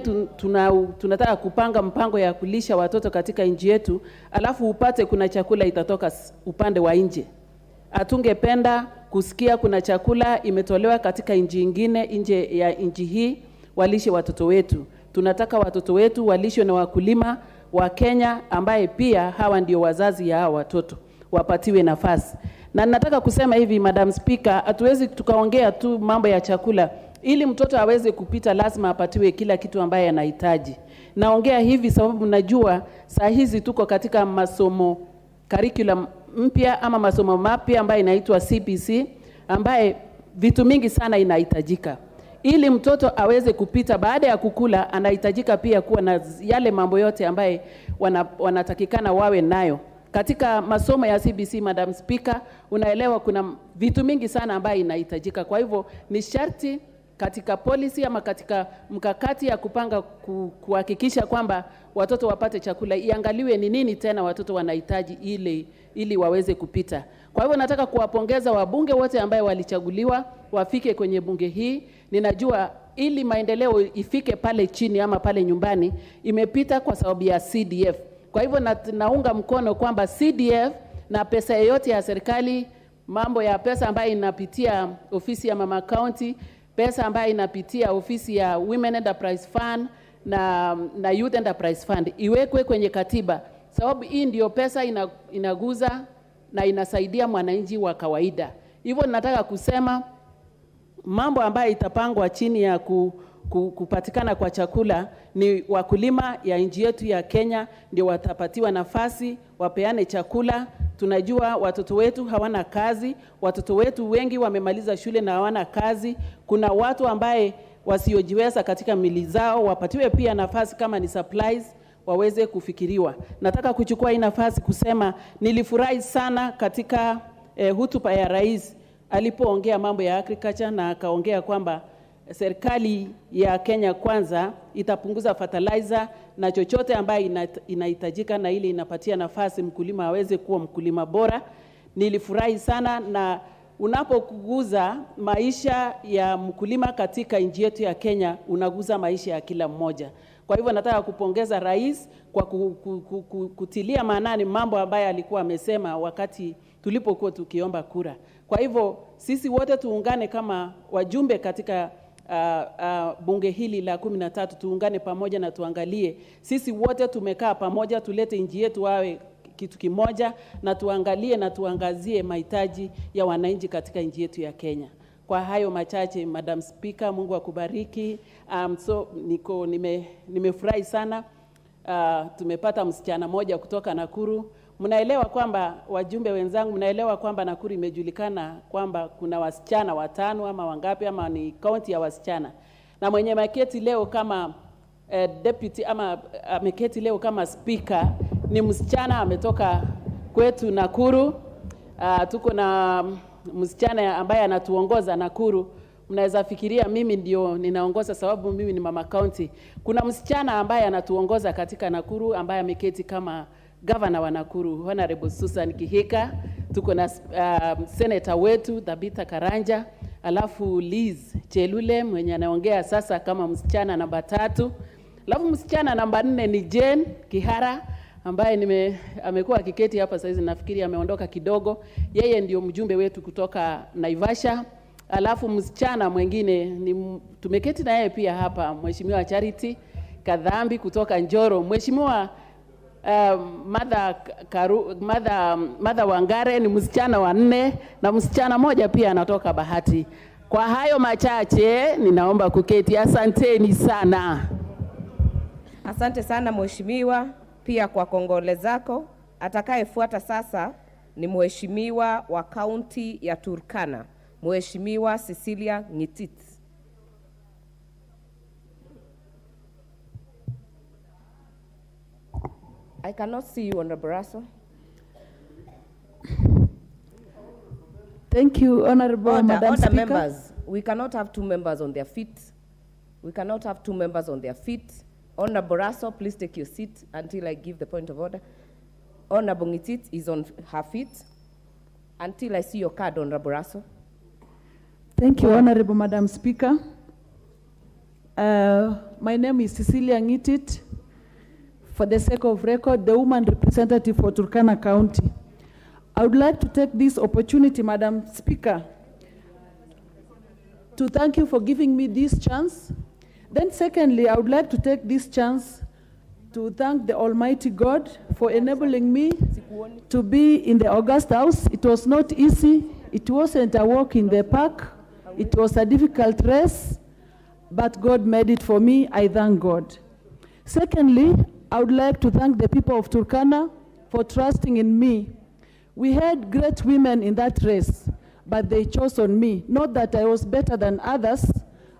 tunataka kupanga mpango ya kulisha watoto katika nchi yetu, alafu upate kuna chakula itatoka upande wa nje. Hatungependa kusikia kuna chakula imetolewa katika nchi nyingine nje ya nchi hii walishe watoto wetu. Tunataka watoto wetu walishwe na wakulima wa Kenya ambaye pia hawa ndio wazazi ya hawa watoto, wapatiwe nafasi. Na nataka kusema hivi, Madam Speaker, hatuwezi tukaongea tu mambo ya chakula. Ili mtoto aweze kupita lazima apatiwe kila kitu ambaye anahitaji. Naongea hivi sababu najua saa hizi tuko katika masomo curriculum mpya ama masomo mapya ambaye inaitwa CPC, ambaye vitu mingi sana inahitajika. Ili mtoto aweze kupita baada ya kukula, anahitajika pia kuwa na yale mambo yote ambaye wanatakikana wawe nayo. Katika masomo ya CBC, Madam Speaker, unaelewa kuna vitu mingi sana ambaye inahitajika. Kwa hivyo ni sharti katika policy ama katika mkakati ya kupanga kuhakikisha kwamba watoto wapate chakula, iangaliwe ni nini tena watoto wanahitaji ili waweze kupita. Kwa hivyo nataka kuwapongeza wabunge wote ambaye walichaguliwa wafike kwenye bunge hii. Ninajua ili maendeleo ifike pale chini ama pale nyumbani imepita kwa sababu ya CDF. Kwa hivyo naunga mkono kwamba CDF na pesa yote ya serikali, mambo ya pesa ambayo inapitia ofisi ya Mama County, pesa ambayo inapitia ofisi ya Women Enterprise Fund na Youth Enterprise Fund iwekwe kwenye katiba, sababu hii ndio pesa inaguza na inasaidia mwananchi wa kawaida. Hivyo nataka kusema mambo ambayo itapangwa chini ya kupatikana kwa chakula ni wakulima ya nchi yetu ya Kenya ndio watapatiwa nafasi wapeane chakula. Tunajua watoto wetu hawana kazi, watoto wetu wengi wamemaliza shule na hawana kazi. Kuna watu ambaye wasiojiweza katika mili zao, wapatiwe pia nafasi kama ni supplies waweze kufikiriwa. Nataka kuchukua hii nafasi kusema nilifurahi sana katika hotuba ya rais alipoongea mambo ya agriculture, na akaongea kwamba serikali ya Kenya kwanza itapunguza fertilizer na chochote ambaye inahitajika, na ili inapatia nafasi mkulima aweze kuwa mkulima bora. Nilifurahi sana, na unapokuguza maisha ya mkulima katika nchi yetu ya Kenya unaguza maisha ya kila mmoja. Kwa hivyo nataka kupongeza rais kwa kutilia maanani mambo ambayo alikuwa amesema wakati tulipokuwa tukiomba kura. Kwa hivyo sisi wote tuungane kama wajumbe katika bunge hili la 13, tuungane pamoja na tuangalie. Sisi wote tumekaa pamoja, tulete nchi yetu wawe kitu kimoja, na tuangalie na tuangazie mahitaji ya wananchi katika nchi yetu ya Kenya. Kwa hayo machache, Madam Speaker, Mungu akubariki. Nimefurahi sana. Tumepata msichana moja kutoka Nakuru. Mnaelewa kwamba wajumbe wenzangu, mnaelewa kwamba Nakuru imejulikana kwamba kuna wasichana 5 ama wangapi, ama ni kaunti ya wasichana. Na mwenye maketi leo kama deputy ama ameketi leo kama speaker ni msichana ametoka kwetu Nakuru. Tuko na msichana ambaye anatuongoza Nakuru. Mnaweza fikiria mimi ndio ninaongoza sababu mimi ni mama county. Kuna msichana ambaye anatuongoza katika Nakuru ambaye ameketi kama governor wa Nakuru, Honorable Susan Kihika. Tuko na senator wetu Thabita Karanja, alafu Liz Chelule mwenye anaongea sasa kama msichana namba 3. Alafu msichana namba 4 ni Jane Kihara ambaye amekuwa akiketi hapa sasa hizi, nafikiri ameondoka kidogo. Yeye ndio mjumbe wetu kutoka Naivasha. Alafu msichana mwingine tumeketi na yeye pia hapa, Mheshimiwa Charity Kadhambi kutoka Njoro. Mheshimiwa Mother Wangare ni msichana wa 4 na msichana moja pia anatoka Bahati. Kwa hayo machache ninaomba kuketi. Asanteni sana. Asante sana mheshimiwa, pia kwa kongole zako. Atakayefuata sasa ni mheshimiwa wa kaunti ya Turkana, Mheshimiwa Cecilia Ngitit. I cannot see you, Honorable Russell. Thank you, Honorable Madam Speaker. Members, we cannot have 2 members on their feet. We cannot have 2 members on their feet. Honorable Russell, please take your seat until I give the point of order. Honorable Ngitit is on her feet until I see your card, Honorable Russell. Thank you, Honorable Madam Speaker. My name is Cecilia Ngitit. For the sake of record, the woman representative for Turkana County. I would like to take this opportunity, Madam Speaker, to thank you for giving me this chance. Then secondly, I would like to take this chance to thank the Almighty God for enabling me to be in the August House. It was not easy. It wasn't a walk in the park. It was a difficult race, but God made it for me. I thank God. Secondly, I would like to thank the people of Turkana for trusting in me. We had great women in that race, but they chose on me. Not that I was better than others,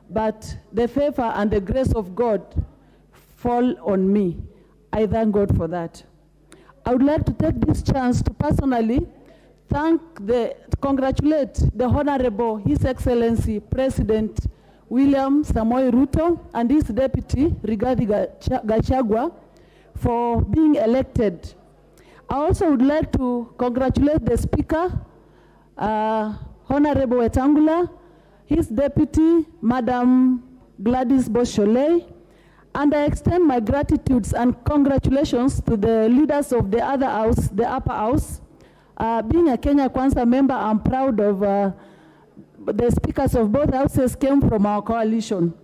but the favor and the grace of God fall on me. I thank God for that. I would like to take this chance to personally congratulate the Honorable His Excellency President William Samoei Ruto and his deputy Rigathi Gachagua for being elected. I also would like to congratulate the Speaker, Honorable Wetangula, his deputy, Madam Gladys Bosholei, and I extend my gratitudes and congratulations to the leaders of the other house, the upper house. Being a Kenya Kwanza member, I'm proud of the speakers of both houses came from our coalition.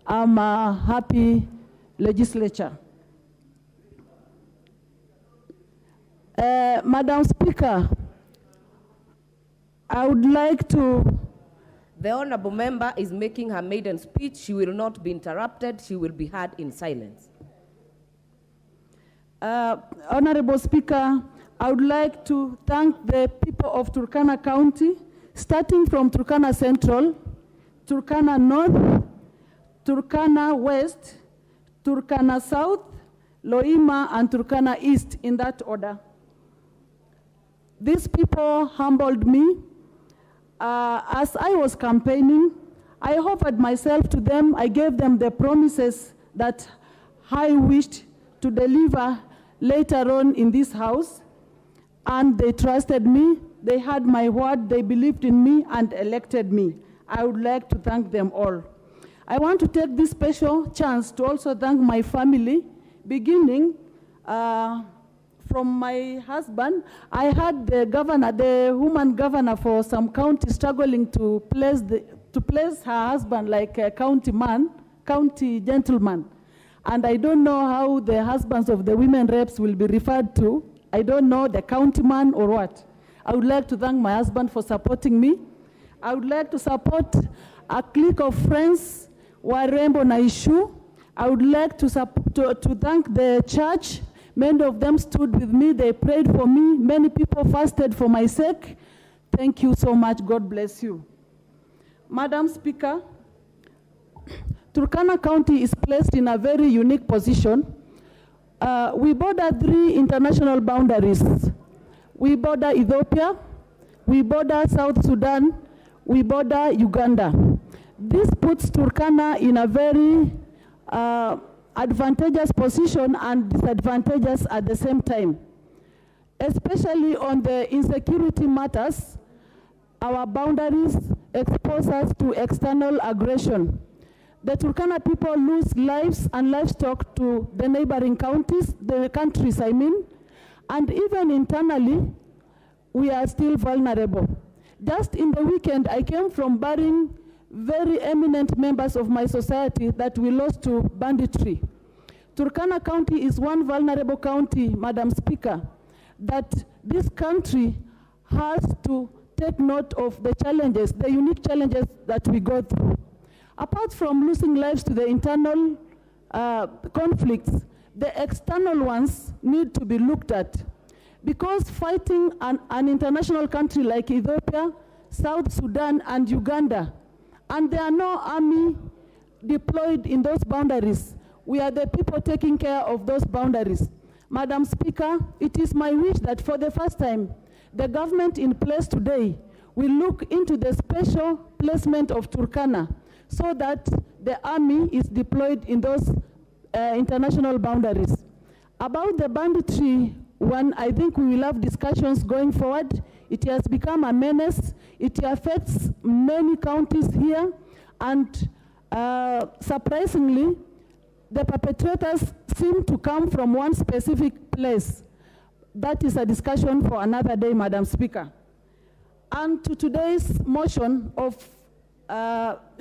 I'm a happy legislature. Madam Speaker, I would like to... The honorable member is making her maiden speech. She will not be interrupted. She will be heard in silence. Honorable Speaker, I would like to thank the people of Turkana County, starting from Turkana Central, Turkana North, Turkana West, Turkana South, Loima, and Turkana East, in that order. These people humbled me. As I was campaigning, I offered myself to them. I gave them the promises that I wished to deliver later on in this house, and they trusted me. They had my word, they believed in me, and elected me. I would like to thank them all. I want to take this special chance to also thank my family, beginning from my husband. I had the governor, the woman governor for some county, struggling to place her husband like a county gentleman. And I don't know how the husbands of the women reps will be referred to. I don't know, the county man or what. I would like to thank my husband for supporting me. I would like to support a clique of friends, Warembo Naishu. I would like to thank the church. Many of them stood with me. They prayed for me. Many people fasted for my sake. Thank you so much. God bless you. Madam Speaker, Turkana County is placed in a very unique position. We border 3 international boundaries. We border Ethiopia, we border South Sudan, we border Uganda. This puts Turkana in a very advantageous position and disadvantageous at the same time. Especially on the insecurity matters, our boundaries expose us to external aggression. The Turkana people lose lives and livestock to the neighboring countries, and even internally, we are still vulnerable. Just in the weekend, I came from burying very eminent members of my society that we lost to banditry. Turkana County is one vulnerable county, Madam Speaker, that this country has to take note of the challenges, the unique challenges that we go through. Apart from losing lives to the internal conflicts, the external ones need to be looked at. Because fighting an international country like Ethiopia, South Sudan, and Uganda, and there are no army deployed in those boundaries, we are the people taking care of those boundaries. Madam Speaker, it is my wish that for the first time, the government in place today will look into the special placement of Turkana so that the army is deployed in those international boundaries. About the banditry one, I think we will have discussions going forward. It has become a menace. It affects many counties here, and surprisingly, the perpetrators seem to come from one specific place. That is a discussion for another day, Madam Speaker. And to today's motion of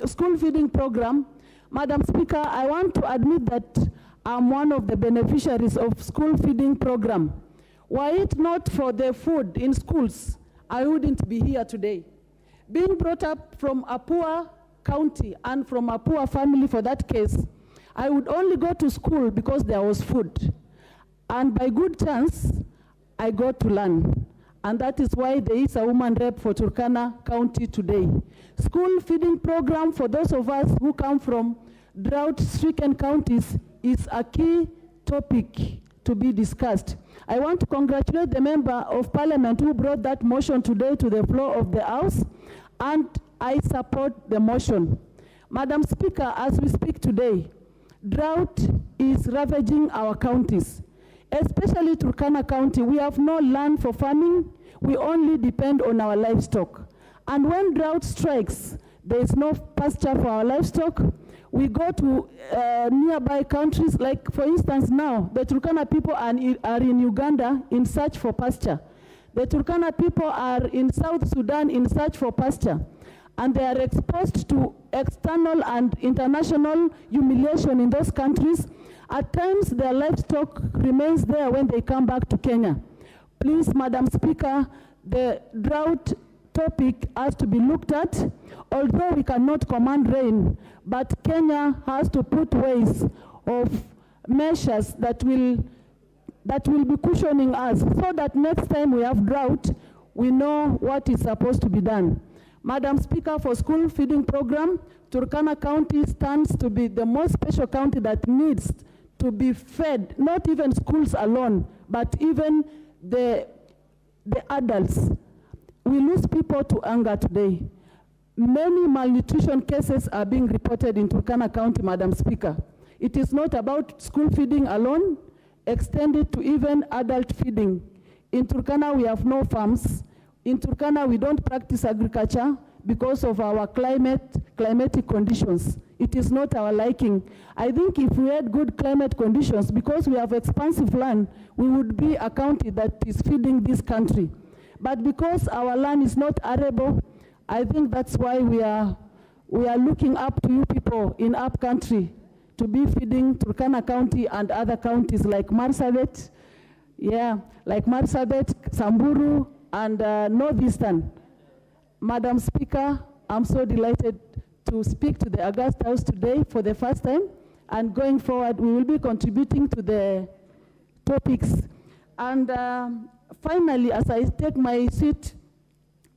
school feeding program, Madam Speaker, I want to admit that I'm one of the beneficiaries of school feeding program. Were it not for the food in schools, I wouldn't be here today. Being brought up from a poor county and from a poor family for that case, I would only go to school because there was food. And by good chance, I got to learn. And that is why there is a woman rep for Turkana County today. School feeding program for those of us who come from drought-stricken counties is a key topic to be discussed. I want to congratulate the member of parliament who brought that motion today to the floor of the House, and I support the motion. Madam Speaker, as we speak today, drought is ravaging our counties, especially Turkana County. We have no land for farming. We only depend on our livestock. And when drought strikes, there is no pasture for our livestock. We go to nearby countries, like for instance now, the Turkana people are in Uganda in search for pasture. The Turkana people are in South Sudan in search for pasture. And they are exposed to external and international humiliation in those countries. At times, their livestock remains there when they come back to Kenya. Please, Madam Speaker, the drought topic has to be looked at. Although we cannot command rain, but Kenya has to put ways of measures that will be cushioning us so that next time we have drought, we know what is supposed to be done. Madam Speaker, for school feeding program, Turkana County stands to be the most special county that needs to be fed, not even schools alone, but even the adults. We lose people to hunger today. Many malnutrition cases are being reported in Turkana County, Madam Speaker. It is not about school feeding alone, extended to even adult feeding. In Turkana, we have no farms. In Turkana, we don't practice agriculture because of our climatic conditions. It is not our liking. I think if we had good climate conditions, because we have expansive land, we would be a county that is feeding this country. But because our land is not arable, I think that's why we are looking up to you people in up country to be feeding Turkana County and other counties like Marsabit, like Marsabit, Samburu, and Northeastern. Madam Speaker, I'm so delighted to speak to the August House today for the first time, and going forward, we will be contributing to the topics. And finally, as I take my seat,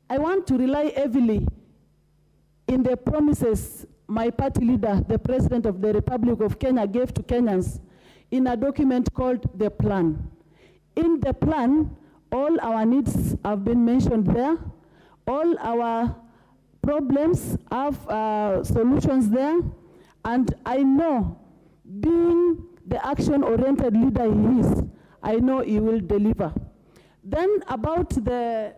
I want to rely heavily in the promises my party leader, the President of the Republic of Kenya, gave to Kenyans in a document called the Plan. In the plan, all our needs have been mentioned there. All our problems have solutions there. And I know, being the action-oriented leader he is, I know he will deliver. Then about the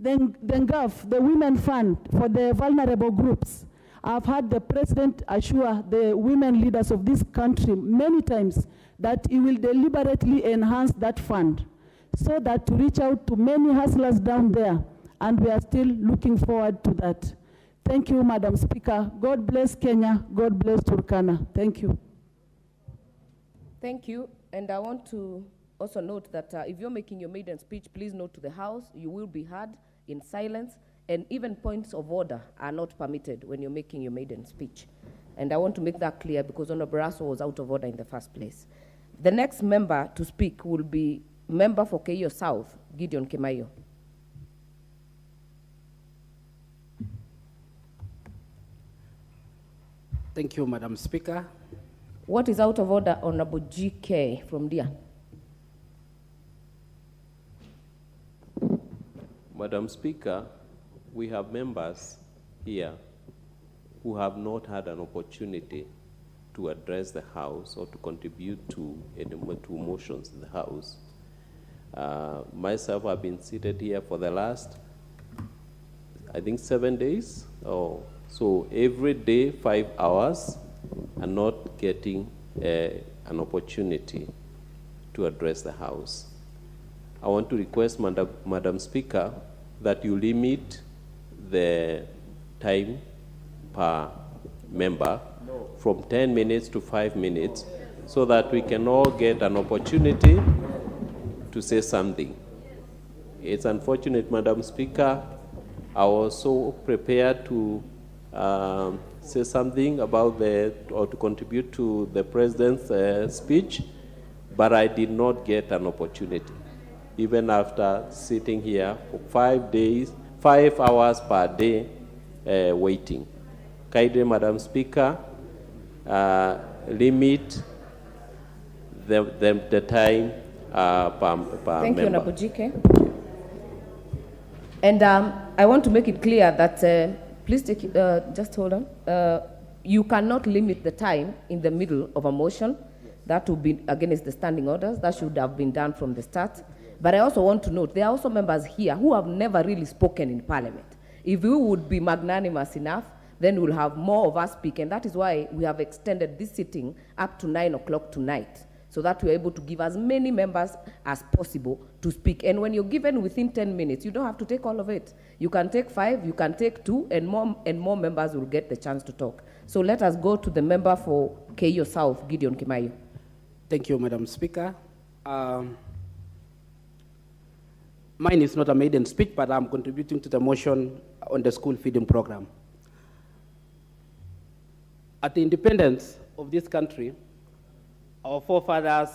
NGAF, the Women Fund for the vulnerable groups, I've had the President assure the women leaders of this country many times that he will deliberately enhance that fund so that to reach out to many hustlers down there, and we are still looking forward to that. Thank you, Madam Speaker. God bless Kenya. God bless Turkana. Thank you. Thank you. And I want to also note that if you're making your maiden speech, please note to the House, you will be heard in silence, and even points of order are not permitted when you're making your maiden speech. And I want to make that clear because Honorable Barrasso was out of order in the first place. The next member to speak will be member for Keio South, Gideon Kimayo. Thank you, Madam Speaker. What is out of order, Honorable GK from Dia? Madam Speaker, we have members here who have not had an opportunity to address the House or to contribute to motions in the House. Myself, I've been seated here for the last, I think, 7 days. So every day, 5 hours, and not getting an opportunity to address the House. I want to request, Madam Speaker, that you limit the time per member from 10 minutes to 5 minutes so that we can all get an opportunity to say something. It's unfortunate, Madam Speaker, I was so prepared to say something about or to contribute to the President's speech, but I did not get an opportunity, even after sitting here for 5 hours per day waiting. Kindly, Madam Speaker, limit the time per Thank member. you, Honorable GK. And I want to make it clear that, please take, just hold on. You cannot limit the time in the middle of a motion. That would be against the standing orders. That should have been done from the start. But I also want to note, there are also members here who have never really spoken in Parliament. If we would be magnanimous enough, then we'll have more of us speak. And that is why we have extended this sitting up to 9 o'clock tonight, so that we're able to give as many members as possible to speak. And when you're given within 10 minutes, you don't have to take all of it. You can take 5, you can take 2, and more members will get the chance to talk. So let us go to the member for Keio South, Gideon Kimayo. Thank you, Madam Speaker. Mine is not a maiden speech, but I'm contributing to the motion on the school feeding program. At the independence of this country, our forefathers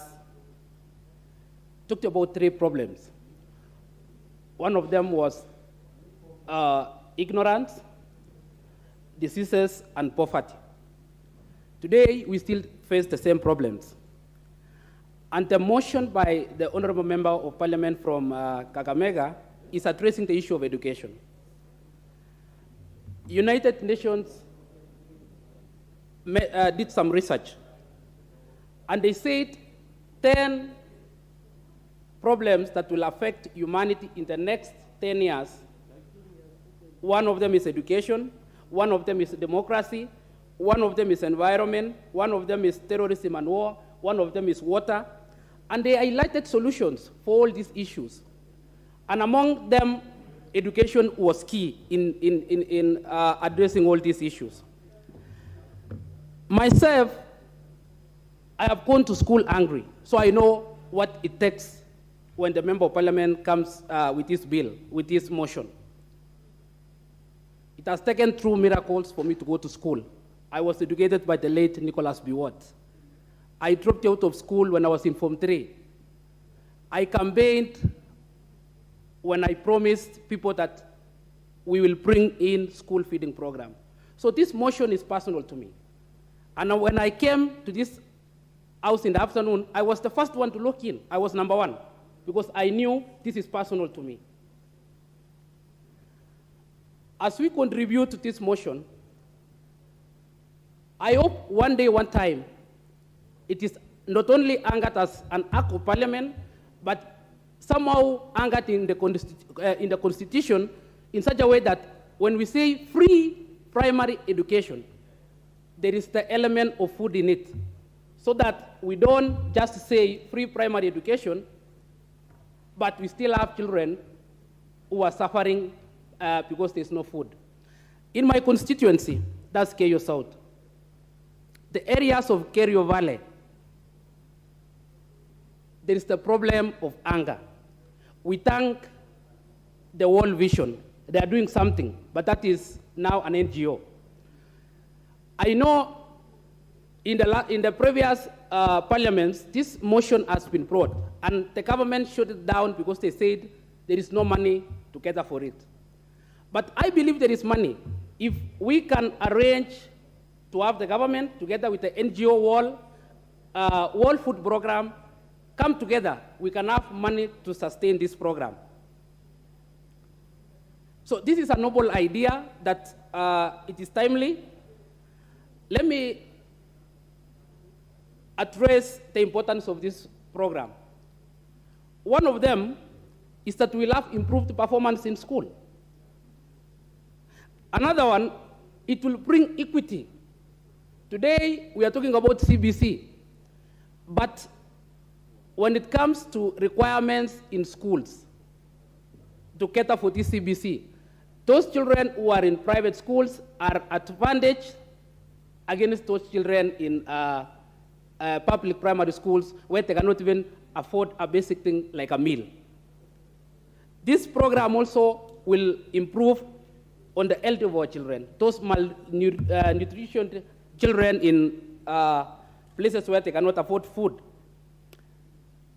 talked about 3 problems. One of them was ignorance, diseases, and poverty. Today, we still face the same problems. And the motion by the Honorable Member of Parliament from Kakamega is addressing the issue of education. United Nations did some research, and they said 10 problems that will affect humanity in the next 10 years. One of them is education, one of them is democracy, one of them is environment, one of them is terrorism and war, one of them is water. And they highlighted solutions for all these issues. And among them, education was key in addressing all these issues. Myself, I have gone to school angry, so I know what it takes when the Member of Parliament comes with this bill, with this motion. It has taken true miracles for me to go to school. I was educated by the late Nicholas Biwott. I dropped out of school when I was in Form 3. I campaigned when I promised people that we will bring in school feeding program. So this motion is personal to me. And when I came to this house in the afternoon, I was the first one to look in. I was number 1, because I knew this is personal to me. As we contribute to this motion, I hope one day, one time, it is not only anchored as an act of Parliament, but somehow anchored in the Constitution in such a way that when we say free primary education, there is the element of food in it, so that we don't just say free primary education, but we still have children who are suffering because there's no food. In my constituency, that's Keio South, the areas of Kerio Valley, there is the problem of anger. We thank the World Vision. They are doing something, but that is now an NGO. I know in the previous parliaments, this motion has been brought, and the government shut it down because they said there is no money to cater for it. But I believe there is money. If we can arrange to have the government, together with the NGO World Food Program, come together, we can have money to sustain this program. So this is a noble idea that it is timely. Let me address the importance of this program. One of them is that we'll have improved performance in school. Another one, it will bring equity. Today, we are talking about CBC, but when it comes to requirements in schools to cater for this CBC, those children who are in private schools are advantaged against those children in public primary schools where they cannot even afford a basic thing like a meal. This program also will improve on the health of our children, those malnutrition children in places where they cannot afford food.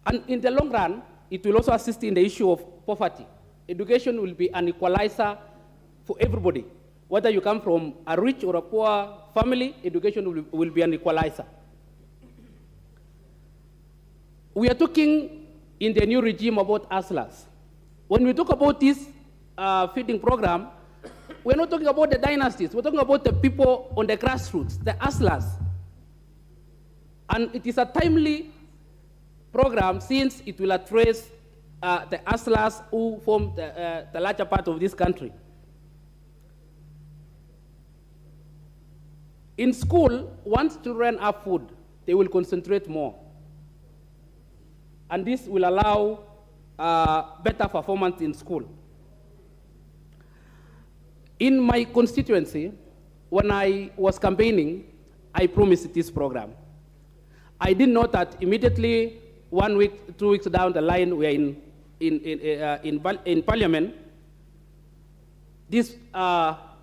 And in the long run, it will also assist in the issue of poverty. Education will be an equalizer for everybody. Whether you come from a rich or a poor family, education will be an equalizer. We are talking in the new regime about hustlers. When we talk about this feeding program, we're not talking about the dynasties. We're talking about the people on the grassroots, the hustlers. And it is a timely program since it will address the hustlers who form the larger part of this country. In school, once children have food, they will concentrate more. And this will allow better performance in school. In my constituency, when I was campaigning, I promised this program. I didn't know that immediately 1 week, 2 weeks down the line, we are in Parliament, this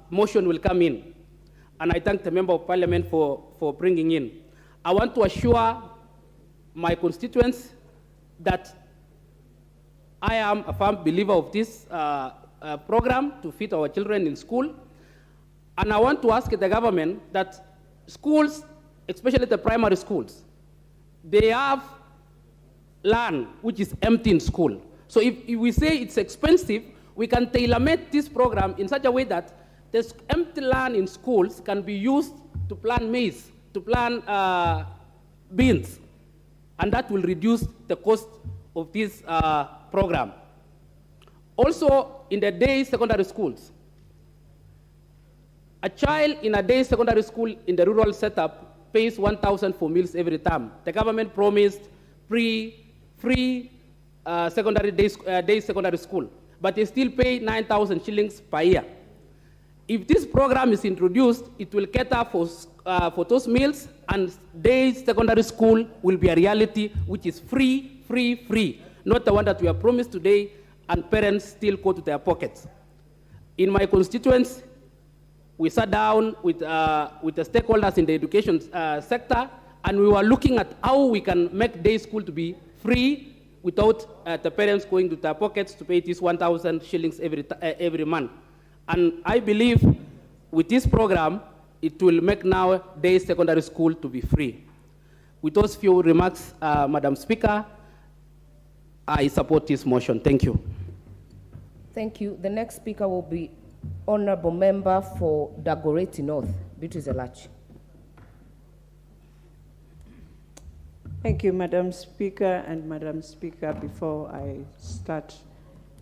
motion will come in. And I thank the Member of Parliament for bringing in. I want to assure my constituents that I am a firm believer of this program to feed our children in school. And I want to ask the government that schools, especially the primary schools, they have land which is empty in school. So if we say it's expensive, we can tailor-make this program in such a way that this empty land in schools can be used to plant maize, to plant beans, and that will reduce the cost of this program. Also, in the day secondary schools, a child in a day secondary school in the rural setup pays 1,000 for meals every term. The government promised free day secondary school, but they still pay 9,000 shillings per year. If this program is introduced, it will cater for those meals, and day secondary school will be a reality, which is free, not the one that we are promised today, and parents still go to their pockets. In my constituents, we sat down with the stakeholders in the education sector, and we were looking at how we can make day school to be free without the parents going to their pockets to pay this 1,000 shillings every month. And I believe with this program, it will make now day secondary school to be free. With those few remarks, Madam Speaker, I support this motion. Thank you. Thank you. The next speaker will be Honorable Member for Dagoretti North, Beatrice Elachi. Thank you, Madam Speaker. And Madam Speaker, before I start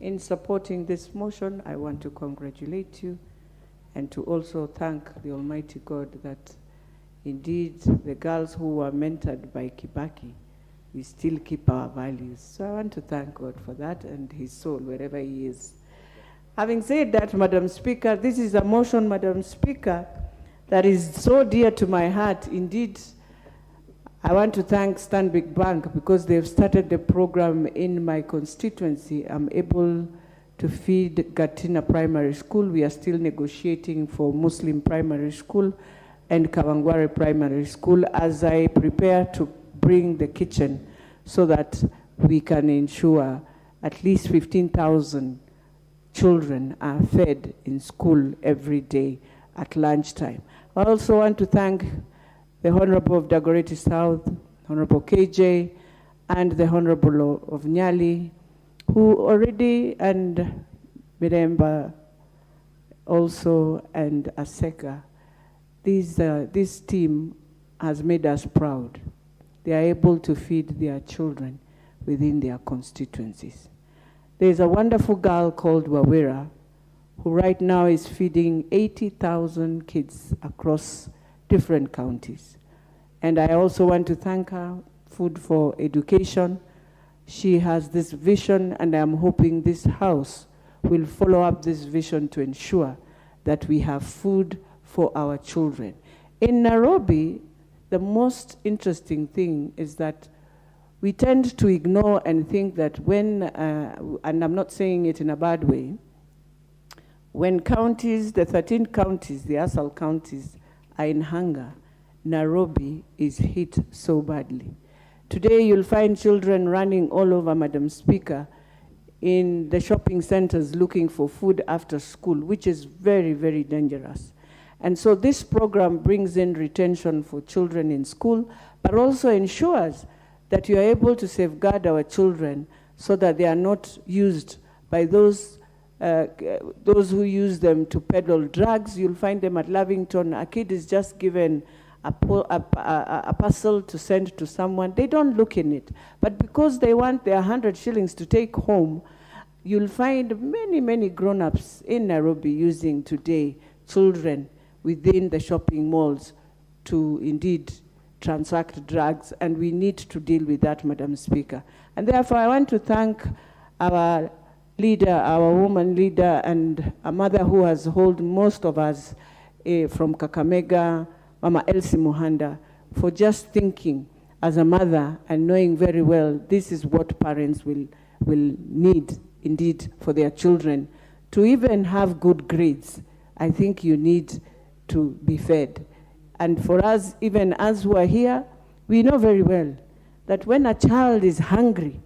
in supporting this motion, I want to congratulate you and to also thank the Almighty God that indeed the girls who were mentored by Kibaki, we still keep our values. So I want to thank God for that and his soul, wherever he is. Having said that, Madam Speaker, this is a motion, Madam Speaker, that is so dear to my heart. Indeed, I want to thank Stanbic Bank because they've started the program in my constituency. I'm able to feed Gatina Primary School. We are still negotiating for Muslim Primary School and Kawangware Primary School as I prepare to bring the kitchen so that we can ensure at least 15,000 children are fed in school every day at lunchtime. I also want to thank the Honorable of Dagoretti South, Honorable KJ, and the Honorable of Nyali, who already, and Miremba also, and Aseka. This team has made us proud. They are able to feed their children within their constituencies. There's a wonderful girl called Wawera, who right now is feeding 80,000 kids across different counties. And I also want to thank her, Food for Education. She has this vision, and I'm hoping this house will follow up this vision to ensure that we have food for our children. In Nairobi, the most interesting thing is that we tend to ignore and think that when, and I'm not saying it in a bad way, when counties, the 13 counties, the ASAL counties, are in hunger, Nairobi is hit so badly. Today you'll find children running all over, Madam Speaker, in the shopping centers looking for food after school, which is very, very dangerous. And so this program brings in retention for children in school, but also ensures that you are able to safeguard our children so that they are not used by those who use them to peddle drugs. You'll find them at Lavington. A kid is just given a parcel to send to someone. They don't look in it. But because they want their 100 shillings to take home, you'll find many, many grown-ups in Nairobi using today children within the shopping malls to indeed transact drugs, and we need to deal with that, Madam Speaker. And therefore, I want to thank our leader, our woman leader, and a mother who has held most of us from Kakamega, Mama Elsie Muhanda, for just thinking as a mother and knowing very well this is what parents will need, indeed, for their children. To even have good grades, I think you need to be fed. And for us, even as who are here, we know very well that when a child is hungry,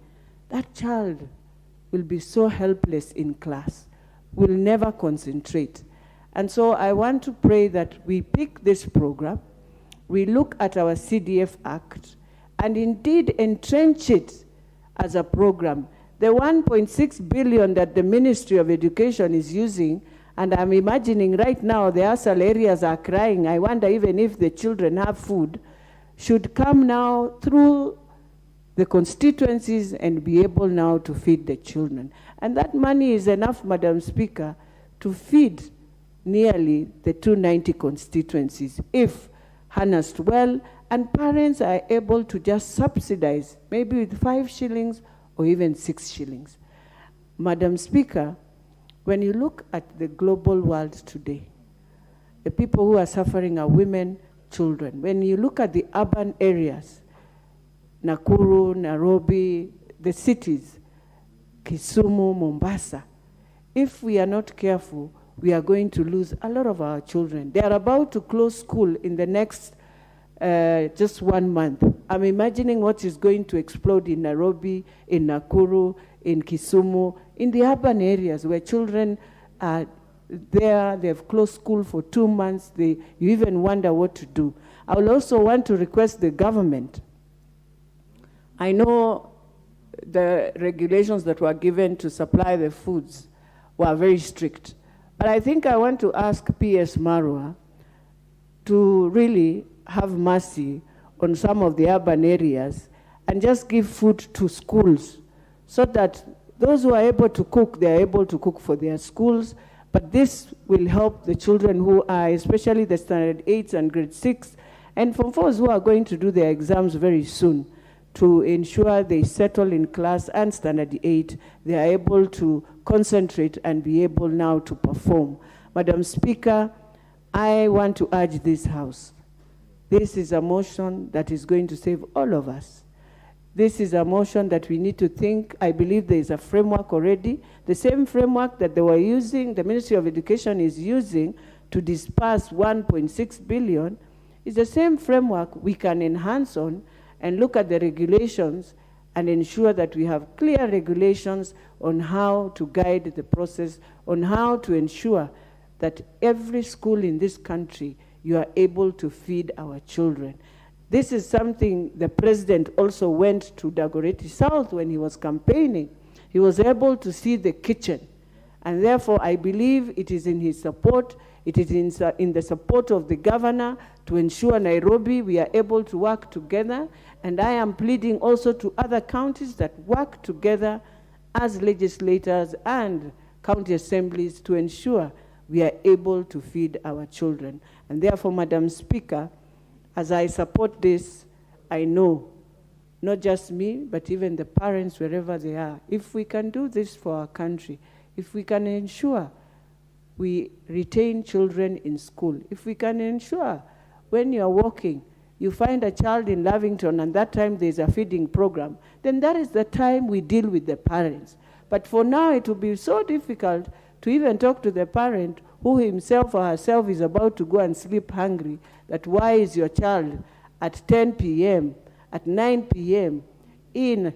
that child will be so helpless in class, will never concentrate. And so I want to pray that we pick this program, we look at our CDF Act, and indeed entrench it as a program. The 1.6 billion that the Ministry of Education is using, and I'm imagining right now the ASAL areas are crying, I wonder even if the children have food, should come now through the constituencies and be able now to feed the children. And that money is enough, Madam Speaker, to feed nearly the 290 constituencies if harnessed well, and parents are able to just subsidize, maybe with 5 shillings or even 6 shillings. Madam Speaker, when you look at the global world today, the people who are suffering are women, children. When you look at the urban areas, Nakuru, Nairobi, the cities, Kisumu, Mombasa, if we are not careful, we are going to lose a lot of our children. They are about to close school in the next just 1 month. I'm imagining what is going to explode in Nairobi, in Nakuru, in Kisumu, in the urban areas where children are there, they've closed school for 2 months, you even wonder what to do. I will also want to request the government. I know the regulations that were given to supply the foods were very strict, but I think I want to ask PS Marwa to really have mercy on some of the urban areas and just give food to schools so that those who are able to cook, they are able to cook for their schools, but this will help the children who are, especially the standard 8s and grade 6, and Form 4s who are going to do their exams very soon, to ensure they settle in class and standard 8, they are able to concentrate and be able now to perform. Madam Speaker, I want to urge this House. this is a motion that is going to save all of us. This is a motion that we need to think. I believe there is a framework already. The same framework that they were using, the Ministry of Education is using to disperse 1.6 billion, is the same framework we can enhance on and look at the regulations and ensure that we have clear regulations on how to guide the process, on how to ensure that every school in this country, you are able to feed our children. This is something the president also went to Dagoretti South when he was campaigning. He was able to see the kitchen. And therefore, I believe it is in his support, it is in the support of the governor to ensure Nairobi we are able to work together. And I am pleading also to other counties that work together as legislators and county assemblies to ensure we are able to feed our children. And therefore, Madam Speaker, as I support this, I know, not just me, but even the parents wherever they are, if we can do this for our country, if we can ensure we retain children in school, if we can ensure when you're walking, you find a child in Lavington and that time there's a feeding program, then that is the time we deal with the parents. But for now, it will be so difficult to even talk to the parent who himself or herself is about to go and sleep hungry, that why is your child at 10 p.m., at 9 p.m. in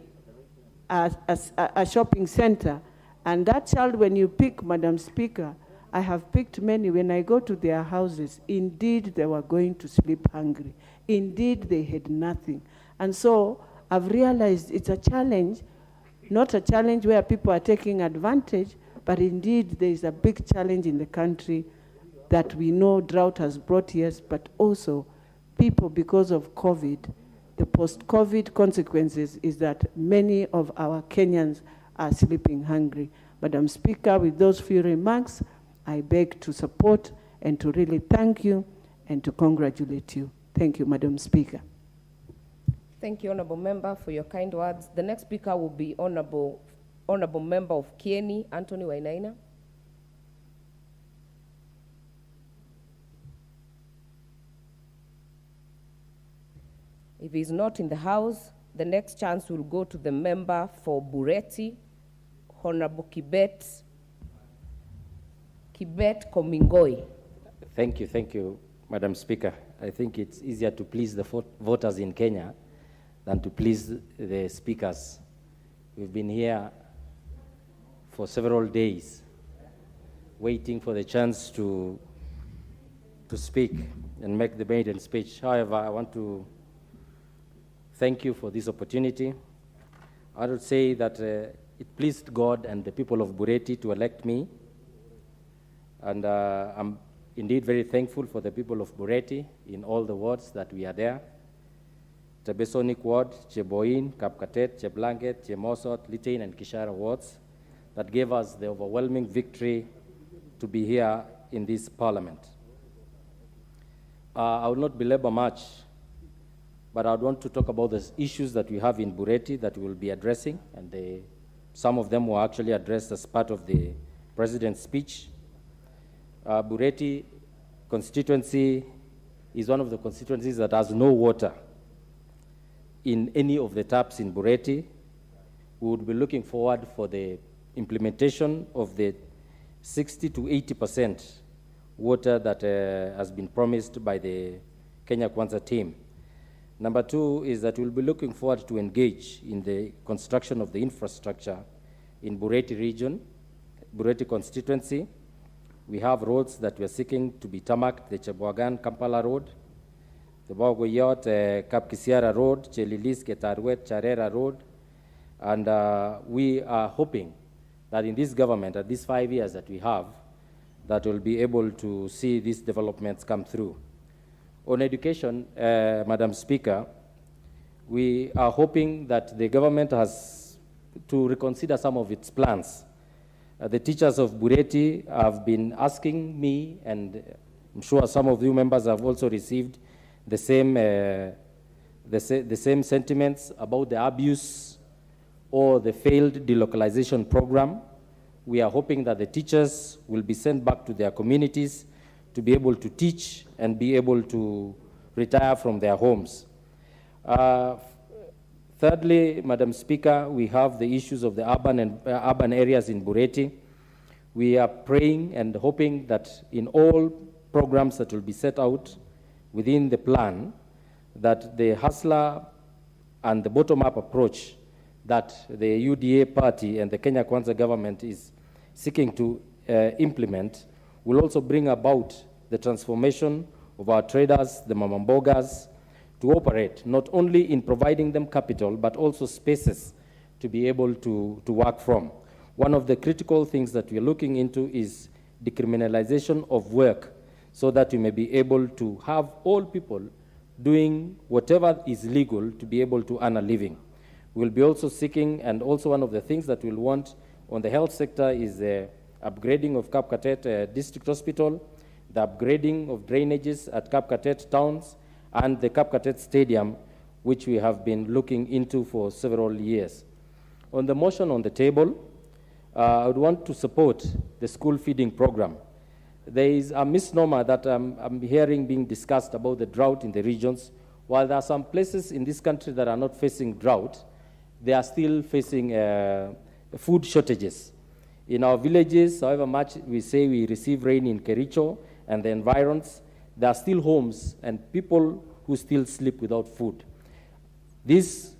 a shopping center. And that child, when you pick, Madam Speaker, I have picked many, when I go to their houses, indeed they were going to sleep hungry. Indeed they had nothing. And so I've realized it's a challenge, not a challenge where people are taking advantage, but indeed there is a big challenge in the country that we know drought has brought, yes, but also people, because of COVID, the post-COVID consequences is that many of our Kenyans are sleeping hungry. Madam Speaker, with those few remarks, I beg to support and to really thank you and to congratulate you. Thank you, Madam Speaker. Thank you, Honourable Member, for your kind words. The next speaker will be Honourable Member of Kieni, Anthony Wainaina. If he's not in the House, the next chance will go to the member for Bureti, Honourable Kibet Komingoi. Thank you, Madam Speaker. I think it's easier to please the voters in Kenya than to please the speakers. We've been here for several days waiting for the chance to speak and make the maiden speech. However, I want to thank you for this opportunity. I would say that it pleased God and the people of Bureti to elect me. And I'm indeed very thankful for the people of Bureti in all the wards that we are there. Tebesonik Ward, Cheboin, Kapkatet, Cheblanket, Chemosot, Litain, and Kishara wards that gave us the overwhelming victory to be here in this parliament. I will not belabor much, but I want to talk about the issues that we have in Bureti that we will be addressing, and some of them were actually addressed as part of the President's speech. Bureti constituency is one of the constituencies that has no water in any of the taps in Bureti. We would be looking forward for the implementation of the 60 to 80% water that has been promised by the Kenya Kwanza team. Number two is that we'll be looking forward to engage in the construction of the infrastructure in Bureti region, Bureti constituency. We have roads that we are seeking to be tarmacked, the Chebwagan Kampala Road, the Bogoyot Kapkisiara Road, Chelilis Ketarwet Charera Road, and we are hoping that in this government, at these 5 years that we have, that we'll be able to see these developments come through. On education, Madam Speaker, we are hoping that the government has to reconsider some of its plans. The teachers of Bureti have been asking me, and I'm sure some of you members have also received the same sentiments about the abuse or the failed delocalization program. We are hoping that the teachers will be sent back to their communities to be able to teach and be able to retire from their homes. Thirdly, Madam Speaker, we have the issues of the urban areas in Bureti. We are praying and hoping that in all programs that will be set out within the plan, that the hustler and the bottom-up approach that the UDA party and the Kenya Kwanza government is seeking to implement will also bring about the transformation of our traders, the mamambogas, to operate, not only in providing them capital, but also spaces to be able to work from. One of the critical things that we're looking into is decriminalization of work, so that we may be able to have all people doing whatever is legal to be able to earn a living. We'll be also seeking, and also one of the things that we'll want on the health sector is the upgrading of Kapkatet District Hospital, the upgrading of drainages at Kapkatet towns, and the Kapkatet Stadium, which we have been looking into for several years. On the motion on the table, I would want to support the school feeding program. There is a misnomer that I'm hearing being discussed about the drought in the regions. While there are some places in this country that are not facing drought, they are still facing food shortages. In our villages, however much we say we receive rain in Kericho and the environs, there are still homes and people who still sleep without food. This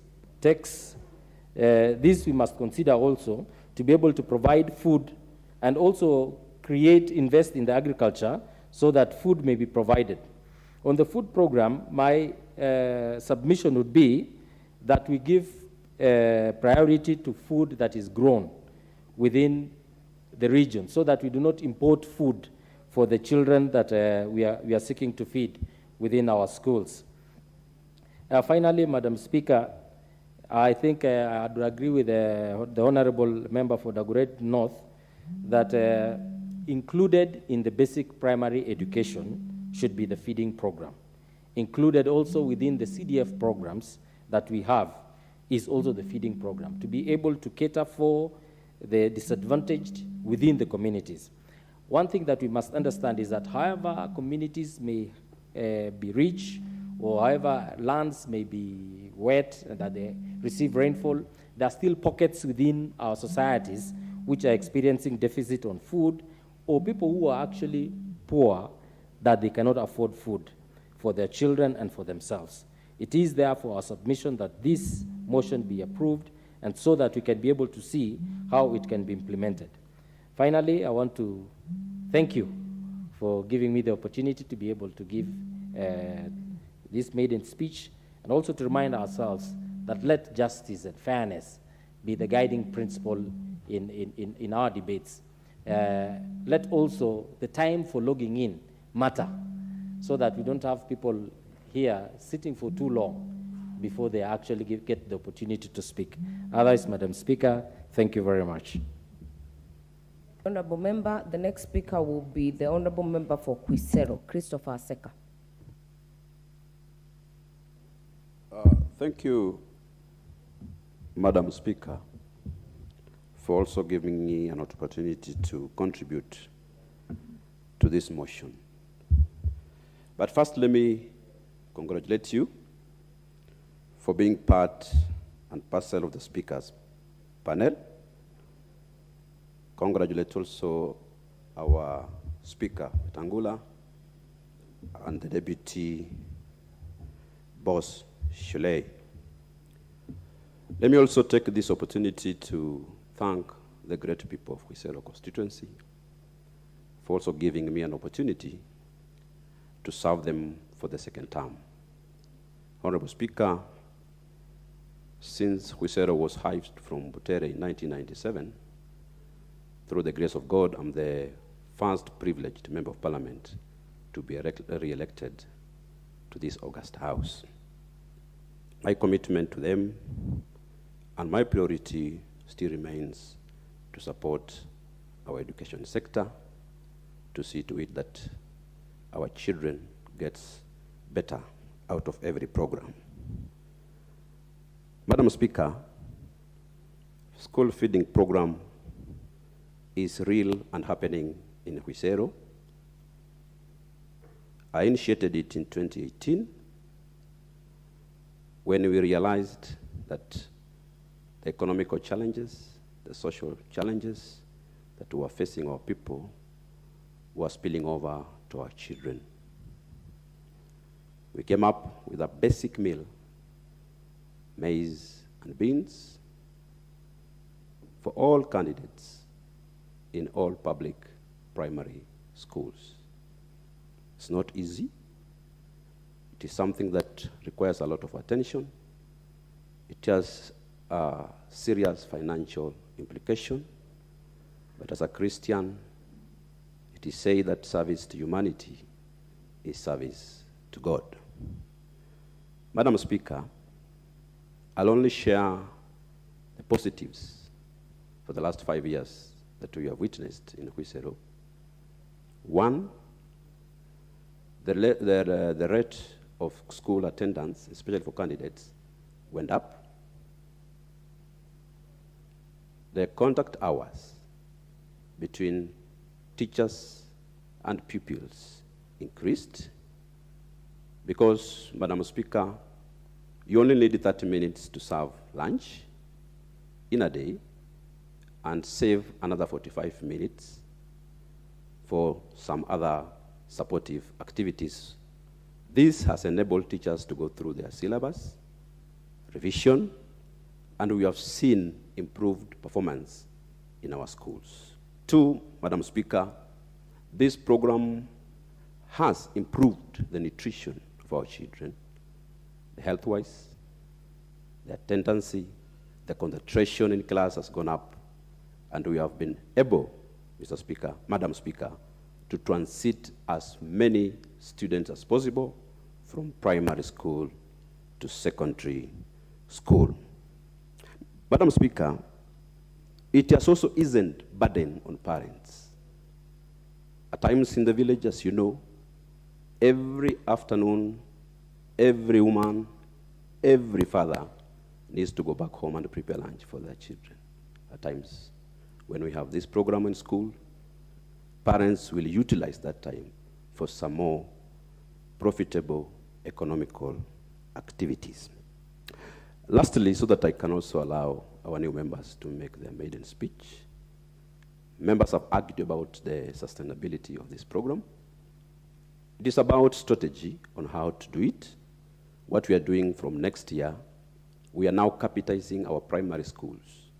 we must consider also to be able to provide food and also invest in the agriculture so that food may be provided. On the food program, my submission would be that we give priority to food that is grown within the region, so that we do not import food for the children that we are seeking to feed within our schools. Finally, Madam Speaker, I think I would agree with the Honorable Member for Dagoretti North that included in the basic primary education should be the feeding program. Included also within the CDF programs that we have is also the feeding program, to be able to cater for the disadvantaged within the communities. One thing that we must understand is that however communities may be rich, or however lands may be wet and that they receive rainfall, there are still pockets within our societies which are experiencing deficit on food, or people who are actually poor that they cannot afford food for their children and for themselves. It is therefore our submission that this motion be approved, and so that we can be able to see how it can be implemented. Finally, I want to thank you for giving me the opportunity to be able to give this maiden speech, and also to remind ourselves that let justice and fairness be the guiding principle in our debates. Let also the time for logging in matter, so that we don't have people here sitting for too long before they actually get the opportunity to speak. Otherwise, Madam Speaker, thank you very much. Honorable Member, the next speaker will be the Honorable Member for Quisero, Christopher Aseka. Thank you, Madam Speaker, for also giving me an opportunity to contribute to this motion. But first, let me congratulate you for being part and parcel of the Speaker's panel. Congratulate also our Speaker, Tangula, and the Deputy Boss, Shuley. Let me also take this opportunity to thank the great people of Quisero Constituency for also giving me an opportunity to serve them for the second term. Honorable Speaker, since Quisero was hived from Butere in 1997, through the grace of God, I'm the first privileged Member of Parliament to be re-elected to this august House. My commitment to them and my priority still remains to support our education sector, to see to it that our children gets better out of every program. Madam Speaker, school feeding program is real and happening in Quisero. I initiated it in 2018 when we realized that the economical challenges, the social challenges that were facing our people were spilling over to our children. We came up with a basic meal, maize and beans, for all candidates in all public primary schools. It's not easy. It is something that requires a lot of attention. It has a serious financial implication. But as a Christian, it is said that service to humanity is service to God. Madam Speaker, I'll only share the positives for the last 5 years that we have witnessed in Huisero. One, the rate of school attendance, especially for candidates, went up. The contact hours between teachers and pupils increased because, Madam Speaker, you only need 30 minutes to serve lunch in a day and save another 45 minutes for some other supportive activities. This has enabled teachers to go through their syllabus, revision, and we have seen improved performance in our schools. Two, Madam Speaker, this program has improved the nutrition of our children, the health-wise, the attendancy, the concentration in class has gone up, and we have been able, Mr. Speaker, Madam Speaker, to transit as many students as possible from primary school to secondary school. Madam Speaker, it has also eased burden on parents. At times in the village, as you know, every afternoon, every woman, every father needs to go back home and prepare lunch for their children. At times, when we have this program in school, parents will utilize that time for some more profitable economical activities. Lastly, so that I can also allow our new members to make their maiden speech, members have argued about the sustainability of this program. It is about strategy on how to do it. What we are doing from next year, we are now capitalizing our primary schools,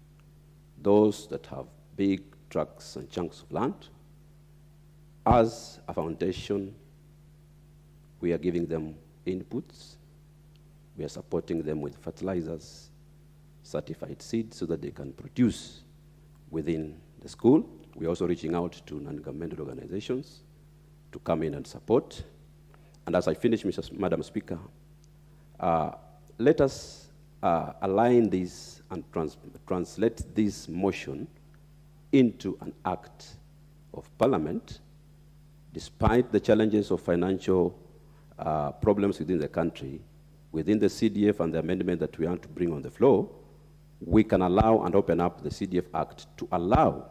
those that have big tracts and chunks of land. As a foundation, we are giving them inputs. We are supporting them with fertilizers, certified seeds, so that they can produce within the school. We are also reaching out to non-governmental organizations to come in and support. And as I finish, Madam Speaker, let us align this and translate this motion into an act of Parliament. Despite the challenges of financial problems within the country, within the CDF and the amendment that we want to bring on the floor, we can allow and open up the CDF Act to allow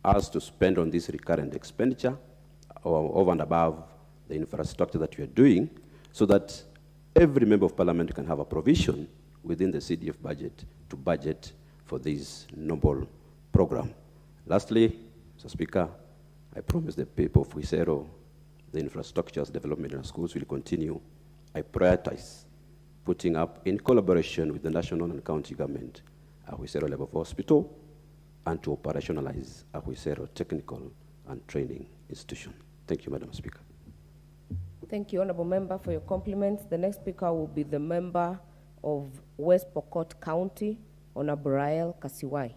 us to spend on this recurrent expenditure over and above the infrastructure that we are doing, so that every member of Parliament can have a provision within the CDF budget to budget for this noble program. Lastly, Mr. Speaker, I promise the people of Huisero, the infrastructure's development in our schools will continue. I prioritize putting up, in collaboration with the national and county government, a Huisero level of hospital, and to operationalize a Huisero technical and training institution. Thank you, Madam Speaker. Thank you, Honourable Member, for your compliments. The next speaker will be the member of West Pokot County, Honourable Rael Kasiwai.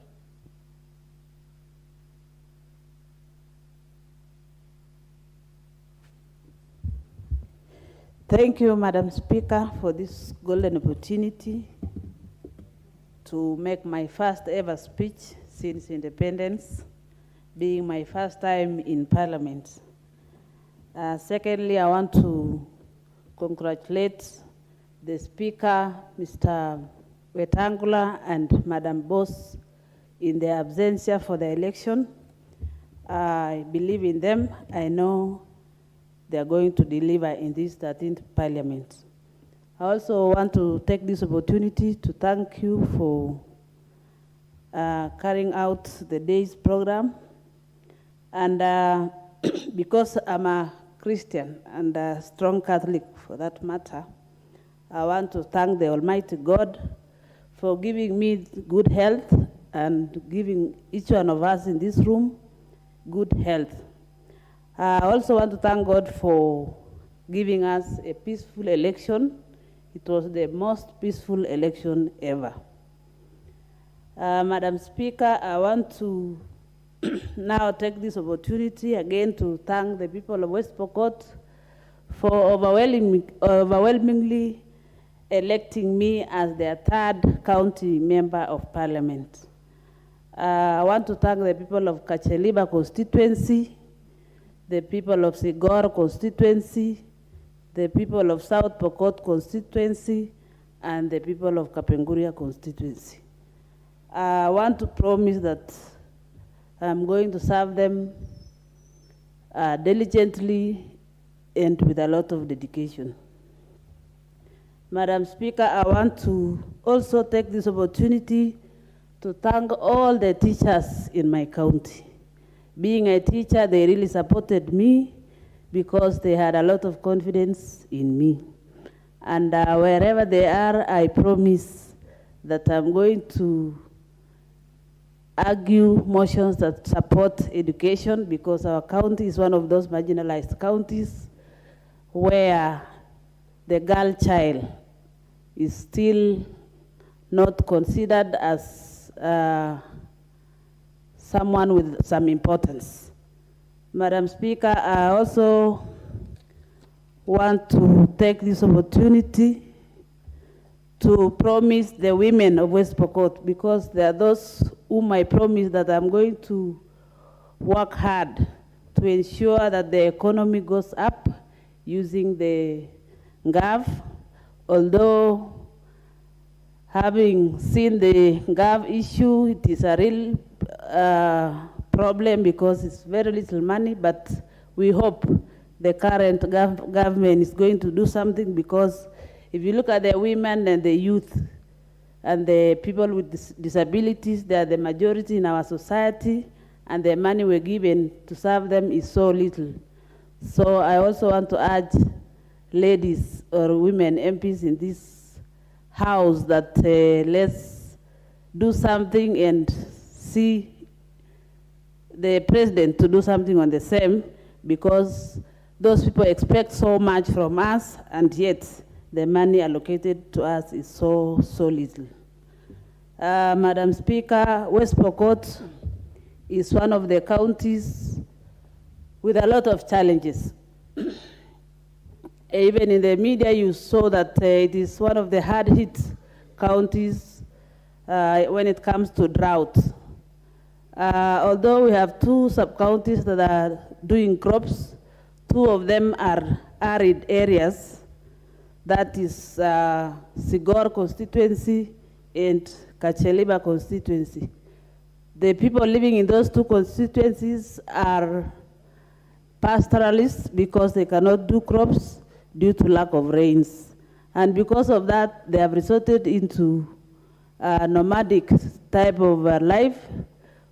Thank you, Madam Speaker, for this golden opportunity to make my first ever speech since independence, being my first time in Parliament. Secondly, I want to congratulate the Speaker, Mr. Wetangula, and Madam Boss in their absentia for the election. I believe in them. I know they are going to deliver in this 13th Parliament. I also want to take this opportunity to thank you for carrying out the day's program. And because I'm a Christian and a strong Catholic for that matter, I want to thank the Almighty God for giving me good health and giving each one of us in this room good health. I also want to thank God for giving us a peaceful election. It was the most peaceful election ever. Madam Speaker, I want to now take this opportunity again to thank the people of West Pokot for overwhelmingly electing me as their third county member of parliament. I want to thank the people of Kacheliba constituency, the people of Sigor constituency, the people of South Pokot constituency, and the people of Kapenguria constituency. I want to promise that I'm going to serve them diligently and with a lot of dedication. Madam Speaker, I want to also take this opportunity to thank all the teachers in my county. Being a teacher, they really supported me because they had a lot of confidence in me. And wherever they are, I promise that I'm going to argue motions that support education, because our county is one of those marginalized counties where the girl child is still not considered as someone with some importance. Madam Speaker, I also want to take this opportunity to promise the women of West Pokot, because there are those whom I promise that I'm going to work hard to ensure that the economy goes up using the GAV. Although having seen the GAV issue, it is a real problem because it's very little money, but we hope the current government is going to do something, because if you look at the women and the youth and the people with disabilities, they are the majority in our society, and the money we're given to serve them is so little. So I also want to urge ladies or women MPs in this house that let's do something and see the president to do something on the same, because those people expect so much from us, and yet the money allocated to us is so little. Madam Speaker, West Pokot is one of the counties with a lot of challenges. Even in the media, you saw that it is one of the hard-hit counties when it comes to drought. Although we have 2 sub-counties that are doing crops, 2 of them are arid areas. That is Sigor constituency and Kacheliba constituency. The people living in those 2 constituencies are pastoralists because they cannot do crops due to lack of rains. And because of that, they have resorted into a nomadic type of life,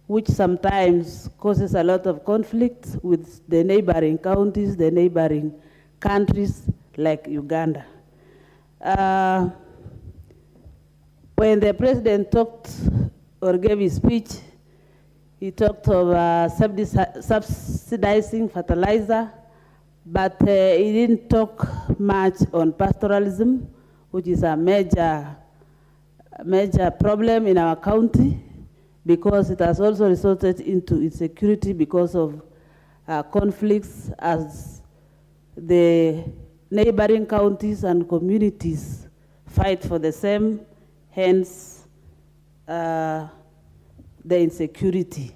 which sometimes causes a lot of conflict with the neighboring counties, the neighboring countries like Uganda. When the president talked or gave his speech, he talked of subsidizing fertilizer, but he didn't talk much on pastoralism, which is a major problem in our county, because it has also resulted into insecurity because of conflicts as the neighboring counties and communities fight for the same, hence the insecurity.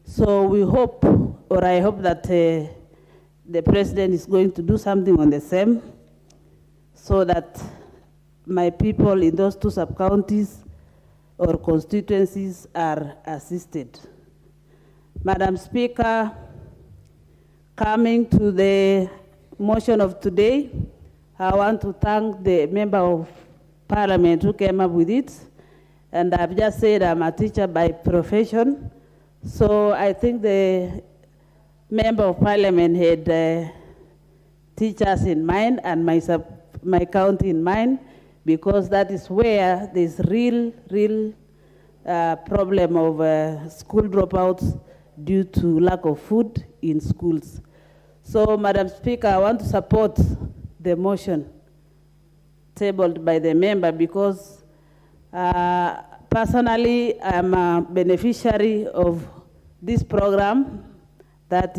So we hope, or I hope that the president is going to do something on the same, so that my people in those 2 sub-counties or constituencies are assisted. Madam Speaker, coming to the motion of today, I want to thank the member of parliament who came up with it. And I've just said I'm a teacher by profession. So I think the member of parliament had teachers in mind and my county in mind, because that is where there's real problem of school dropouts due to lack of food in schools. So, Madam Speaker, I want to support the motion tabled by the member because personally, I'm a beneficiary of this program that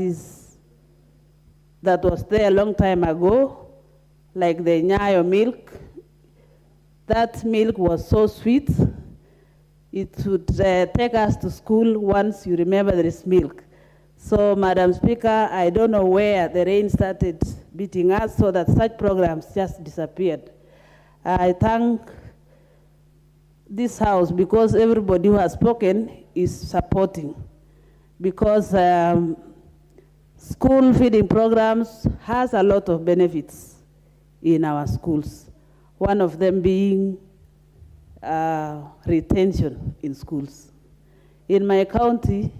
was there a long time ago, like the Nyayo milk. That milk was so sweet, it would take us to school once you remember there is milk. So, Madam Speaker, I don't know where the rain started beating us so that such programs just disappeared. I thank this House because everybody who has spoken is supporting, because school feeding programs has a lot of benefits in our schools. One of them being retention in schools. In my county,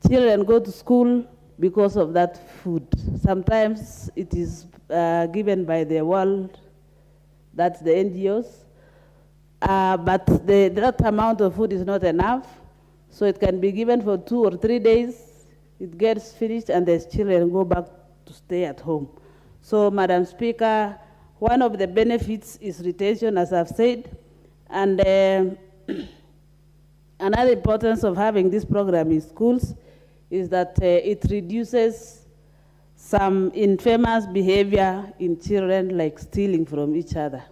children go to school because of that food. Sometimes it is given by the world, that's the NGOs, but that amount of food is not enough, so it can be given for 2 or 3 days, it gets finished, and the children go back to stay at home. So, Madam Speaker, one of the benefits is retention, as I've said, and another importance of having this program in schools is that it reduces some infamous behavior in children, like stealing from each other.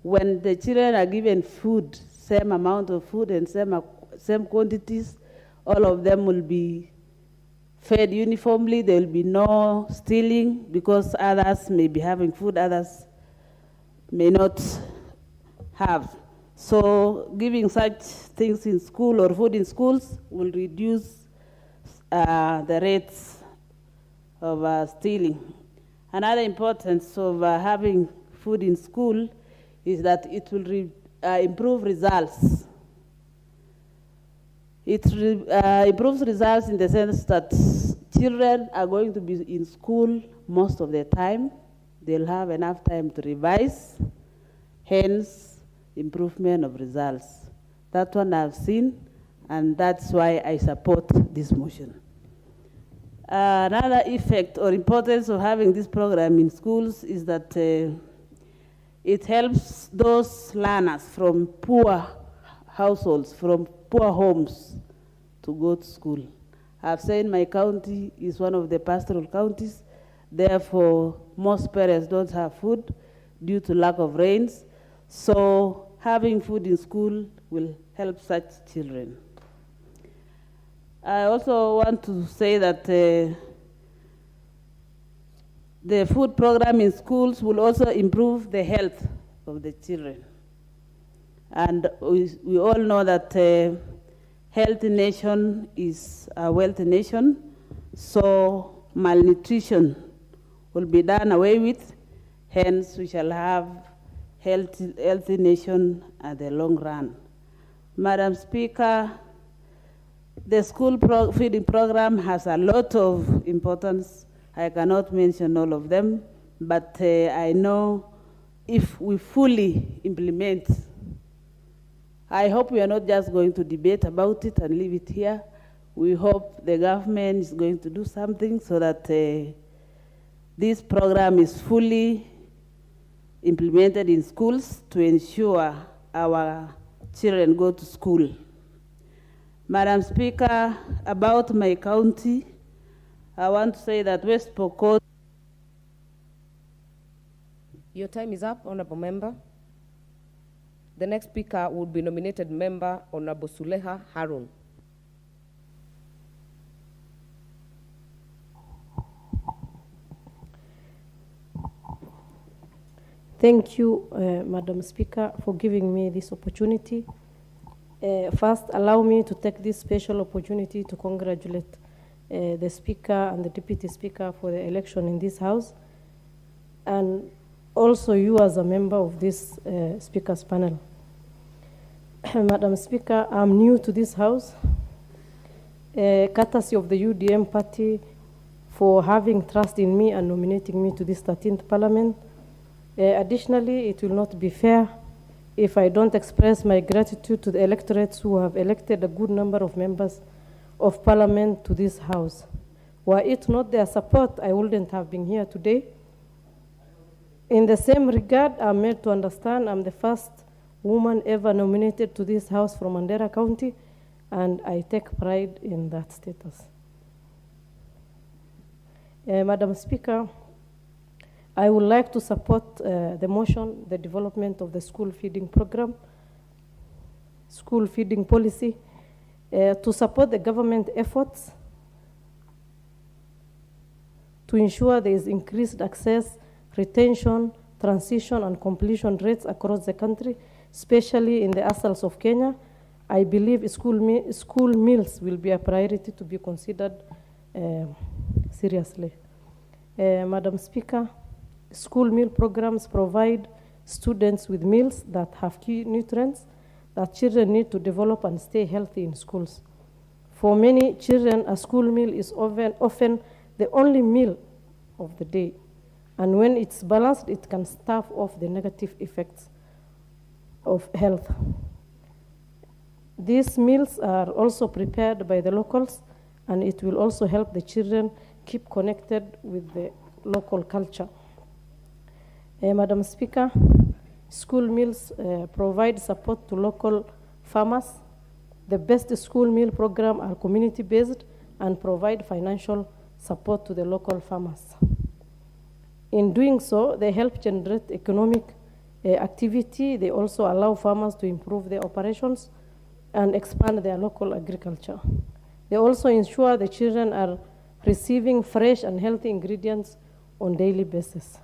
When the children are given food, same amount of food and same quantities, all of them will be fed uniformly. There will be no stealing because others may be having food, others may not have. So giving such things in school or food in schools will reduce the rates of stealing. Another importance of having food in school is that it will improve results. It improves results in the sense that children are going to be in school most of the time. They'll have enough time to revise, hence improvement of results. That one I've seen, and that's why I support this motion. Another effect or importance of having this program in schools is that it helps those learners from poor households, from poor homes, to go to school. I've said my county is one of the pastoral counties, therefore most parents don't have food due to lack of rains, so having food in school will help such children. I also want to say that the food program in schools will also improve the health of the children. And we all know that healthy nation is a wealthy nation, so malnutrition will be done away with, hence we shall have healthy nation at the long run. Madam Speaker, the school feeding program has a lot of importance. I cannot mention all of them, but I know if we fully implement, I hope we are not just going to debate about it and leave it here. We hope the government is going to do something so that this program is fully implemented in schools to ensure our children go to school. Madam Speaker, about my county, I want to say that West Pokot. Your time is up, Honorable Member. The next speaker would be nominated Member Honorable Suleha Harun. Thank you, Madam Speaker, for giving me this opportunity. First, allow me to take this special opportunity to congratulate the Speaker and the Deputy Speaker for the election in this House. and also you as a member of this speakers panel. Madam Speaker, I'm new to this house, courtesy of the UDM party for having trust in me and nominating me to this 13th parliament. Additionally, it will not be fair if I don't express my gratitude to the electorates who have elected a good number of members of parliament to this house. Were it not their support, I wouldn't have been here today. In the same regard, I'm made to understand I'm the first woman ever nominated to this house from Mandera County, and I take pride in that status. Madam Speaker, I would like to support the motion, the development of the school feeding program, school feeding policy, to support the government efforts to ensure there is increased access, retention, transition, and completion rates across the country, especially in the ASALs of Kenya. I believe school meals will be a priority to be considered seriously. Madam Speaker, school meal programs provide students with meals that have key nutrients that children need to develop and stay healthy in schools. For many children, a school meal is often the only meal of the day. And when it's balanced, it can stave off the negative effects of health. These meals are also prepared by the locals, and it will also help the children keep connected with the local culture. Madam Speaker, school meals provide support to local farmers. The best school meal program are community-based and provide financial support to the local farmers. In doing so, they help generate economic activity. They also allow farmers to improve their operations and expand their local agriculture. They also ensure the children are receiving fresh and healthy ingredients on a daily basis.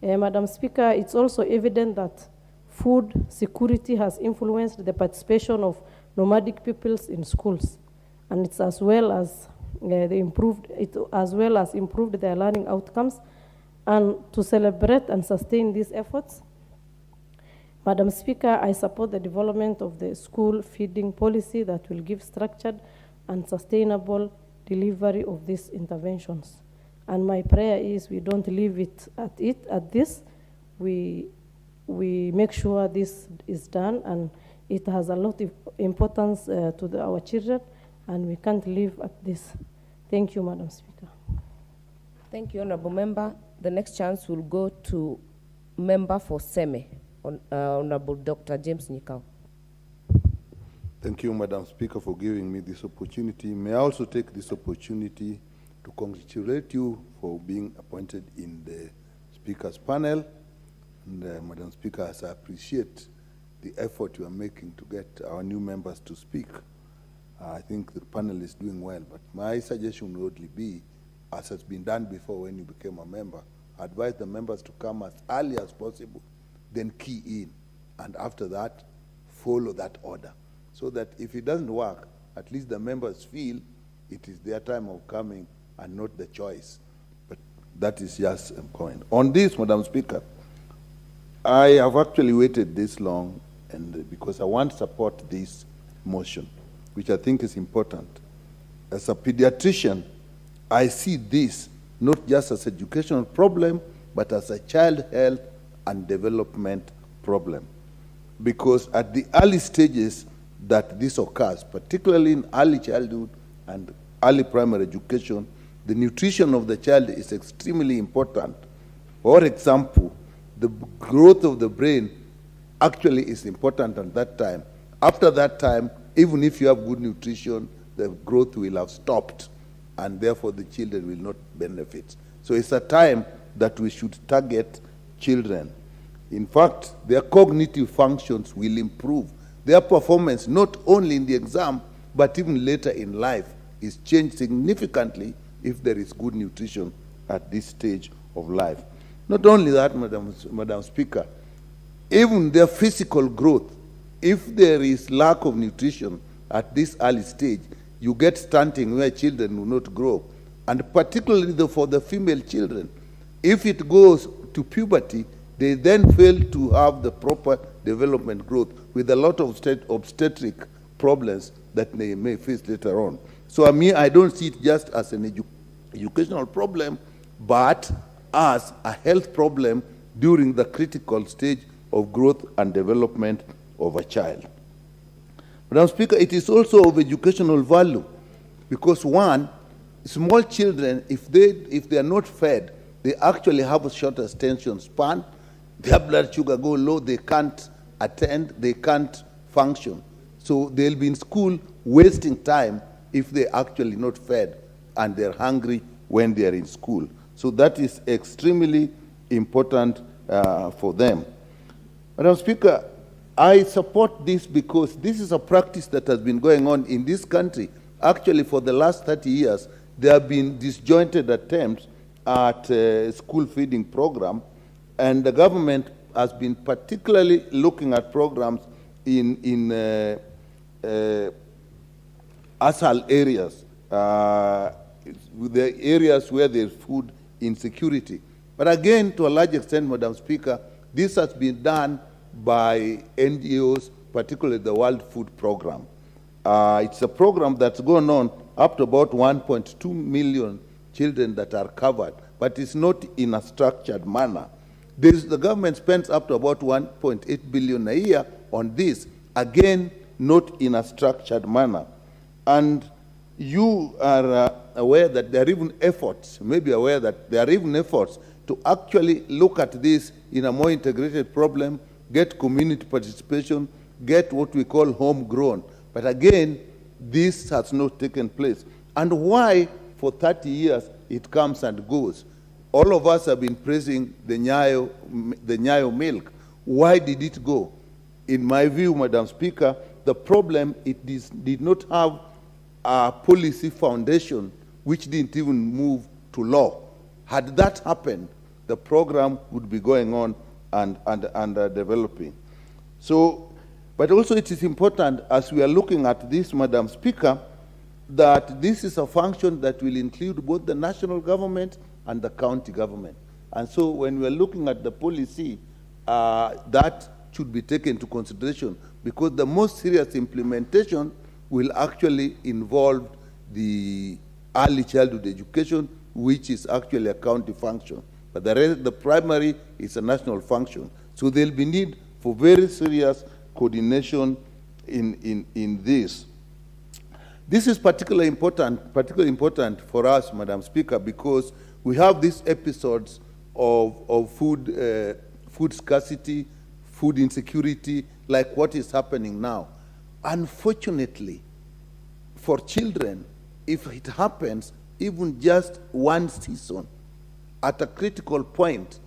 Madam Speaker, it's also evident that food security has influenced the participation of nomadic peoples in schools, and it's as well as improved their learning outcomes. And to celebrate and sustain these efforts, Madam Speaker, I support the development of the school feeding policy that will give structured and sustainable delivery of these interventions. And my prayer is we don't leave it at this. We make sure this is done, and it has a lot of importance to our children, and we can't leave at this. Thank you, Madam Speaker. Thank you, Honorable Member. The next chance will go to Member for Seme, Honorable Dr. James Nyikao. Thank you, Madam Speaker, for giving me this opportunity. May I also take this opportunity to congratulate you for being appointed in the Speaker's panel. And Madam Speaker, as I appreciate the effort you are making to get our new members to speak, I think the panel is doing well. But my suggestion would be, as has been done before when you became a member, advise the members to come as early as possible, then key in, and after that, follow that order. So that if it doesn't work, at least the members feel it is their time of coming and not the choice. But that is just a point. On this, Madam Speaker, I have actually waited this long, and because I want to support this motion, which I think is important. As a pediatrician, I see this not just as an educational problem, but as a child health and development problem. Because at the early stages that this occurs, particularly in early childhood and early primary education, the nutrition of the child is extremely important. For example, the growth of the brain actually is important at that time. After that time, even if you have good nutrition, the growth will have stopped, and therefore the children will not benefit. So it's a time that we should target children. In fact, their cognitive functions will improve. Their performance, not only in the exam, but even later in life, is changed significantly if there is good nutrition at this stage of life. Not only that, Madam Speaker, even their physical growth, if there is lack of nutrition at this early stage, you get stunting where children will not grow. And particularly for the female children, if it goes to puberty, they then fail to have the proper development growth with a lot of obstetric problems that they may face later on. So I don't see it just as an educational problem, but as a health problem during the critical stage of growth and development of a child. Madam Speaker, it is also of educational value because one, small children, if they are not fed, they actually have a short attention span, their blood sugar go low, they can't attend, they can't function. So they'll be in school wasting time if they're actually not fed and they're hungry when they're in school. So that is extremely important for them. Madam Speaker, I support this because this is a practice that has been going on in this country. Actually, for the last 30 years, there have been disjointed attempts at school feeding program, and the government has been particularly looking at programs in ASAL areas, the areas where there's food insecurity. But again, to a large extent, Madam Speaker, this has been done by NGOs, particularly the World Food Program. It's a program that's gone on up to about 1.2 million children that are covered, but it's not in a structured manner. The government spends up to about 1.8 billion a year on this, again, not in a structured manner. And you are aware that there are even efforts, maybe aware that there are even efforts to actually look at this in a more integrated problem, get community participation, get what we call homegrown. But again, this has not taken place. And why for 30 years it comes and goes? All of us have been praising the Nyayo milk. Why did it go? In my view, Madam Speaker, the problem, it did not have a policy foundation which didn't even move to law. Had that happened, the program would be going on and developing. So, but also it is important as we are looking at this, Madam Speaker, that this is a function that will include both the national government and the county government. And so when we are looking at the policy, that should be taken into consideration because the most serious implementation will actually involve the early childhood education, which is actually a county function. But the primary is a national function. So there'll be need for very serious coordination in this. This is particularly important for us, Madam Speaker, because we have these episodes of food scarcity, food insecurity, like what is happening now. Unfortunately, for children, if it happens even just one season at a critical point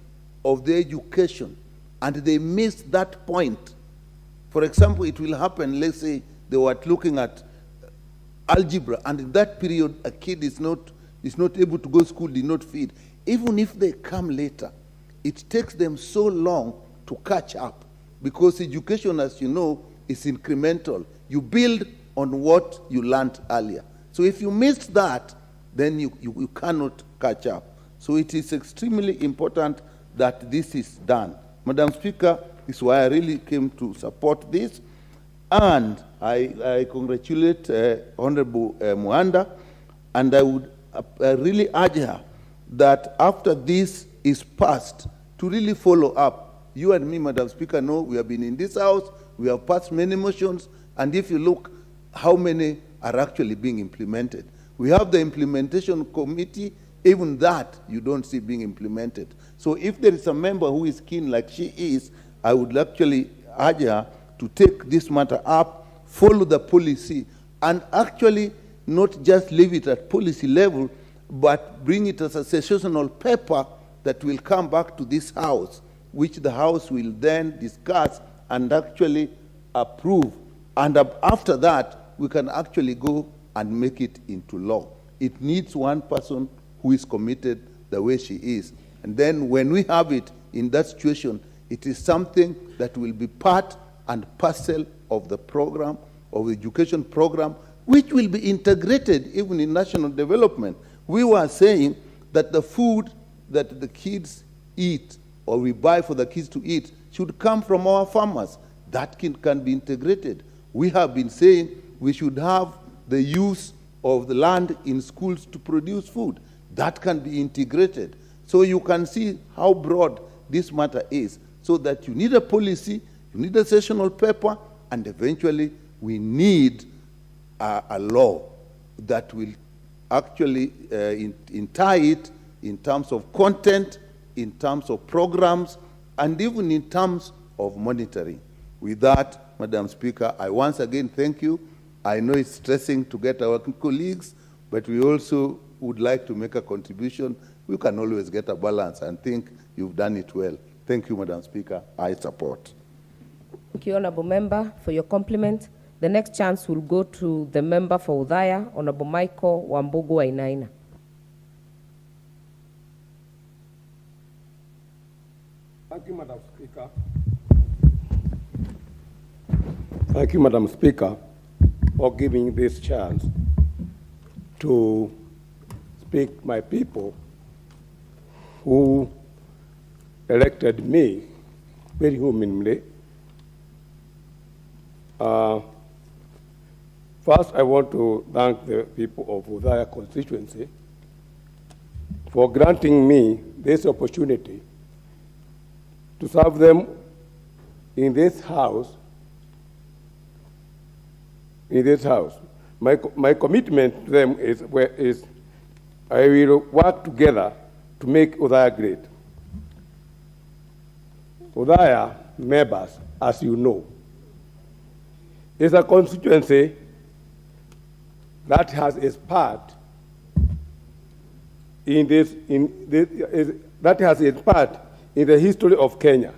of their education, and they miss that point, for example, it will happen, let's say they were looking at algebra, and in that period, a kid is not able to go to school, did not feed. Even if they come later, it takes them so long to catch up because education, as you know, is incremental. You build on what you learned earlier. So if you missed that, then you cannot catch up. So it is extremely important that this is done. Madam Speaker, this is why I really came to support this. And I congratulate Honorable Muanda, and I would really urge her that after this is passed, to really follow up. You and me, Madam Speaker, know we have been in this house, we have passed many motions, and if you look, how many are actually being implemented? We have the implementation committee, even that you don't see being implemented. So if there is a member who is keen like she is, I would actually urge her to take this matter up, follow the policy, and actually not just leave it at policy level, but bring it as a sessional paper that will come back to this House, which the House will then discuss and actually approve. And after that, we can actually go and make it into law. It needs one person who is committed the way she is. And then when we have it in that situation, it is something that will be part and parcel of the program, of the education program, which will be integrated even in national development. We were saying that the food that the kids eat or we buy for the kids to eat should come from our farmers. That can be integrated. We have been saying we should have the use of the land in schools to produce food. That can be integrated. So you can see how broad this matter is, so that you need a policy, you need a sessional paper, and eventually we need a law that will actually tie it in terms of content, in terms of programs, and even in terms of monitoring. With that, Madam Speaker, I once again thank you. I know it's stressing to get our colleagues, but we also would like to make a contribution. We can always get a balance and think you've done it well. Thank you, Madam Speaker. I support. Thank you, Honourable Member, for your compliment. The next chance will go to the member for Udhaya, Honourable Michael Wambugu Wainaina. Thank you, Madam Speaker. Thank you, Madam Speaker, for giving this chance to speak my people who elected me very humanly. First, I want to thank the people of Udhaya constituency for granting me this opportunity to serve them in this house. My commitment to them is I will work together to make Udhaya great. Udhaya members, as you know, is a constituency that has its part in the history of Kenya.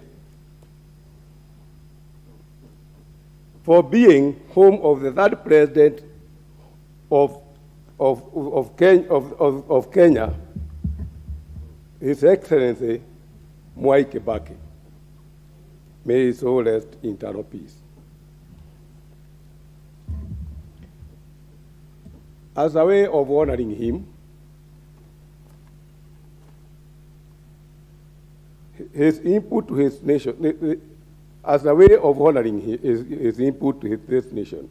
For being home of the third president of Kenya, His Excellency Mwai Kibaki. May his soul rest in eternal peace. As a way of honoring him, his input to his nation, as a way of honoring his input to this nation,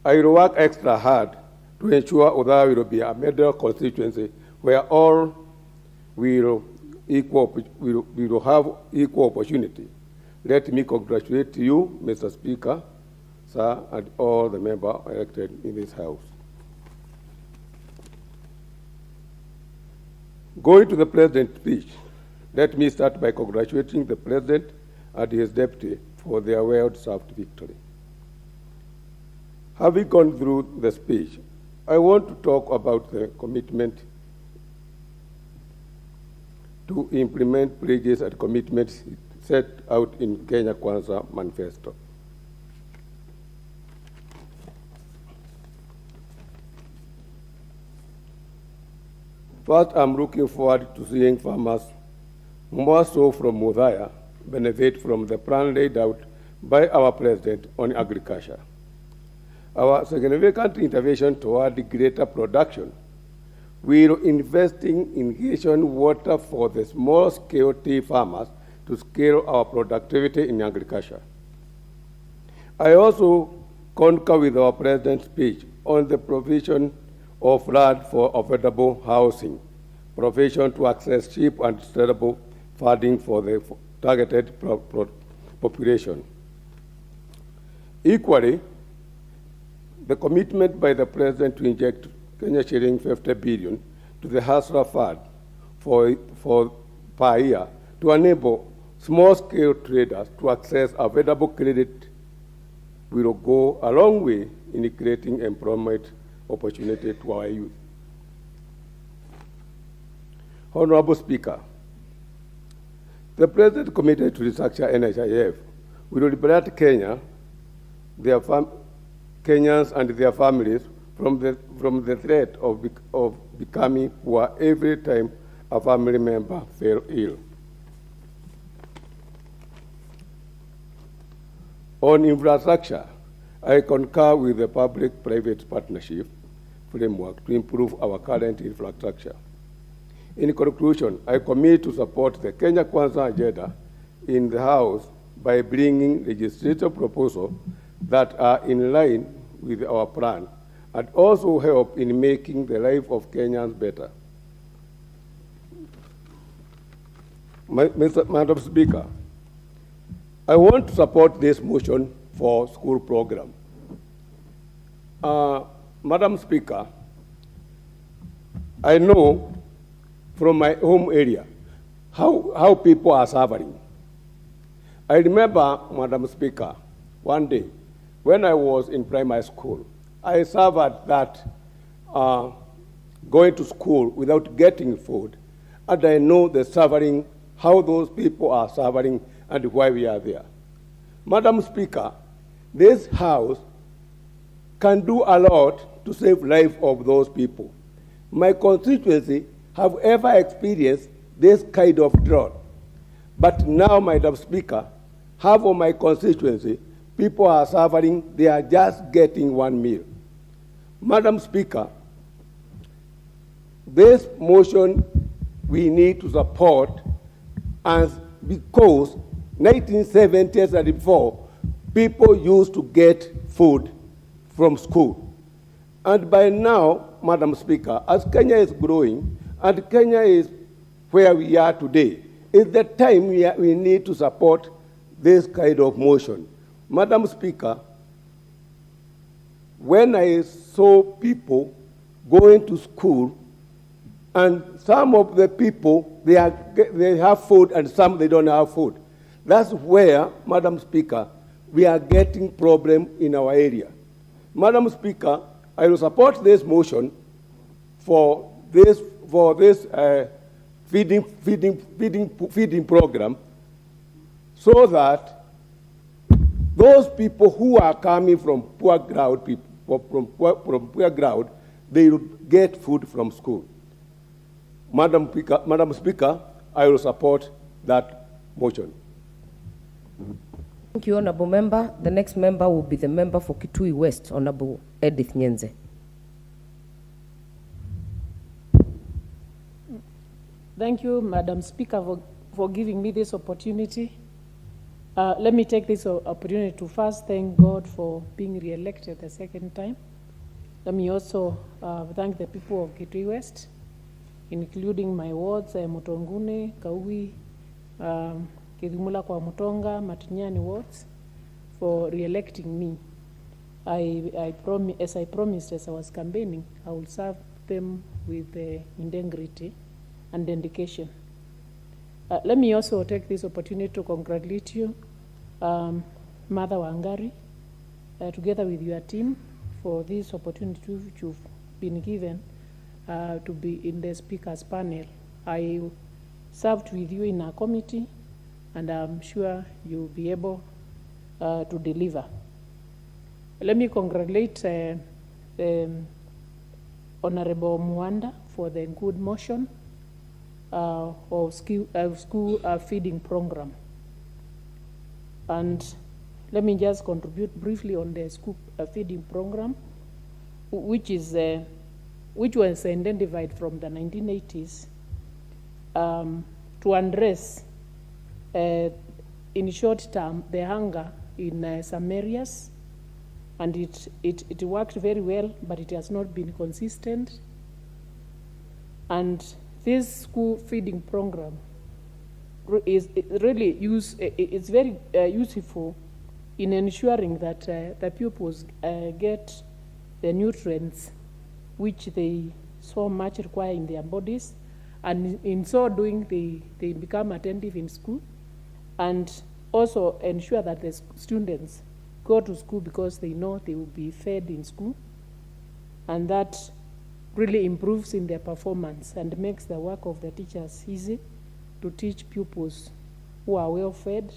I will work extra hard to ensure Udhaya will be a model constituency where all will have equal opportunity. Let me congratulate you, Mr. Speaker, sir, and all the members elected in this House. Going to the President's speech, let me start by congratulating the President and his deputy for their well-deserved victory. Having gone through the speech, I want to talk about the commitment to implement pledges and commitments set out in Kenya Kwanza Manifesto. First, I'm looking forward to seeing farmers, more so from Udhaya, benefit from the plan laid out by our President on agriculture. Our significant intervention toward greater production will investing in irrigation water for the small-scale tea farmers to scale our productivity in agriculture. I also concur with our President's speech on the provision of land for affordable housing, provision to access cheap and sustainable funding for the targeted population. Equally, the commitment by the President to inject Kenya shilling 50 billion to the Hustler Fund per year to enable small-scale traders to access available credit will go a long way in creating employment opportunity to our youth. Honorable Speaker, the President committed to restructure NHIF will liberate Kenyans and their families from the threat of becoming poor every time a family member fell ill. On infrastructure, I concur with the public-private partnership framework to improve our current infrastructure. In conclusion, I commit to support the Kenya Kwanza agenda in the House by bringing legislative proposals that are in line with our plan and also help in making the life of Kenyans better. Madam Speaker, I want to support this motion for school program. Madam Speaker, I know from my home area how people are suffering. I remember, Madam Speaker, one day when I was in primary school, I suffered that going to school without getting food, and I know the suffering, how those people are suffering, and why we are there. Madam Speaker, this House can do a lot to save life of those people. My constituency have ever experienced this kind of drought. But now, Madam Speaker, half of my constituency, people are suffering, they are just getting one meal. Madam Speaker, this motion we need to support, and because 1970s and before, people used to get food from school. And by now, Madam Speaker, as Kenya is growing, and Kenya is where we are today, it's the time we need to support this kind of motion. Madam Speaker, when I saw people going to school, and some of the people, they have food and some they don't have food. That's where, Madam Speaker, we are getting problem in our area. Madam Speaker, I will support this motion for this feeding program, so that those people who are coming from poor ground, from poor ground, they will get food from school. Madam Speaker, I will support that motion. Thank you, Honourable Member. The next member will be the member for Kitui West, Honourable Edith Nyenze. Thank you, Madam Speaker, for giving me this opportunity. Let me take this opportunity to first thank God for being re-elected the second time. Let me also thank the people of Kitui West, including my wards, Mutongune, Kaui, Kidimula kwa Mutonga, Matinyani wards, for re-electing me. As I promised as I was campaigning, I will serve them with integrity and dedication. Let me also take this opportunity to congratulate you, Mother Wangari, together with your team, for this opportunity which you've been given to be in the speaker's panel. I served with you in our committee, and I'm sure you'll be able to deliver. Let me congratulate Honorable Mwanda for the good motion of school feeding program. And let me just contribute briefly on the school feeding program, which was identified from the 1980s to address, in short term, the hunger in some areas, and it worked very well, but it has not been consistent. And this school feeding program is very useful in ensuring that the pupils get the nutrients which they so much require in their bodies, and in so doing they become attentive in school, and also ensure that the students go to school because they know they will be fed in school, and that really improves in their performance and makes the work of the teachers easy to teach pupils who are well fed,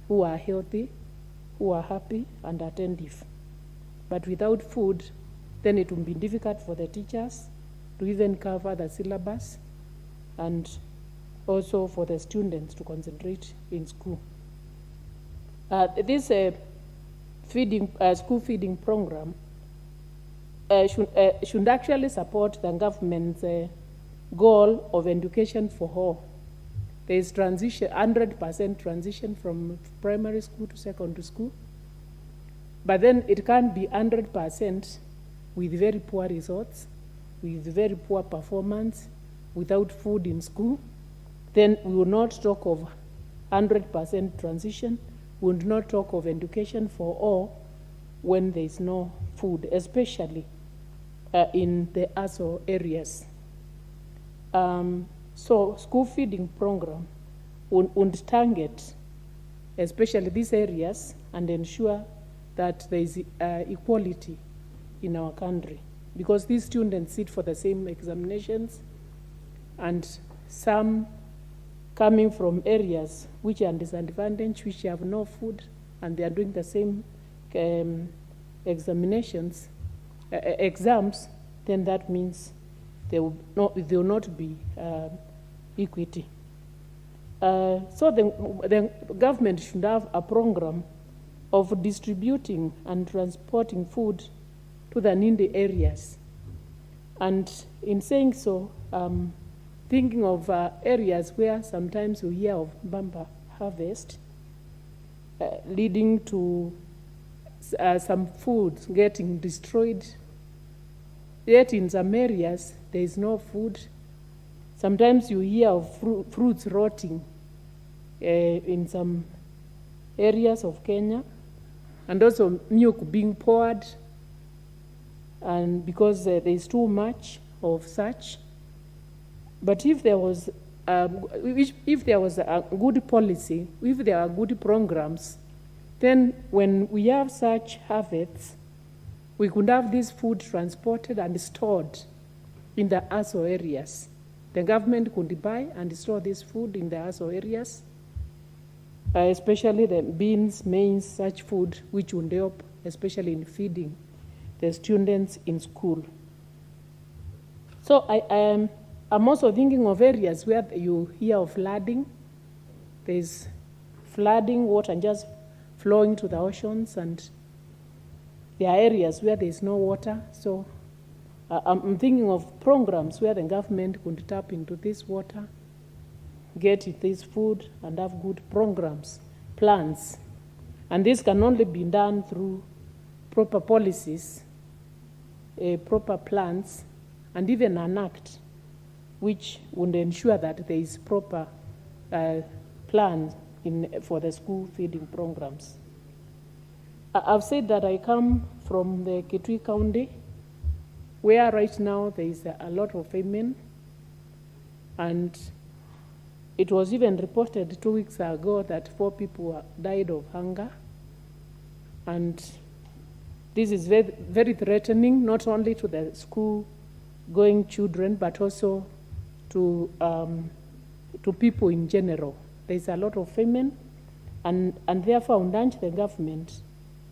who are healthy, who are happy and attentive. But without food, then it will be difficult for the teachers to even cover the syllabus, and also for the students to concentrate in school. This school feeding program should actually support the government's goal of education for all. there is transition, 100% transition from primary school to secondary school. But then it can't be 100% with very poor results, with very poor performance, without food in school. Then we will not talk of 100% transition. We will not talk of education for all when there is no food, especially in the ASO areas. So school feeding program would target especially these areas and ensure that there is equality in our country, because these students sit for the same examinations, and some coming from areas which are disadvantaged, which have no food, and they are doing the same exams, then that means there will not be equity. So the government should have a program of distributing and transporting food to the needy areas. And in saying so, thinking of areas where sometimes we hear of bumper harvest, leading to some food getting destroyed. Yet in some areas, there is no food. Sometimes you hear of fruits rotting in some areas of Kenya, and also milk being poured, and because there is too much of such. But if there was a good policy, if there are good programs, then when we have such harvests, we could have this food transported and stored in the ASO areas. The government could buy and store this food in the ASO areas, especially the beans, maize, such food, which would help, especially in feeding the students in school. So I'm also thinking of areas where you hear of flooding. There's flooding, water just flowing to the oceans, and there are areas where there's no water. So I'm thinking of programs where the government could tap into this water, get this food, and have good programs, plans. And this can only be done through proper policies, proper plans, and even an act which would ensure that there is proper plan for the school feeding programs. I've said that I come from the Kitui County, where right now there is a lot of famine, and it was even reported 2 weeks ago that 4 people died of hunger. And this is very, very threatening, not only to the school-going children, but also to people in general. There's a lot of famine, and therefore I would urge the government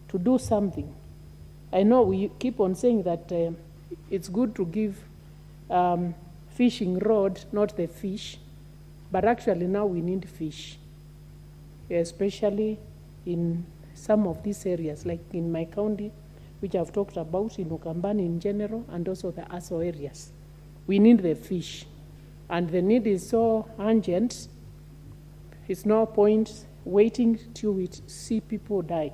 to do something. I know we keep on saying that it's good to give fishing rod, not the fish, but actually now we need fish, especially in some of these areas, like in my county, which I've talked about, in Ukambani in general, and also the ASO areas. We need the fish, and the need is so urgent, it's no point waiting till we see people die.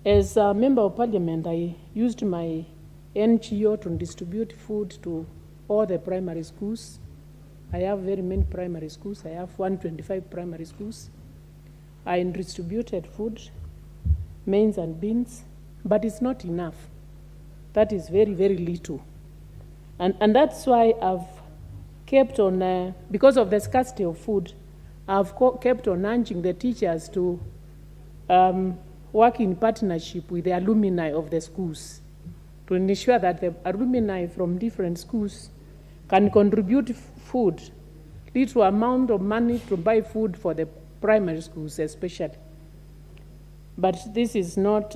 As a member of parliament, I used my NGO to distribute food to all the primary schools. I have very many primary schools. I have 125 primary schools. I distributed food, maize and beans, but it's not enough. That is very, very little. And that's why I've kept on, because of the scarcity of food, I've kept on urging the teachers to work in partnership with the alumni of the schools to ensure that the alumni from different schools can contribute food, little amount of money to buy food for the primary schools especially. But this is not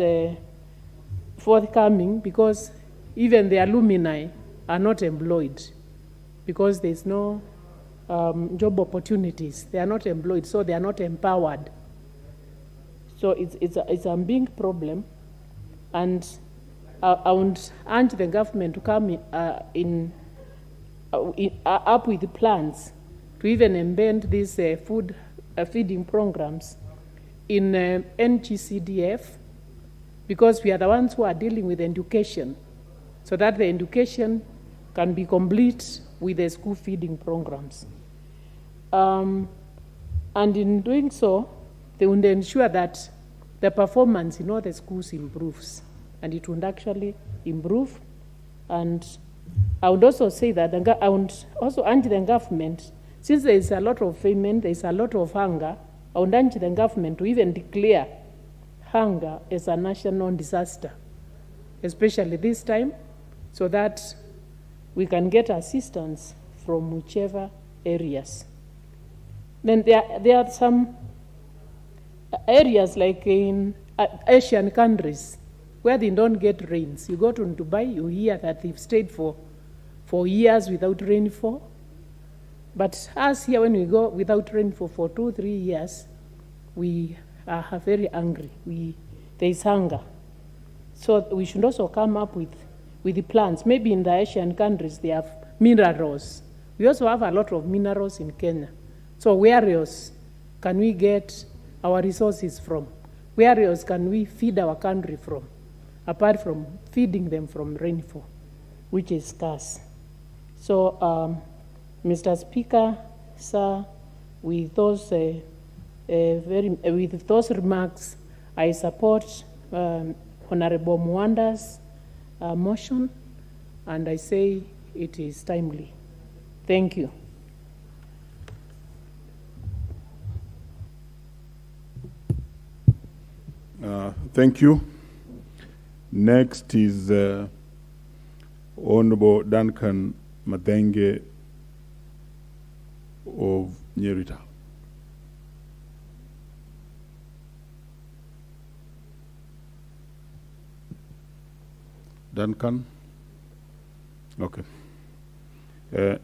forthcoming because even the alumni are not employed because there's no job opportunities. They are not employed, so they are not empowered. So it's a big problem, and I would urge the government to come up with plans to to even embed these food feeding programs in NGCDF, because we are the ones who are dealing with education, so that the education can be complete with the school feeding programs. And in doing so, they would ensure that the performance in all the schools improves, and it would actually improve. And I would also say that I would also urge the government, since there is a lot of famine, there is a lot of hunger, I would urge the government to even declare hunger as a national disaster, especially this time, so that we can get assistance from whichever areas. Then there are some areas like in Asian countries where they don't get rains. You go to Dubai, you hear that they've stayed for years without rainfall. But us here, when we go without rainfall for 2-3 years, we are very angry. There is hunger. So we should also come up with the plans. Maybe in the Asian countries, they have minerals. We also have a lot of minerals in Kenya. So where else can we get our resources from? Where else can we feed our country from, apart from feeding them from rainfall, which is scarce? So, Mr. Speaker, sir, with those with those remarks, I support Honorable Mwanda's motion, and I say it is timely. Thank you. Thank you. Next is Honorable Duncan Madenge of Nyerita. Duncan? Okay.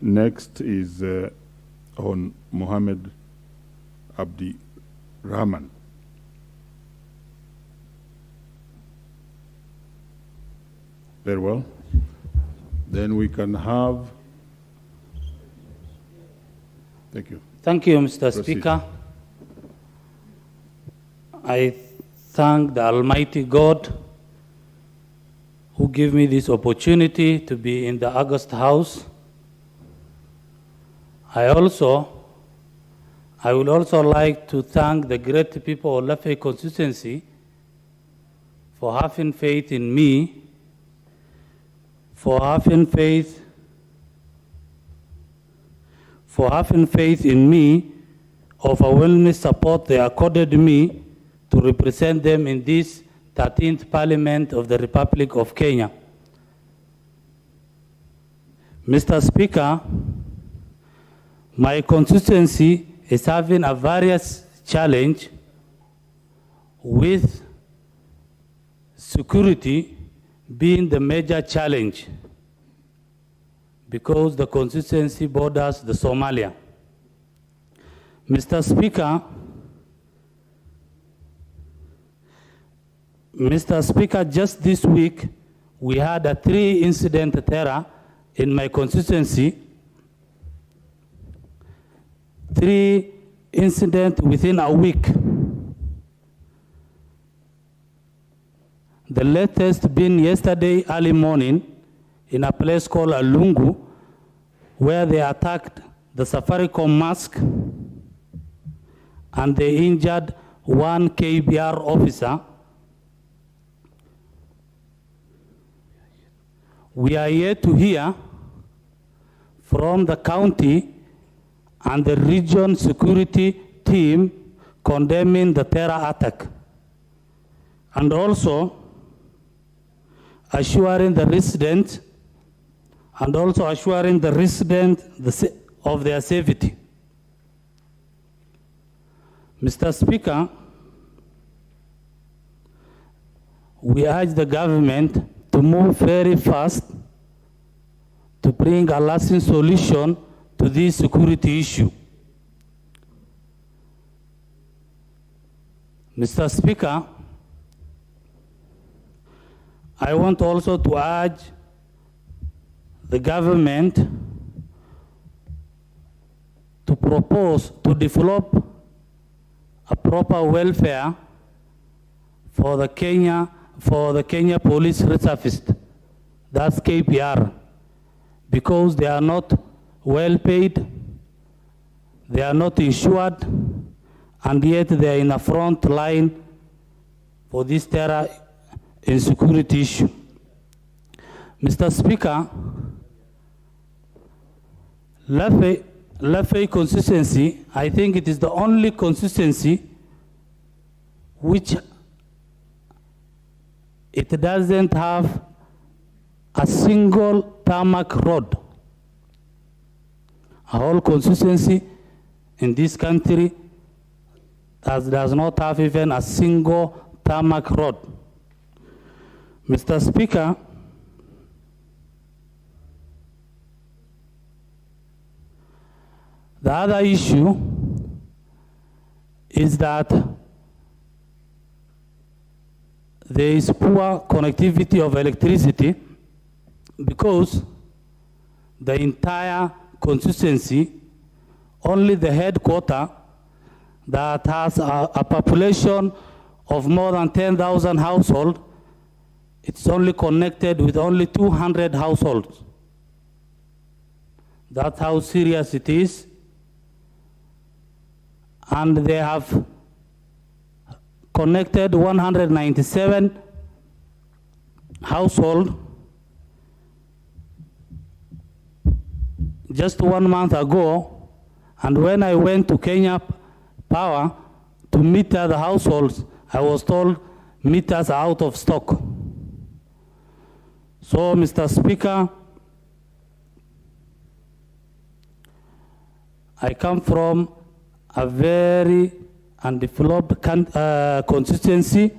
Next is on Mohammed Abdi Rahman. Very well. Then we can have. Thank you. Thank you, Mr. Proceed. Speaker. I thank the Almighty God who gave me this opportunity to be in the August House. I would also like to thank the great people of Lafayette Constituency for having faith in me, for having faith in me, overwhelming support they accorded me to represent them in this 13th Parliament of the Republic of Kenya. Mr. Speaker, my constituency is having a various challenge with security being the major challenge, because the constituency borders the Somalia. Mr. Speaker, just this week, we had a 3-incident terror in my constituency. 3 incidents within a week. The latest being yesterday early morning in a place called Alungu, where they attacked the Safaricom mosque and they injured 1 KBR officer. We are yet to hear from the county and the region security team condemning the terror attack, and also assuring the residents of their safety. Mr. Speaker, we urge the government to move very fast to bring a lasting solution to this security issue. Mr. Speaker, I want also to urge the government to propose to develop a proper welfare for the Kenya Police Reservists, that's KPR, because they are not well paid, they are not insured, and yet they are in a front line for this terror insecurity issue. Mr. Speaker, Lafey constituency, I think it is the only constituency which it doesn't have a single tarmac road. A whole constituency in this country does not have even a single tarmac road. Mr. Speaker, the other issue is that there is poor connectivity of electricity because the entire constituency, only the headquarters that has a population of more than 10,000 households, it's only connected with only 200 households. That's how serious it is. And they have connected 197 households just 1 month ago. And when I went to Kenya Power to meter the households, I was told meters are out of stock. So, Mr. Speaker, I come from a very undeveloped constituency.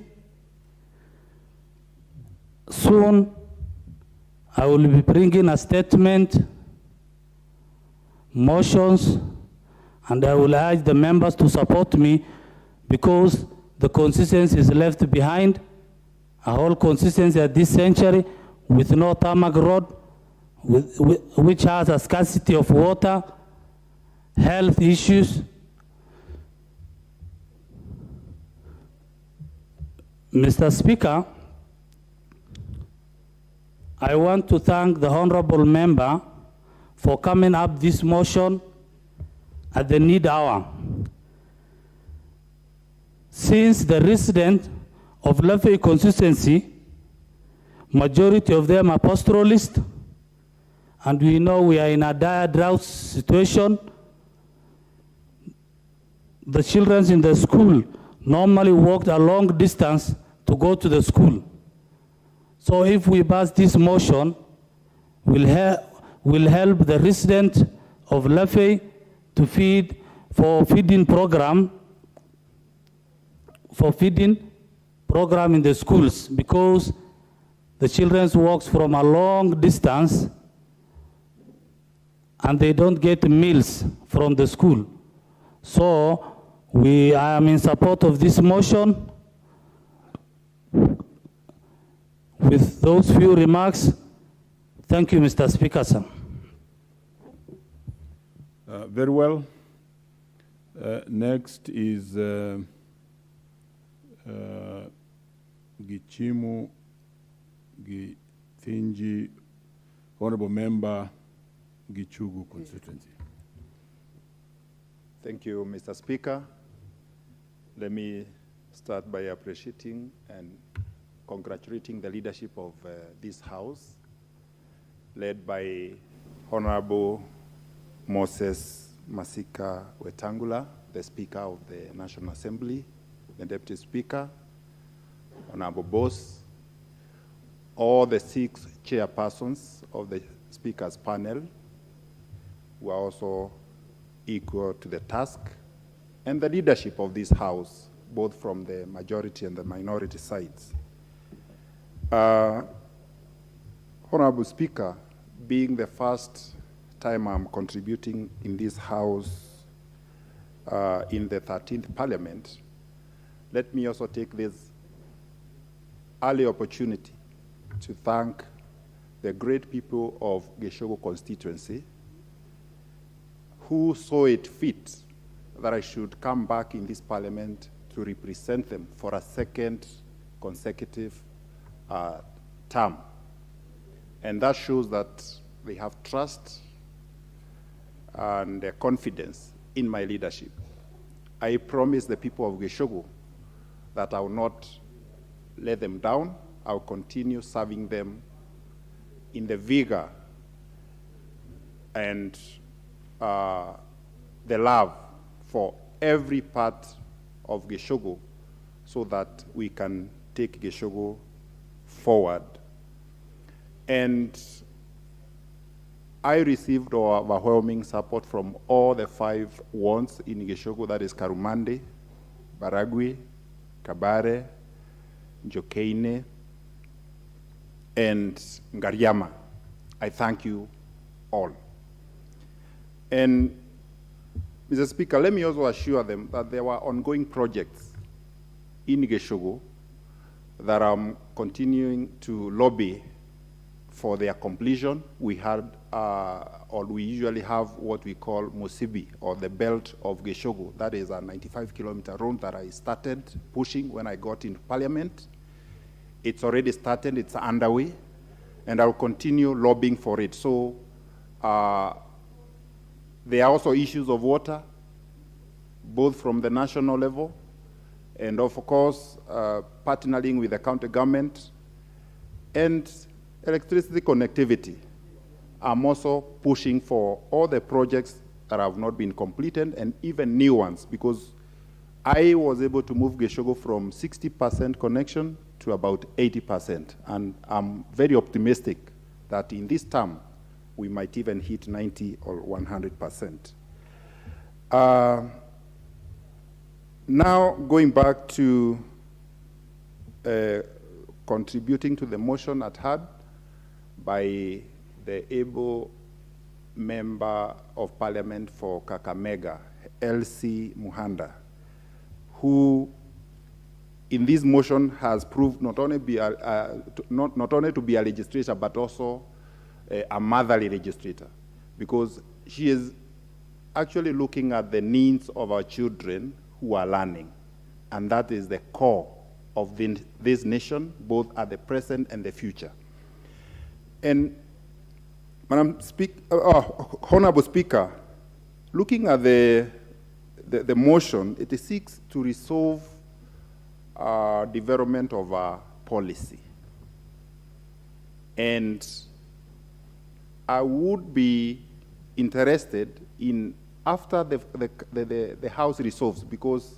Soon, I will be bringing a statement, motions, and I will urge the members to support me because the constituency is left behind, a whole constituency at this century with no tarmac road, which has a scarcity of water, health issues. Mr. Speaker, I want to thank the honorable member for coming up this motion at the need hour. Since the residents of Lafey constituency, majority of them are pastoralists, and we know we are in a dire drought situation. The children in the school normally walked a long distance to go to the school. So if we pass this motion, we'll help the residents of Lafey to feed for feeding program in the schools, because the children walk from a long distance and they don't get meals from the school. So I am in support of this motion. With those few remarks, thank you, Mr. Speaker, sir. Very well. Next is Gichimu Githinji, Honorable Member, Gichugu Constituency. Thank you, Mr. Speaker. Let me start by appreciating and congratulating the leadership of this House, led by Honorable Moses Masika Wetangula, the Speaker of the National Assembly, the Deputy Speaker, Honorable Boss, all the 6 chairpersons of the Speaker's panel who are also equal to the task, and the leadership of this House, both from the majority and the minority sides. Honorable Speaker, being the first time I'm contributing in this House in the 13th Parliament, let me also take this early opportunity to thank the great people of Geshogo constituency who saw it fit that I should come back in this parliament to represent them for a second consecutive term. And that shows that they have trust and confidence in my leadership. I promise the people of Geshogo that I will not let them down. I will continue serving them in the vigor and the love for every part of Geshogo so that we can take Geshogo forward. And I received overwhelming support from all the 5 wards in Geshogo, that is Karumande, Baragwi, Kabare, Njokeine, and Ngariama. I thank you all. And Mr. Speaker, let me also assure them that there were ongoing projects in Geshogo that I'm continuing to lobby for their completion. We had, or we usually have what we call Musibi, or the belt of Geshogo. That is a 95-kilometer road that I started pushing when I got into parliament. It's already started, it's underway, and I'll continue lobbying for it. So there are also issues of water, both from the national level, and of course, partnering with the county government, and electricity connectivity. I'm also pushing for all the projects that have not been completed and even new ones, because I was able to move Geshogo from 60% connection to about 80%. And I'm very optimistic that in this term, we might even hit 90 or 100%. Now, going back to contributing to the motion at hand by the able member of parliament for Kakamega, LC Muhanda, who in this motion has proved not only to be a legislator, but also a motherly legislator, because she is actually looking at the needs of our children who are learning. And that is the core of this nation, both at the present and the future. And Madam Honorable Speaker, looking at the motion, it seeks to resolve development of our policy. And I would be interested in, after the House resolves, because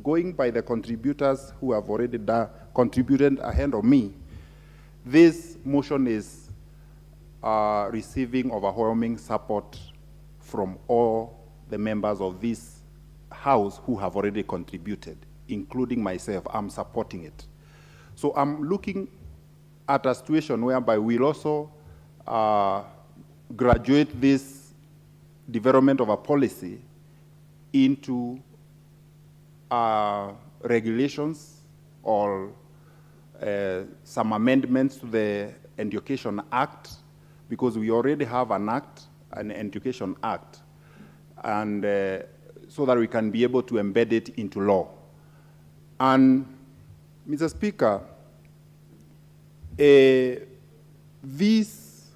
going by the contributors who have already contributed ahead of me, this motion is receiving overwhelming support from all the members of this House who have already contributed, including myself. I'm supporting it. So I'm looking at a situation whereby we'll also graduate this development of a policy into regulations or some amendments to the Education Act, because we already have an act, an Education Act, and so that we can be able to embed it into law. And Mr. Speaker, this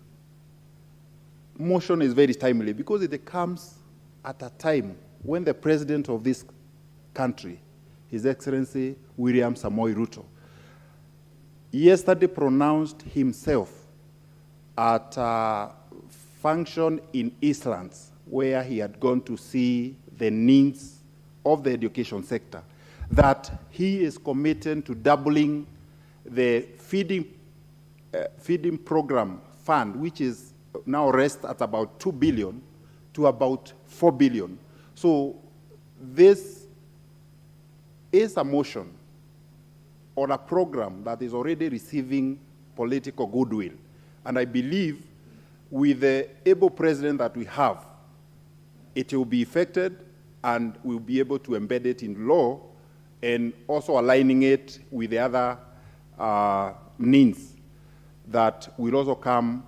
motion is very timely because it comes at a time when the president of this country, His Excellency William Samoei Ruto, yesterday pronounced himself at a function in Eastlands where he had gone to see the needs of the education sector, that he is committed to doubling the feeding program fund, which is now rests at about 2 billion to about 4 billion. So this is a motion or a program that is already receiving political goodwill. And I believe with the able president that we have, it will be effected and we'll be able to embed it in law, and also aligning it with the other needs that will also come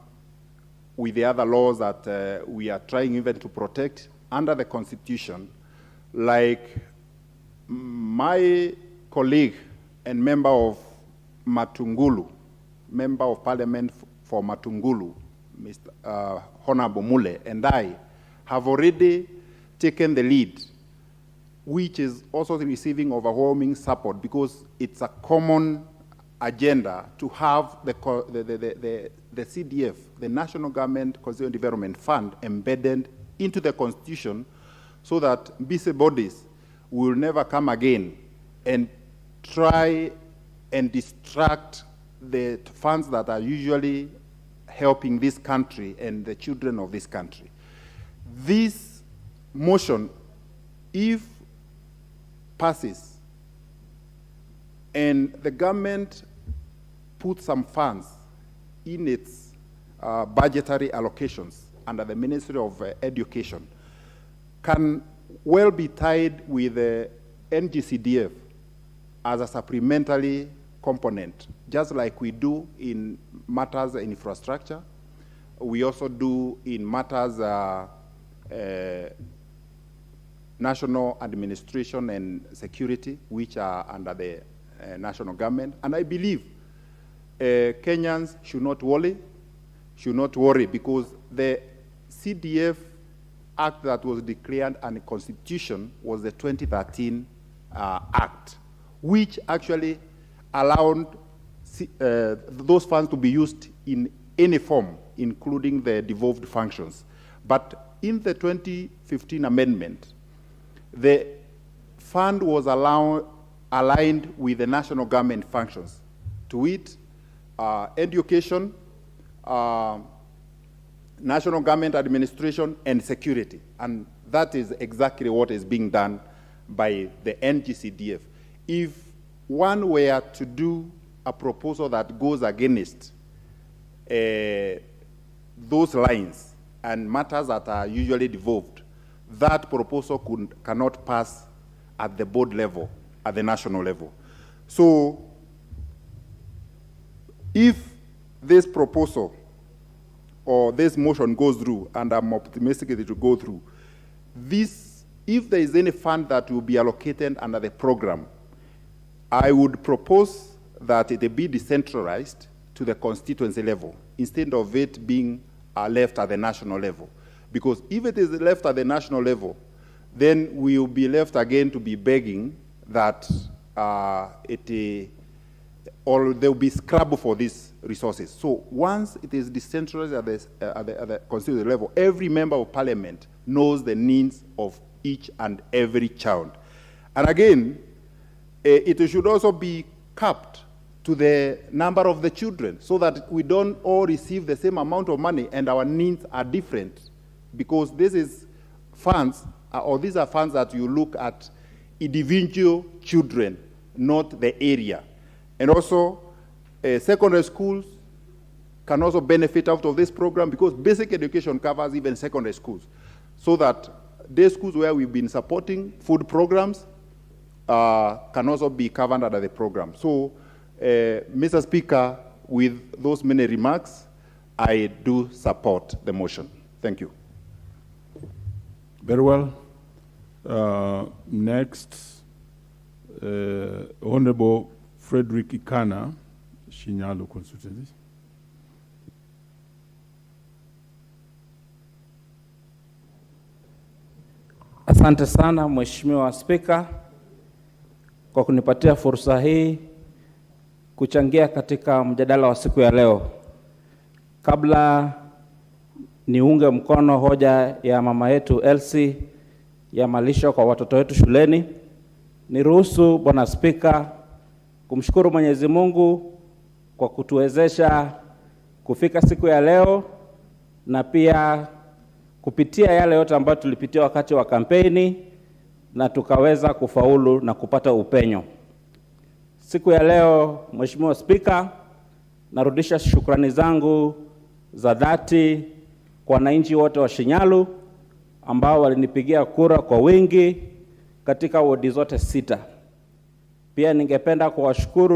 with the other laws that we are trying even to protect under the Constitution, like my colleague and member of Matungulu, member of Parliament for Matungulu, Mr. Honorable Mule, and I have already taken the lead, which is also receiving overwhelming support because it's a common agenda to have the CDF, the National Government Constituent Development Fund, embedded into the Constitution so that busy bodies will never come again and try and distract the funds that are usually helping this country and the children of this country. This motion, if passes and the government puts some funds in its budgetary allocations under the Ministry of Education, can well be tied with the NGCDF as a supplementary component, just like we do in matters of infrastructure. We also do in matters national administration and security, which are under the national government. And I believe Kenyans should not worry because the CDF Act that was declared and the Constitution was the 2013 Act, which actually allowed those funds to be used in any form, including the devolved functions. But in the 2015 amendment, the fund was aligned with the national government functions, to it, education, national government administration, and security. And that is exactly what is being done by the NGCDF. If one were to do a proposal that goes against those lines and matters that are usually devolved, that proposal cannot pass at the board level, at the national level. So if this proposal or this motion goes through, and I'm optimistic it will go through, if there is any fund that will be allocated under the program, I would propose that it be decentralized to the constituency level instead of it being left at the national level. Because if it is left at the national level, then we will be left again to be begging that or there will be scrabble for these resources. So once it is decentralized at the constituency level, every member of parliament knows the needs of each and every child. And again, it should also be capped to the number of the children so that we don't all receive the same amount of money and our needs are different. Because this is funds, or these are funds that you look at individual children, not the area. And also, secondary schools can also benefit out of this program because basic education covers even secondary schools. So that day schools where we've been supporting food programs can also be covered under the program. So, Mr. Speaker, with those many remarks, I do support the motion. Thank you. Very well. Next, Honorable Frederick Ikana, Shinyalo Constituency. Asante sana Mheshimiwa Spika kwa kunipatia fursa hii kuchangia katika mjadala wa siku ya leo. Kabla niunge mkono hoja ya mama yetu Elsie ya malisho kwa watoto wetu shuleni, niruhusu Bwana Spika kumshukuru Mwenyezi Mungu kwa kutuwezesha kufika siku ya leo na pia kupitia yale yote ambayo tulipitia wakati wa kampeni na tukaweza kufaulu na kupata upenyo. Siku ya leo, Mheshimiwa Spika, narudisha shukrani zangu za dhati kwa wananchi wote wa Shinyalu ambao walinipigia kura kwa wingi katika wodi zote 6. Pia ningependa kuwashukuru